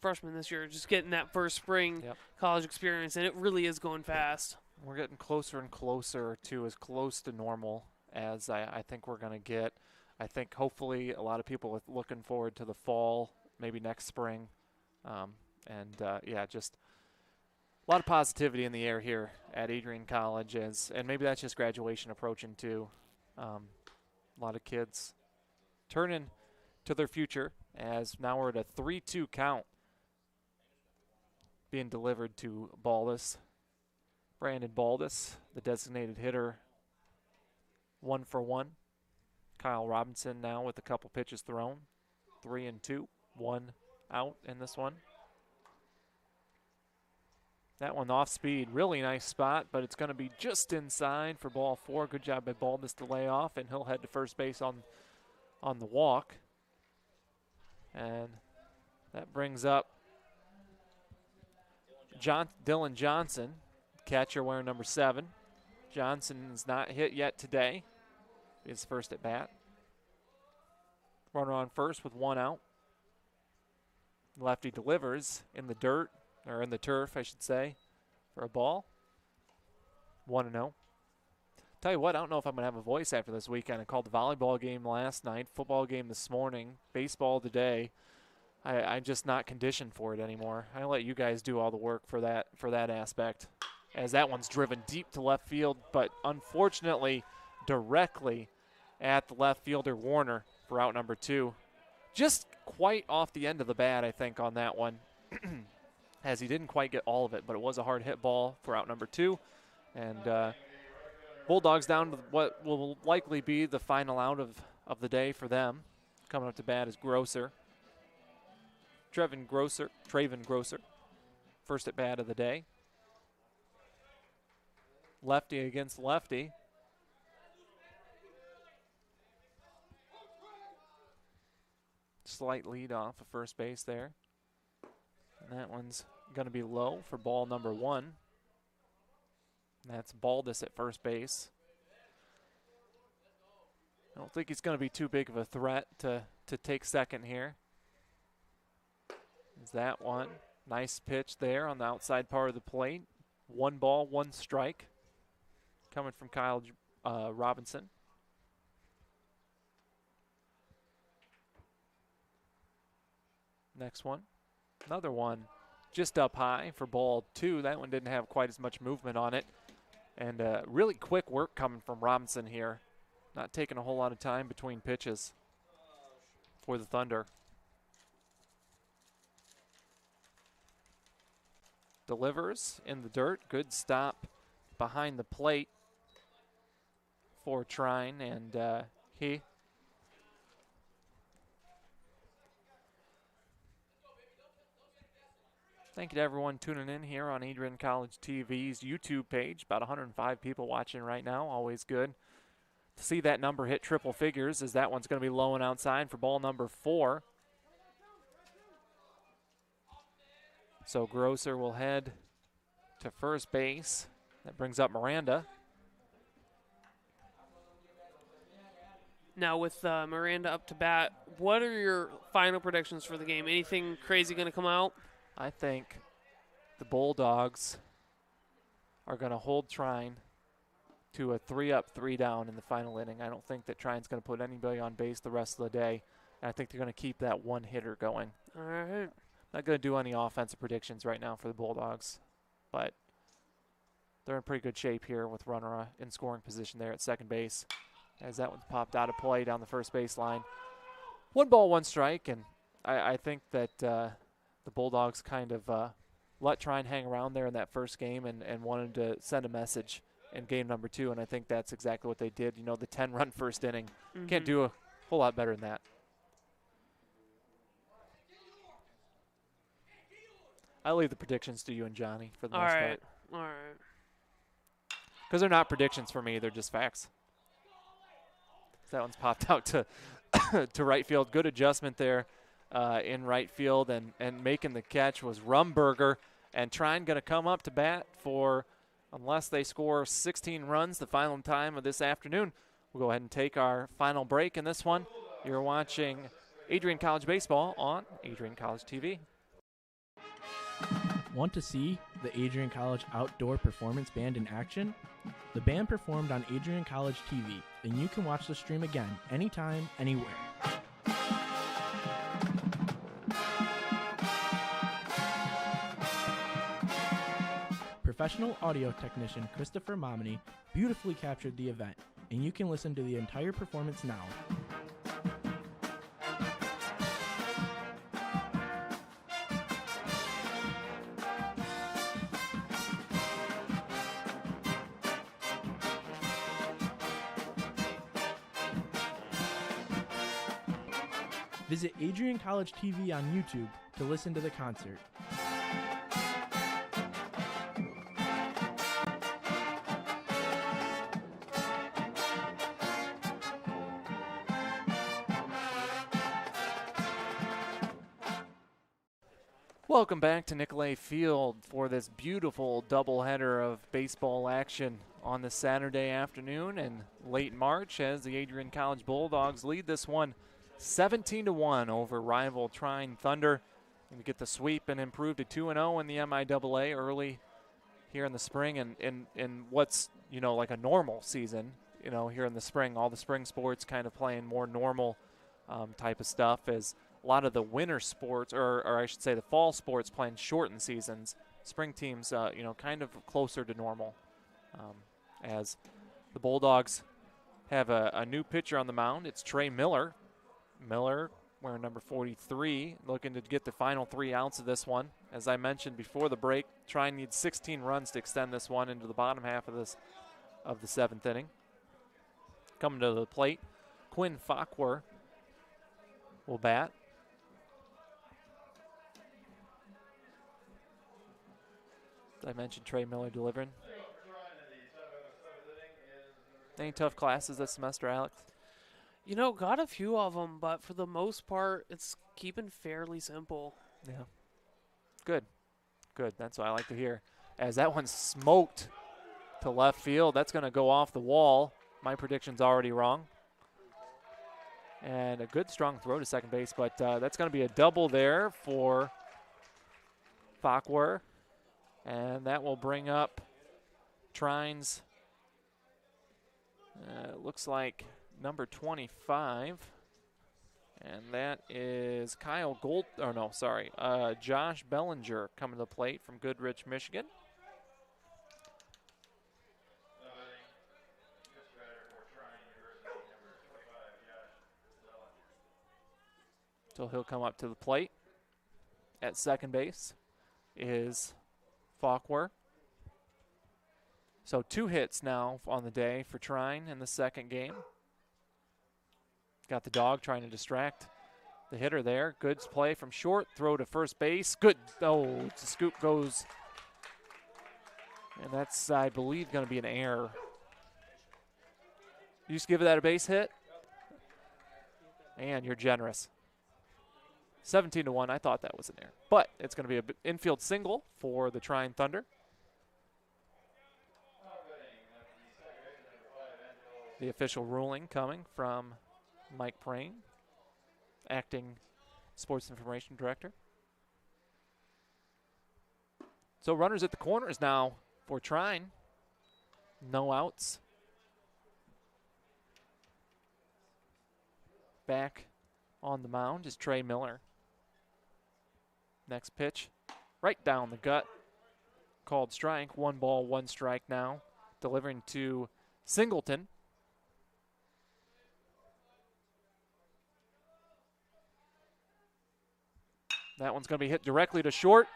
freshmen this year, just getting that first spring college experience, and it really is going fast. We're getting closer and closer to as close to normal as I think we're going to get. I think hopefully a lot of people are looking forward to the fall, maybe next spring. And, yeah, just a lot of positivity in the air here at Adrian College, and maybe that's just graduation approaching too. A lot of kids turning to their future, as now we're at a 3-2 count being delivered to Baldus. Brandon Baldus, the designated hitter, 1 for 1. Kyle Robinson now with a couple pitches thrown. 3-2, 1 out in this one. That one off speed, really nice spot, but it's going to be just inside for ball 4. Good job by Baldus to lay off, and he'll head to first base on the walk. And that brings up Dylan Johnson, catcher wearing number 7. Johnson is not hit yet today. His first at bat. Runner on first with 1 out. Lefty delivers in the dirt, or in the turf, I should say, for a ball. 1-0. Tell you what, I don't know if I'm going to have a voice after this weekend. I called the volleyball game last night, football game this morning, baseball today. I'm just not conditioned for it anymore. I let you guys do all the work for that aspect, as that one's driven deep to left field, but unfortunately directly at the left fielder Warner for out number 2. Just quite off the end of the bat, I think, on that one, as he didn't quite get all of it, but it was a hard hit ball for out number 2. And Bulldogs down to what will likely be the final out of the day for them. Coming up to bat is Grocer. Traven Grocer, first at bat of the day. Lefty against lefty. Slight lead off of first base there. And that one's going to be low for ball number 1. That's Baldus at first base. I don't think he's going to be too big of a threat to take second here. Is that one. Nice pitch there on the outside part of the plate. 1 ball, 1 strike. Coming from Kyle Robinson. Next one. Another one just up high for ball 2. That one didn't have quite as much movement on it. And really quick work coming from Robinson here. Not taking a whole lot of time between pitches for the Thunder. Delivers in the dirt. Good stop behind the plate for Trine, and he thank you to everyone tuning in here on Adrian College TV's YouTube page. About 105 people watching right now. Always good to see that number hit triple figures, as that one's going to be low and outside for ball number 4. So Grocer will head to first base. That brings up Miranda. Now with Miranda up to bat, what are your final predictions for the game? Anything crazy going to come out? I think the Bulldogs are going to hold Trine to a 3-up, 3-down in the final inning. I don't think that Trine's going to put anybody on base the rest of the day. And I think they're going to keep that one hitter going. All right. Not going to do any offensive predictions right now for the Bulldogs, but they're in pretty good shape here with runner in scoring position there at second base, as that one's popped out of play down the first baseline. 1 ball, 1 strike, and I think that the Bulldogs kind of let Trine hang around there in that first game and wanted to send a message in game number 2, and I think that's exactly what they did. You know, the 10-run first inning. Can't do a whole lot better than that. I'll leave the predictions to you and Johnny for the most part. All right. Because they're not predictions for me, they're just facts. That one's popped out to to right field. Good adjustment there in right field, and making the catch was Rumberger. And Trine going to come up to bat for, unless they score 16 runs, the final time of this afternoon. We'll go ahead and take our final break in this one. You're watching Adrian College Baseball on Adrian College TV. Want to see the Adrian College Outdoor Performance Band in action? The band performed on Adrian College TV, and you can watch the stream again anytime, anywhere. Professional audio technician Christopher Momini beautifully captured the event, and you can listen to the entire performance now. Visit Adrian College TV on YouTube to listen to the concert. Welcome back to Nicolay Field for this beautiful doubleheader of baseball action on this Saturday afternoon in late March as the Adrian College Bulldogs lead this one 17-1 over rival Trine Thunder. And we get the sweep and improve to 2-0 in the MIAA early here in the spring, and in what's, like a normal season, here in the spring. All the spring sports kind of playing more normal type of stuff, as a lot of the winter sports, or I should say the fall sports, playing shortened seasons. Spring teams, kind of closer to normal, as the Bulldogs have a new pitcher on the mound. It's Trey Miller. Miller, wearing number 43, looking to get the final 3 outs of this one. As I mentioned before the break, Trine needs 16 runs to extend this one into the bottom half of the 7th inning. Coming to the plate, Quinn Fakwer will bat. I mentioned Trey Miller delivering. Any tough classes this semester, Alex? Got a few of them, but for the most part, it's keeping fairly simple. Yeah. Good. That's what I like to hear. As that one smoked to left field, that's going to go off the wall. My prediction's already wrong. And a good, strong throw to second base, but that's going to be a double there for Fakwer. And that will bring up Trine's, looks like, number 25, and that is Josh Bellinger coming to the plate from Goodrich, Michigan. So he'll come up to the plate. At second base is Fakwer. So 2 hits now on the day for Trine in the second game. Got the dog trying to distract the hitter there. Good play from short. Throw to first base. Good. Oh, the scoop goes. And that's, I believe, going to be an error. You just give that a base hit? And you're generous. 17-1. I thought that was an error. But it's going to be an infield single for the Trine Thunder. The official ruling coming from Mike Prane, acting sports information director. So runners at the corners now for Trine. No outs. Back on the mound is Trey Miller. Next pitch, right down the gut. Called strike. 1 ball, 1 strike now. Delivering to Singleton. That one's going to be hit directly to short,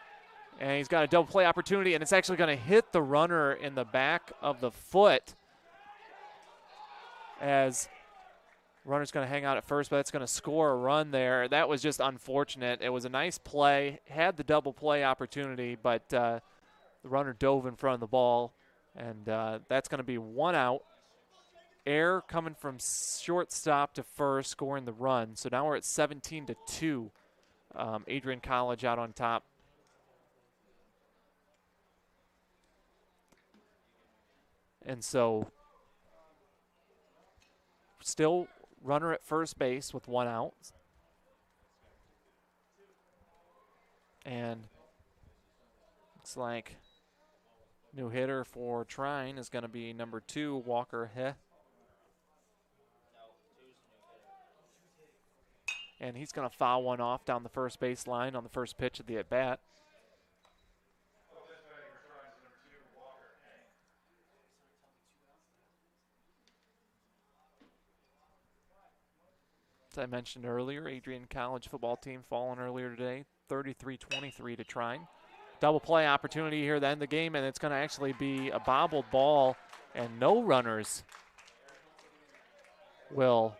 and he's got a double play opportunity, and it's actually going to hit the runner in the back of the foot, as runner's going to hang out at first, but it's going to score a run there. That was just unfortunate. It was a nice play, had the double play opportunity, but the runner dove in front of the ball, and that's going to be 1 out. Error coming from shortstop to first, scoring the run. So now we're at 17-2. Adrian College out on top. And so still runner at first base with 1 out. And looks like new hitter for Trine is going to be number 2, Walker Heh. And he's going to foul one off down the first base line on the first pitch of the at-bat. As I mentioned earlier, Adrian College football team falling earlier today, 33-23 to Trine. Double play opportunity here to end the game, and it's going to actually be a bobbled ball, and no runners will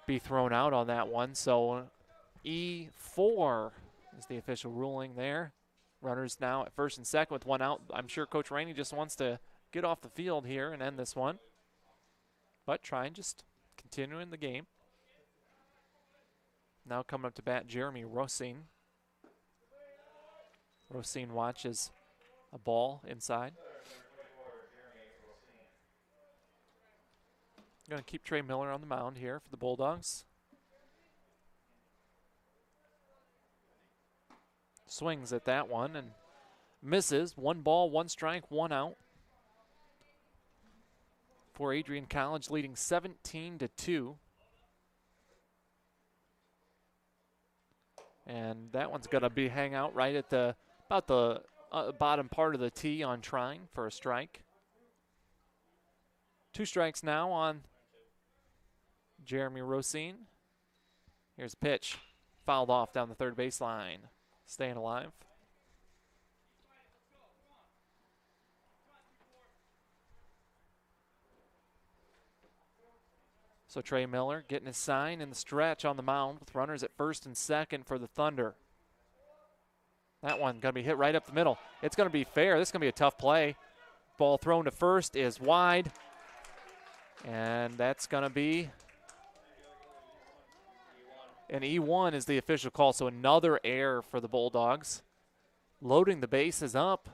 be thrown out on that one. So E4 is the official ruling there. Runners now at first and second with one out. I'm sure Coach Rainey just wants to get off the field here and end this one. But Trine just continuing the game. Now coming up to bat, Jeremy Rosine. Rosine watches a ball inside. Going to keep Trey Miller on the mound here for the Bulldogs. Swings at that one and misses. 1 ball, 1 strike, 1 out. For Adrian College, leading 17-2. And that one's going to be hang out right at the about the bottom part of the tee on Trine for a strike. 2 strikes now on Jeremy Rosine. Here's a pitch. Fouled off down the third baseline. Staying alive. So Trey Miller getting his sign in the stretch on the mound with runners at first and second for the Thunder. That one going to be hit right up the middle. It's going to be fair. This is going to be a tough play. Ball thrown to first is wide. And that's going to be an E1 is the official call. So another error for the Bulldogs. Loading the bases up.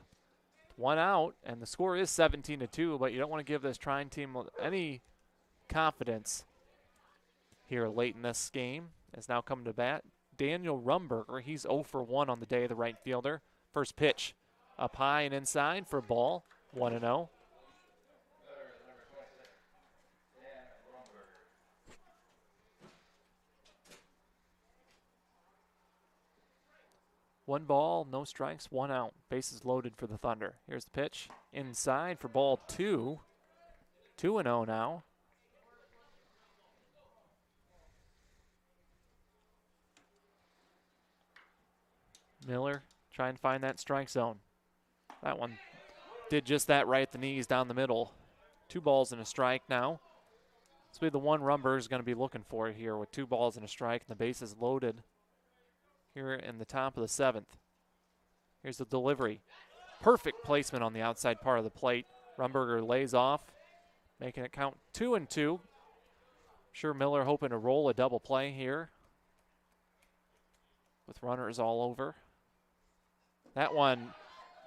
1 out. And the score is 17-2. But you don't want to give this Trine team any confidence here late in this game. Is now coming to bat. Daniel Rumberger, he's 0 for 1 on the day, the right fielder. First pitch up high and inside for a ball, 1-0. One ball, no strikes, 1 out. Bases loaded for the Thunder. Here's the pitch inside for ball 2. 2-0 now. Miller trying to find that strike zone. That one did just that right at the knees down the middle. 2 balls and a strike now. This will be the one Rumberger is going to be looking for here with 2 balls and a strike and the bases loaded here in the top of the 7th. Here's the delivery. Perfect placement on the outside part of the plate. Rumberger lays off, making it count 2-2. Sure Miller hoping to roll a double play here with runners all over. That one,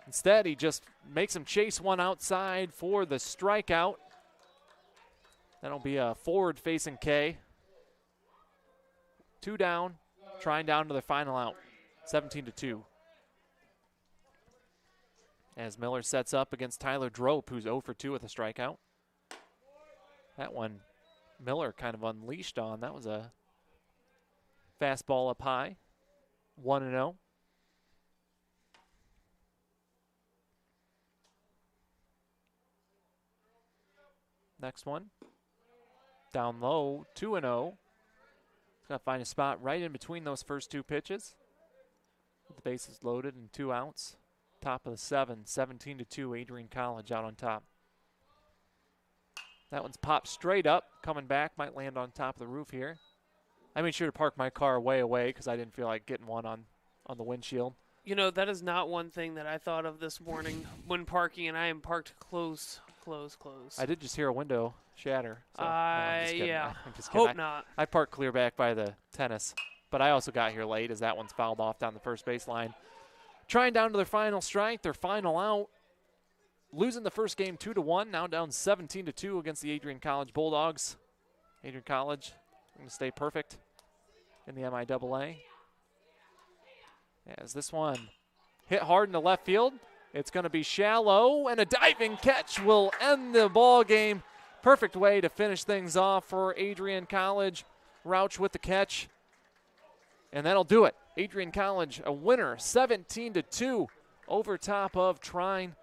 instead, he just makes him chase one outside for the strikeout. That'll be a forward-facing K. 2 down, Trine down to the final out, 17-2. As Miller sets up against Tyler Drope, who's 0 for 2 with a strikeout. That one, Miller kind of unleashed on. That was a fastball up high, 1-0. Next one, down low, 2-0. Got to find a spot right in between those first 2 pitches. The bases loaded and 2 outs. Top of the 7th, 17-2, Adrian College out on top. That one's popped straight up, coming back, might land on top of the roof here. I made sure to park my car way away because I didn't feel like getting one on the windshield. You know, that is not one thing that I thought of this morning when parking, and I am parked close. I did just hear a window shatter. So, no, I'm just kidding. Yeah, I'm just kidding. hope not. I parked clear back by the tennis, but I also got here late as that one's fouled off down the first baseline. Trine down to their final strike, their final out. Losing the first game 2-1, now down 17-2 against the Adrian College Bulldogs. Adrian College going to stay perfect in the MIAA. As this one hit hard in the left field, it's going to be shallow, and a diving catch will end the ball game. Perfect way to finish things off for Adrian College. Rauch with the catch, and that'll do it. Adrian College, a winner, 17-2 over top of Trine.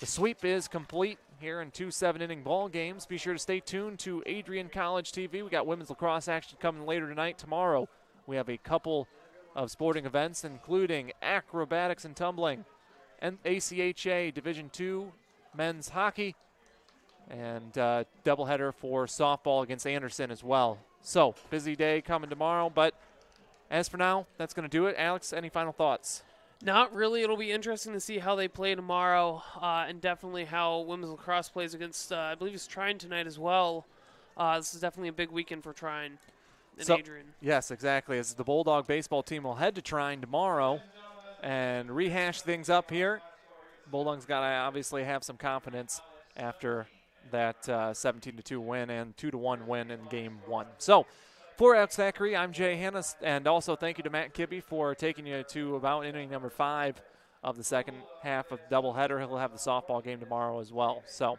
The sweep is complete here in 2 7-inning ball games. Be sure to stay tuned to Adrian College TV. We got women's lacrosse action coming later tonight. Tomorrow we have a couple of sporting events, including acrobatics and tumbling, and ACHA Division II men's hockey, and doubleheader for softball against Anderson as well. So, busy day coming tomorrow, but as for now, that's going to do it. Alex, any final thoughts? Not really. It'll be interesting to see how they play tomorrow, and definitely how women's lacrosse plays against, I believe it's Trine tonight as well. This is definitely a big weekend for Trine and Adrian. Yes, exactly. As the Bulldog baseball team will head to Trine tomorrow and rehash things up here. Bulldogs got to obviously have some confidence after that 17-2 win and 2-1 win in Game 1. So, for Alex Thackeray, I'm Jay Hannes, and also thank you to Matt Kibbe for taking you to about inning number 5 of the second half of doubleheader. He'll have the softball game tomorrow as well. So,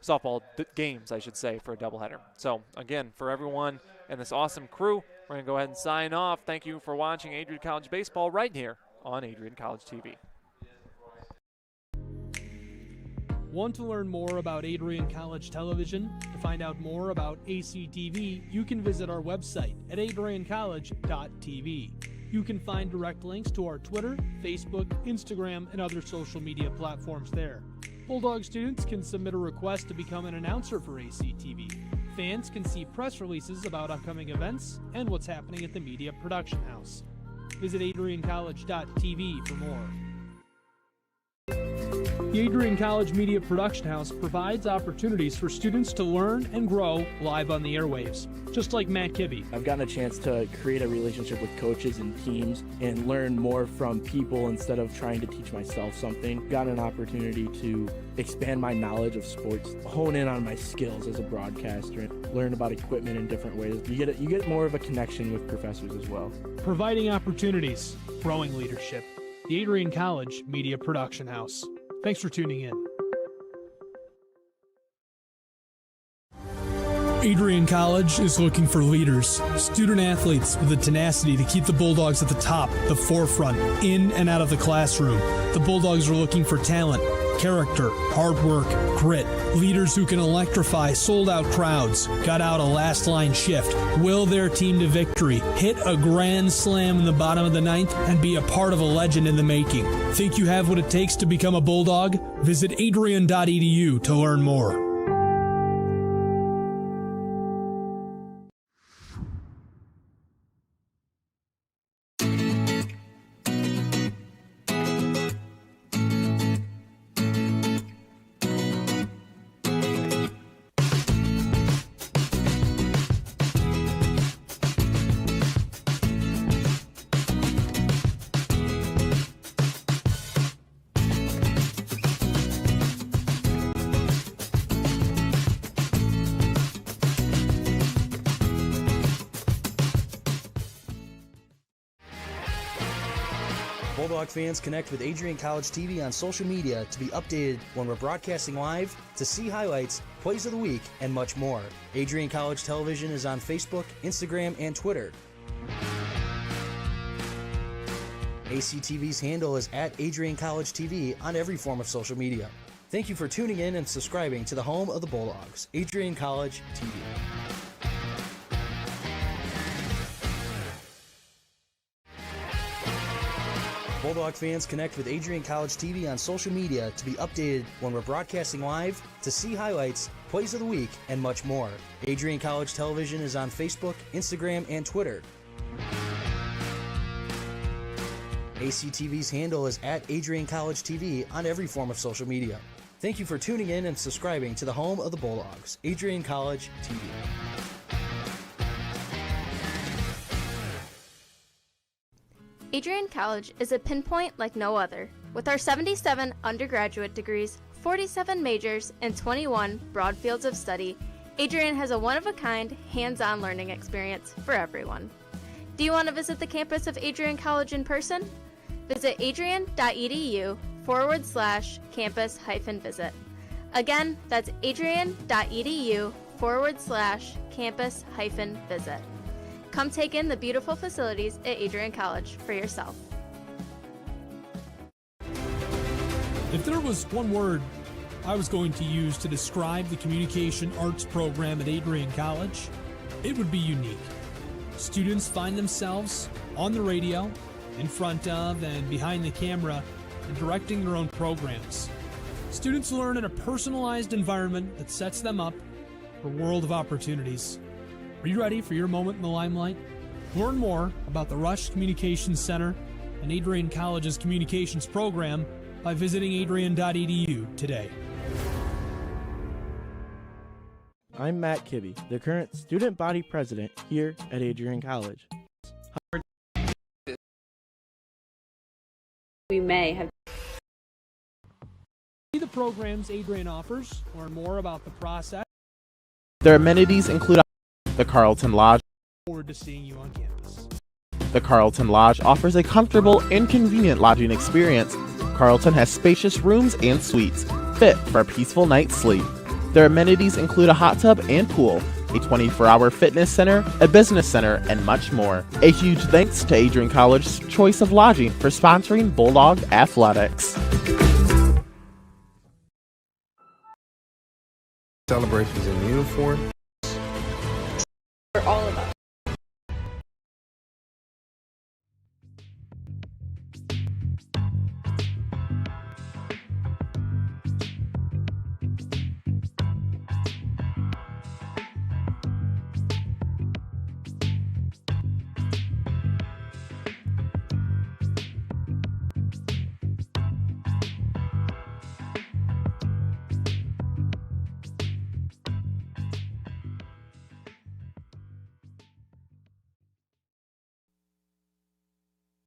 softball games, I should say, for a doubleheader. So, again, for everyone and this awesome crew, we're going to go ahead and sign off. Thank you for watching Adrian College Baseball right here on Adrian College TV. Want to learn more about Adrian College Television? To find out more about ACTV, you can visit our website at adriancollege.tv. You can find direct links to our Twitter, Facebook, Instagram, and other social media platforms there. Bulldog students can submit a request to become an announcer for ACTV. Fans can see press releases about upcoming events and what's happening at the Media Production House. Visit adriancollege.tv for more. The Adrian College Media Production House provides opportunities for students to learn and grow live on the airwaves, just like Matt Kibbe. I've gotten a chance to create a relationship with coaches and teams and learn more from people instead of trying to teach myself something. Got an opportunity to expand my knowledge of sports, hone in on my skills as a broadcaster, and learn about equipment in different ways. You get more of a connection with professors as well. Providing opportunities, growing leadership. The Adrian College Media Production House. Thanks for tuning in. Adrian College is looking for leaders, student athletes with the tenacity to keep the Bulldogs at the top, the forefront, in and out of the classroom. The Bulldogs are looking for talent, character, hard work, grit, leaders who can electrify sold-out crowds, got out a last-line shift, will their team to victory, hit a grand slam in the bottom of the ninth, and be a part of a legend in the making. Think you have what it takes to become a Bulldog? Visit adrian.edu to learn more. Bulldog fans, connect with Adrian College TV on social media to be updated when we're broadcasting live, to see highlights, plays of the week, and much more. Adrian College Television is on Facebook, Instagram, and Twitter. ACTV's handle is at Adrian College TV on every form of social media. Thank you for tuning in and subscribing to the home of the Bulldogs, Adrian College TV. Bulldog fans, connect with Adrian College TV on social media to be updated when we're broadcasting live, to see highlights, plays of the week, and much more. Adrian College Television is on Facebook, Instagram, and Twitter. ACTV's handle is at Adrian College TV on every form of social media. Thank you for tuning in and subscribing to the home of the Bulldogs, Adrian College TV. Adrian College is a pinpoint like no other. With our 77 undergraduate degrees, 47 majors, and 21 broad fields of study, Adrian has a one-of-a-kind, hands-on learning experience for everyone. Do you want to visit the campus of Adrian College in person? Visit adrian.edu/campus-visit. Again, that's adrian.edu/campus-visit. Come take in the beautiful facilities at Adrian College for yourself. If there was one word I was going to use to describe the communication arts program at Adrian College, it would be unique. Students find themselves on the radio, in front of and behind the camera, and directing their own programs. Students learn in a personalized environment that sets them up for a world of opportunities. Are you ready for your moment in the limelight? Learn more about the Rush Communications Center and Adrian College's communications program by visiting adrian.edu today. I'm Matt Kibbe, the current student body president here at Adrian College. We may have. See the programs Adrian offers, learn more about the process. Their amenities include the Carlton Lodge. Forward to seeing you on campus. The Carlton Lodge offers a comfortable and convenient lodging experience. Carlton has spacious rooms and suites, fit for a peaceful night's sleep. Their amenities include a hot tub and pool, a 24-hour fitness center, a business center, and much more. A huge thanks to Adrian College's choice of lodging for sponsoring Bulldog Athletics. Celebrations in uniform. For all of us.